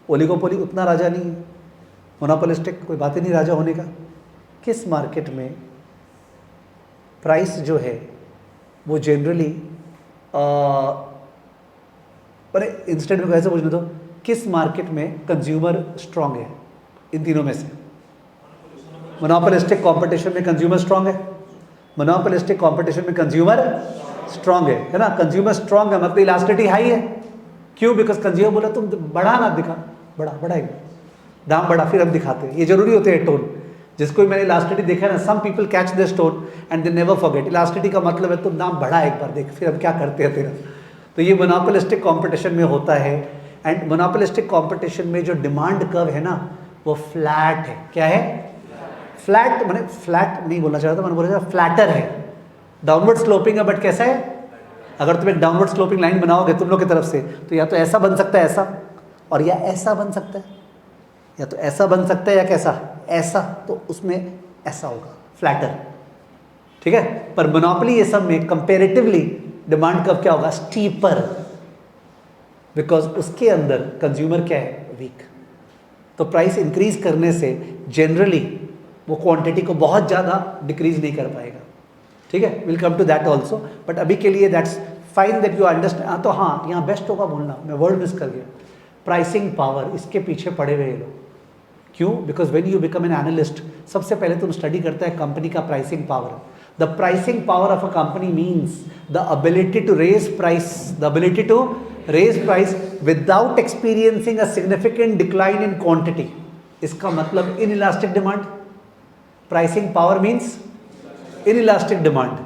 ओलिगोपोली उतना राजा नहीं है, मोनोपोलिस्टिक कोई बात ही नहीं राजा होने का। किस मार्केट में प्राइस जो है वो जनरली, अरे इंस्टेंट में कैसे पूछना, तो किस मार्केट में कंज्यूमर स्ट्रांग है? इन तीनों में से मोनोपोलिस्टिक कंपटीशन में कंज्यूमर स्ट्रांग है, मोनोपोलिस्टिक कंपटीशन में कंज्यूमर स्ट्रांग है ना। कंज्यूमर स्ट्रांग है मतलब इलास्टिसिटी हाई है। क्यों? बिकॉज कंज्यूमर बोला तुम बढ़ा ना, दिखा, बढ़ाएगा दाम बढ़ा, फिर हम दिखाते हैं। ये जरूरी होते हैं टोन। जिसको भी मैंने इलास्टिसिटी देखा है ना, some people catch this tone and they never forget. Elasticity का मतलब है तुम दाम बढ़ा एक बार, देख फिर हम क्या करते हैं तेरा। तो ये मोनोपोलिस्टिक कंपटीशन में होता है। एंड मोनोपोलिस्टिक कंपटीशन में जो डिमांड कर्व है ना वो फ्लैट है। क्या है? फ्लैट। मैंने फ्लैट नहीं बोलना चाह रहा था, मैंने बोला था फ्लैटर है, डाउनवर्ड स्लोपिंग है। बट कैसा है? अगर तुम एक डाउनवर्ड स्लोपिंग लाइन बनाओगे तुम लोग की तरफ से, तो या तो ऐसा बन सकता है, ऐसा, और या ऐसा बन सकता है, या तो ऐसा बन सकता है या कैसा, ऐसा, तो उसमें ऐसा होगा, फ्लैटर, ठीक है। पर मोनोपोली ये सब में कंपैरेटिवली डिमांड कर्व क्या होगा? स्टीपर, बिकॉज उसके अंदर कंज्यूमर क्या है? वीक। तो प्राइस इंक्रीज करने से जनरली वो क्वांटिटी को बहुत ज़्यादा डिक्रीज नहीं कर पाएगा, ठीक है। Will come to that also, but अभी के लिए that's fine that you understand. तो हाँ, यहाँ बेस्ट होगा बोलना, मैं वर्ड मिस कर गया, प्राइसिंग पावर। इसके पीछे पड़े हुए लोग, क्यों? Because when you become an analyst, सबसे पहले तुम स्टडी करता है कंपनी का pricing power. The pricing power of a company means the ability to raise price, the ability to raise price without experiencing a significant decline in quantity. इसका मतलब inelastic demand. Pricing power means inelastic demand,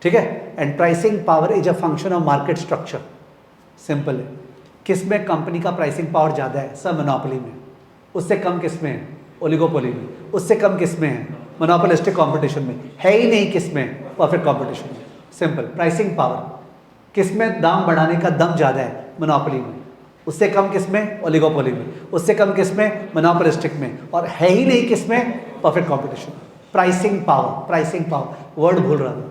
ठीक है। And pricing power is a function of market structure. Simple है। किस में company का pricing power ज़्यादा है? सब मोनोपोली में। उससे कम किस में है? ओलिगोपोली में। उससे कम किस में है? मोनोपोलिस्टिक कंपटीशन में। है ही नहीं किस में? परफेक्ट कंपटीशन में। सिंपल। प्राइसिंग पावर किस में दाम बढ़ाने का दम ज़्यादा है? मोनोपोली में। उससे कम किस में? ओलिगोपोली में। उससे कम किस में? मोनोपोलिस्टिक में। और है ही नहीं किस में? Perfect competition. Pricing power, pricing power, word भूल रहा था।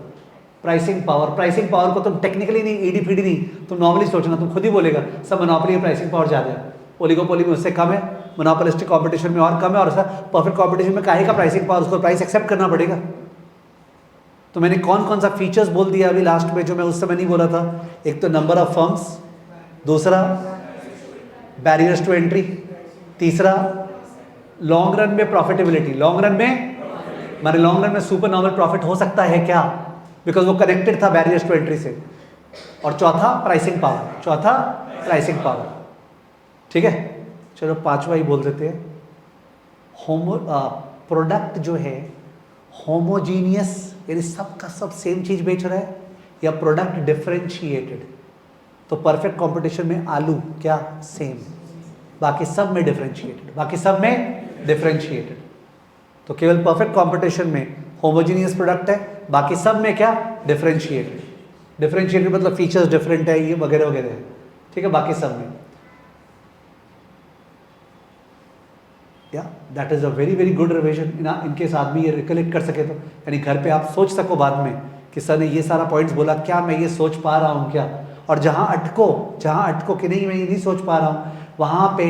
प्राइसिंग पावर, प्राइसिंग पावर को तुम टेक्निकली नहीं, ईडी फीडी नहीं, तुम नॉर्मली सोचना, तुम खुद ही बोलेगा सब मोनोपोली में प्राइसिंग पावर ज़्यादा है, ओलिगोपोली में उससे कम है, मोनोपोलिस्टिक कंपटीशन में और कम है, और सर परफेक्ट कंपटीशन में काहे का प्राइसिंग पावर, उसको प्राइस एक्सेप्ट करना पड़ेगा। तो मैंने कौन कौन सा फीचर्स बोल दिया अभी लास्ट में जो मैं उस समय नहीं बोला था? एक तो नंबर ऑफ फर्म्स, दूसरा बैरियर्स टू एंट्री, तीसरा लॉन्ग रन में प्रॉफिटेबिलिटी। लॉन्ग रन में माने लॉन्ग रन में सुपर नॉर्मल प्रॉफिट हो सकता है क्या? बिकॉज वो कनेक्टेड था बैरियर्स टू एंट्री से। और चौथा प्राइसिंग पावर, चौथा प्राइसिंग पावर, ठीक है। चलो पांचवा ही बोल देते हैं। प्रोडक्ट जो है होमोजीनियस यानी सब का सब सेम चीज बेच रहा है, या प्रोडक्ट डिफरेंशिएटेड। तो परफेक्ट कंपटीशन में आलू क्या सेम, बाकी सब में डिफरेंशिएटेड, बाकी सब में डिफरेंशिएटेड। तो केवल परफेक्ट कंपटीशन में होमोजीनियस प्रोडक्ट है, बाकी सब में क्या डिफरेंशिएटेड। डिफरेंशिएटेड मतलब फीचर्स डिफरेंट है ये वगैरह वगैरह है, ठीक है, बाकी सब में। या that is a very very good revision. इनके साथ भी ये रिकलेक्ट कर सके तो, यानी घर पे आप सोच सको बाद में कि सर ने ये सारा पॉइंट्स बोला, क्या मैं ये सोच पा रहा हूँ क्या, और जहाँ अटको कि नहीं मैं ये नहीं सोच पा रहा हूँ, वहाँ पे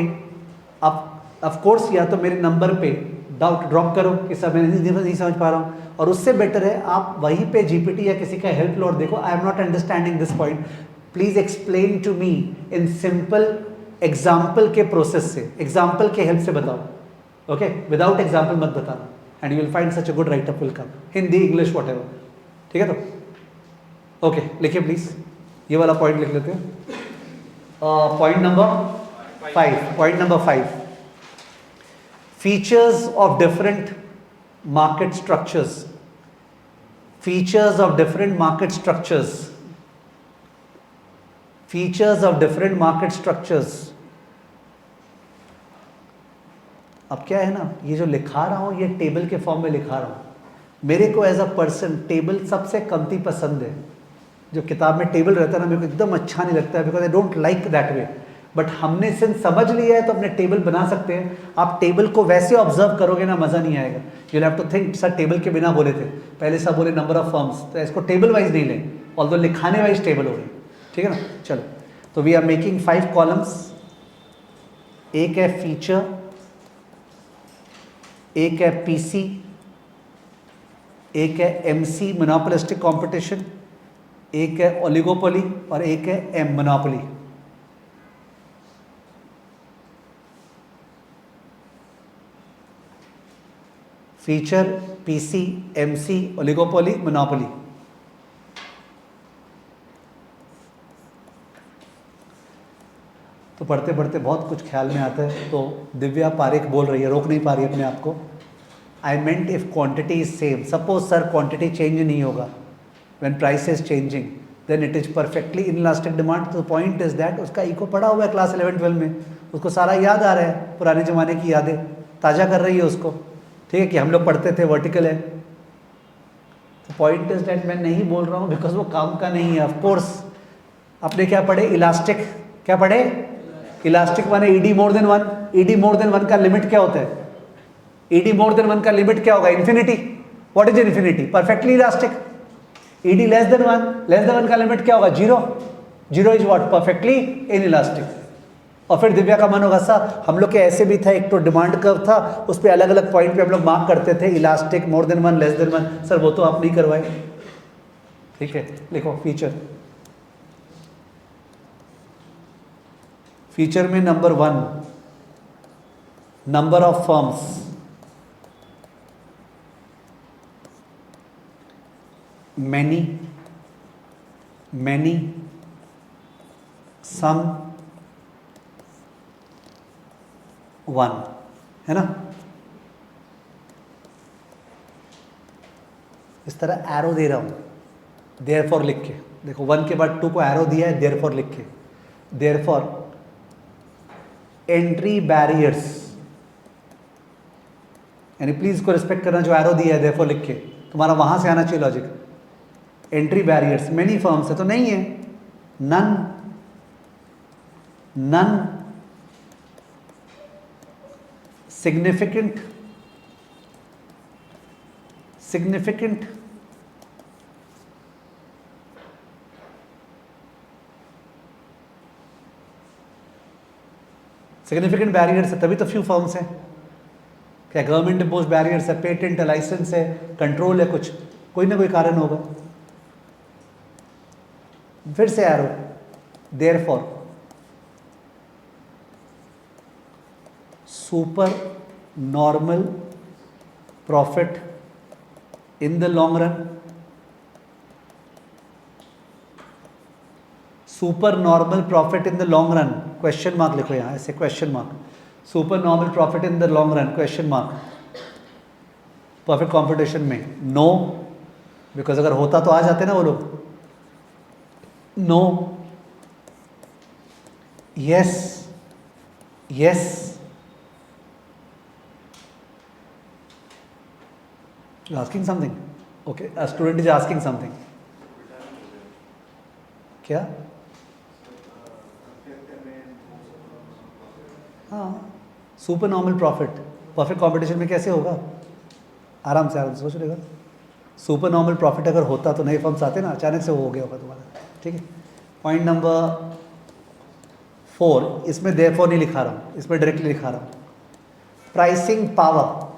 आप ऑफ कोर्स या तो मेरे नंबर पे डाउट ड्रॉप करो कि सर मैं नहीं समझ पा रहा हूँ, और उससे बेटर है आप वहीं पे जीपीटी या किसी का हेल्प लो और देखो I am not understanding this point, please explain to me in simple example के प्रोसेस से, एग्जाम्पल के हेल्प से बताओ, ओके, विदाउट एग्जाम्पल मत बताना, and you will find such a good write up will come, Hindi English whatever, ठीक है। तो ओके लिखिए प्लीज, ये वाला पॉइंट लिख लेते हैं। Point number 5, features of different market structures, features of different market structures, features of different market structures. अब क्या है ना, ये जो लिखा रहा हूं ये टेबल के फॉर्म में लिखा रहा हूं। मेरे को एज अ पर्सन टेबल सबसे कमती पसंद है। जो किताब में टेबल रहता है ना, मेरे को एकदम अच्छा नहीं लगता है, because I don't like that way. But हमने सिंस समझ लिया है तो अपने टेबल बना सकते हैं। आप टेबल को वैसे ऑब्जर्व करोगे ना, मज़ा नहीं आएगा। You have to think, sir table के बिना बोले थे, पहले सब बोले नंबर ऑफ फर्म्स, तो इसको टेबल वाइज नहीं लें, ऑल्दो लिखाने वाइज टेबल हो रही, ठीक है ना। चलो, तो वी आर मेकिंग 5 कॉलम्स। एक है फीचर, एक है पीसी, एक है एमसी मोनोपोलिस्टिक कंपटीशन, एक है ओलिगोपोली और एक है um monopoly. Feature, PC, MC, oligopoly, monopoly. तो पढ़ते पढ़ते बहुत कुछ ख्याल में आता है। तो दिव्या पारेख बोल रही है, रोक नहीं पा रही अपने आप को। I meant if quantity is same, suppose sir quantity change नहीं होगा, when price is changing then it is perfectly inelastic demand. तो पॉइंट इज दैट उसका इको पढ़ा हुआ है क्लास 11-12 में, उसको सारा याद आ रहा है, पुराने ज़माने की यादें ताज़ा कर रही है उसको, ठीक है, कि हम लोग पढ़ते थे वर्टिकल है। तो पॉइंट इज दैट मैं नहीं बोल रहा हूँ बिकॉज वो काम का नहीं है। ऑफ कोर्स आपने क्या पढ़े, इलास्टिक, क्या पढ़े, इलास्टिक माने ईडी मोर देन 1। ईडी मोर देन 1 का लिमिट क्या होता है, ईडी मोर देन 1 का लिमिट क्या होगा, infinity. What is infinity, perfectly elastic. ED less than 1 का लिमिट क्या होगा, 0। 0 is what, perfectly in elastic. और फिर दिव्या का मन होगा सर हम लोग के ऐसे भी था, एक तो डिमांड कर्व था, उस पर अलग अलग पॉइंट पे हम लोग मार्क करते थे, elastic, more than 1, less than 1। Sir वो तो आप नहीं करवाए, ठीक है। लिखो फीचर, फीचर में number 1 number of firms, many, many, some, 1, है ना। इस तरह एरो दे रहा हूं, देयरफॉर लिख के, देखो 1 के बाद 2 को एरो दिया है, देयरफॉर लिख के। देयरफॉर एंट्री बैरियर्स, यानी प्लीज को रिस्पेक्ट करना, जो एरो दिया है देयरफॉर लिख के, तुम्हारा वहां से आना चाहिए logic. Entry barriers, many firms है तो नहीं है, none, none, significant, significant, significant barriers है तभी तो फ्यू फर्म्स हैं। क्या गवर्नमेंट इम्पोज बैरियर्स है, पेटेंट है, लाइसेंस है, कंट्रोल है, कुछ कोई ना कोई कारण होगा। फिर से arrow, therefore super normal profit in the long run, super normal profit in the long run, question mark लिखो यहां ऐसे, question mark, super normal profit in the long run, question mark. Perfect competition में no, because अगर होता तो आ जाते ना वो लोग. No, yes, yes, asking something. Okay, a student is asking something. क्या? हाँ, super normal profit perfect competition में कैसे होगा? आराम से सोच लेगा. सुपर नॉर्मल प्रॉफिट अगर होता तो नए फर्म्स आते ना, अचानक से वो हो गया होगा तुम्हारा. ठीक है. पॉइंट नंबर 4, इसमें देयरफॉर नहीं लिखा रहा हूँ, इसमें डायरेक्टली लिखा रहा हूँ. Pricing power,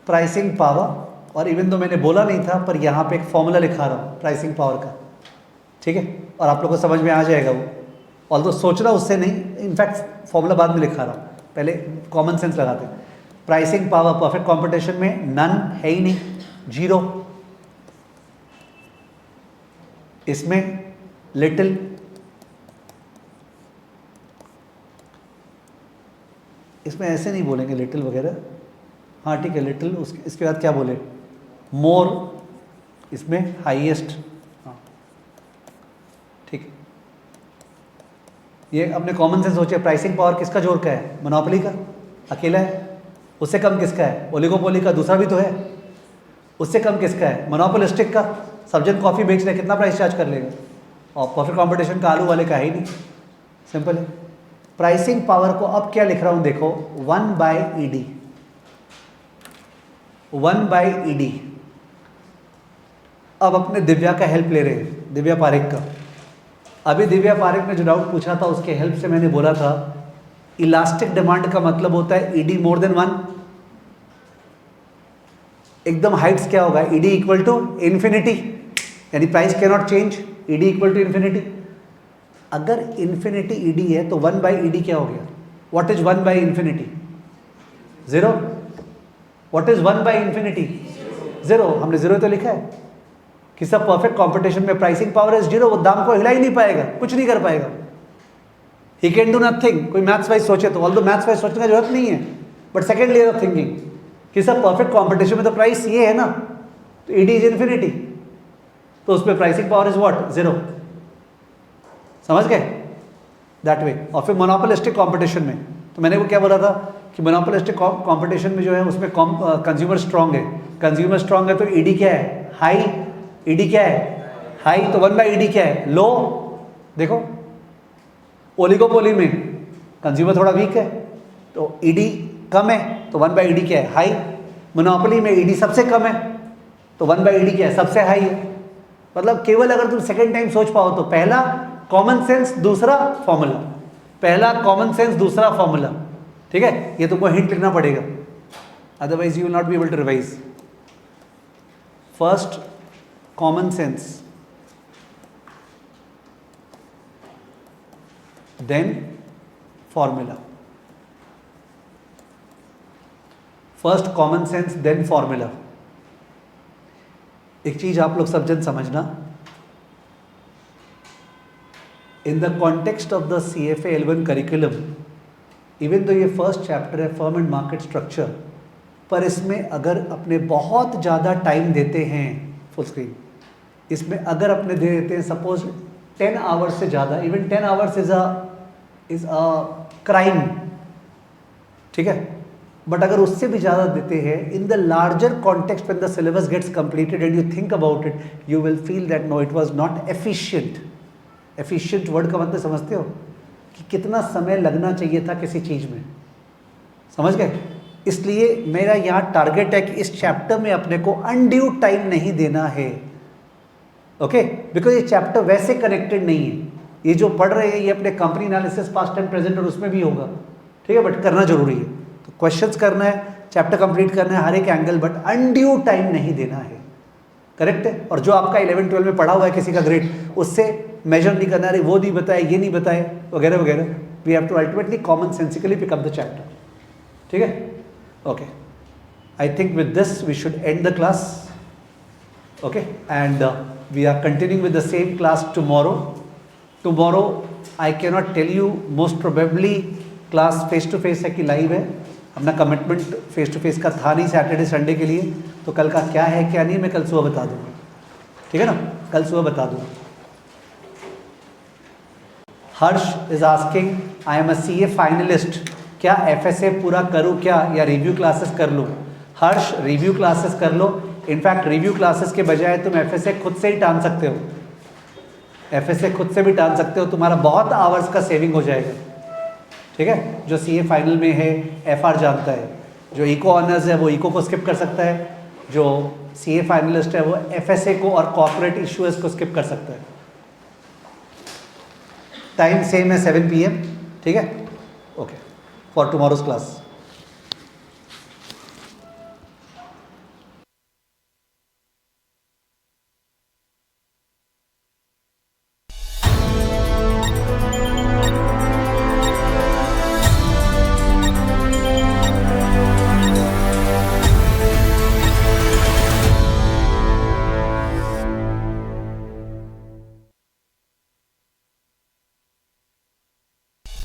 pricing power. और इवन तो मैंने बोला नहीं था, पर यहाँ पे एक फॉर्मूला लिखा रहा हूँ प्राइसिंग पावर का. ठीक है, और आप लोग को समझ में आ जाएगा वो. ऑल तो सोचना उससे नहीं, इनफैक्ट फॉर्मूला बाद में लिखा रहा हूँ, पहले कॉमन सेंस लगाते हैं. प्राइसिंग पावर परफेक्ट कंपटीशन में नन है ही नहीं, 0. इसमें लिटिल, इसमें ऐसे नहीं बोलेंगे लिटिल वगैरह. हाँ ठीक है, लिटिल. इसके बाद क्या बोले? मोर. इसमें हाईएस्ट. हाँ ठीक है. ये अपने कॉमन सेंस सोचिए. प्राइसिंग पावर किसका जोर का है? मोनोपोली का, अकेला है. उससे कम किसका है? ओलिगोपोली का, दूसरा भी तो है. उससे कम किसका है? मोनोपोलिस्टिक का. सब जन कॉफ़ी बेच रहे, कितना प्राइस चार्ज कर लेगा? और परफेक्ट कंपटीशन का आलू वाले का है ही नहीं. सिंपल है. प्राइसिंग पावर को अब क्या लिख रहा हूं देखो, 1/ED. 1/ED. अब अपने दिव्या का हेल्प ले रहे हैं, दिव्या पारेख का. अभी दिव्या पारेख ने जो डाउट पूछा था उसके हेल्प से मैंने बोला था इलास्टिक डिमांड का मतलब होता है ED मोर देन 1. एकदम हाइट्स क्या होगा? ED इक्वल टू इन्फिनिटी, यानी price can not change. ED equal to infinity. अगर इन्फिनिटी ED है तो 1/ED क्या हो गया? व्हाट इज 1/इन्फिनिटी? 0. व्हाट इज 1/इन्फिनिटी? 0. हमने 0 तो लिखा है कि सब परफेक्ट कंपटीशन में प्राइसिंग पावर इज 0. वो दाम को हिला ही नहीं पाएगा, कुछ नहीं कर पाएगा. He can do nothing. कोई मैथ्स वाइज सोचे तो, ऑल्दो मैथ्स वाइज सोचने का जरूरत नहीं है, but second layer of thinking कि सब परफेक्ट कंपटीशन में तो प्राइस ये है ना, तो ED इज इन्फिनिटी, तो उस पर प्राइसिंग पावर इज व्हाट? 0. समझ गए? That way. और फिर मोनोपोलिस्टिक कंपटीशन में तो मैंने वो क्या बोला था कि मोनोपोलिस्टिक कंपटीशन में जो है उसमें कंज्यूमर स्ट्रांग है. कंज्यूमर स्ट्रांग है तो ED क्या है? हाई. ED क्या है? हाई. तो 1/ED क्या है? लो. देखो, ओलिगोपोली में कंज्यूमर थोड़ा वीक है तो ED कम है, तो 1/ED क्या है? हाई. मोनोपोली में ED सबसे कम है तो 1/ED क्या है? सबसे हाई है. मतलब केवल अगर तुम सेकेंड टाइम सोच पाओ तो पहला कॉमन सेंस, दूसरा फॉर्मूला. पहला कॉमन सेंस, दूसरा फॉर्मूला. ठीक है, ये तुमको हिंट लिखना पड़ेगा, otherwise you will not be able to revise. First common sense, then formula. First common sense, then formula. एक चीज आप लोग सब जन समझना, in the context of the CFA L1 curriculum, even तो ये फर्स्ट चैप्टर है फर्म एंड मार्केट स्ट्रक्चर, पर इसमें अगर अपने बहुत ज़्यादा टाइम देते हैं, फुल स्क्रीन, इसमें अगर अपने दे देते हैं सपोज 10 आवर्स से ज़्यादा, even 10 hours is a crime. ठीक है, बट अगर उससे भी ज़्यादा देते हैं, in the larger context when the syllabus gets completed and you think about it, you will feel that no, it was not efficient. Efficient word का मतलब समझते हो कि कितना समय लगना चाहिए था किसी चीज़ में. समझ गए? इसलिए मेरा यहाँ टारगेट है कि इस चैप्टर में अपने को अनड्यू टाइम नहीं देना है. ओके, बिकॉज ये चैप्टर वैसे कनेक्टेड नहीं है. ये जो पढ़ रहे हैं ये अपने company analysis past and present और उसमें भी होगा. ठीक है, बट करना जरूरी है. तो क्वेश्चंस करना है, चैप्टर कंप्लीट करना है हर एक एंगल, बट अनड्यू टाइम नहीं देना है. करेक्ट है? और जो आपका 11-12 में पढ़ा हुआ है किसी का ग्रेड, उससे मेजर नहीं करना, अरे वो नहीं बताए, ये नहीं बताए, वगैरह वगैरह. We have to ultimately common sensically pick up the chapter. ठीक है? Okay, I think with this we should end the class. Okay, and we are continuing with the same class tomorrow. Tomorrow I can not tell you, most probably class face to face है कि live है, अपना commitment face to face का था नहीं Saturday Sunday के लिए, तो कल का क्या है क्या नहीं मैं कल सुबह बता दूँगा, ठीक है ना, कल सुबह बता दूँगा। Harsh is asking I am a CA finalist, क्या FSA पूरा करूँ क्या या रिव्यू क्लासेस कर लूँ? हर्ष रिव्यू क्लासेस कर लो, इनफैक्ट रिव्यू क्लासेस के बजाय तुम FSA खुद से ही टान सकते हो, FSA खुद से भी टान सकते हो, तुम्हारा बहुत आवर्स का सेविंग हो जाएगा, ठीक है। जो CA फाइनल में है FR जानता है, जो इको ऑनर्स है वो इको को स्किप कर सकता है, जो CA फाइनलिस्ट है वो FSA को और कॉर्पोरेट इश्यूज को स्किप कर सकता है। टाइम सेम है 7 PM, ठीक है, ओके, फॉर टुमारोज क्लास।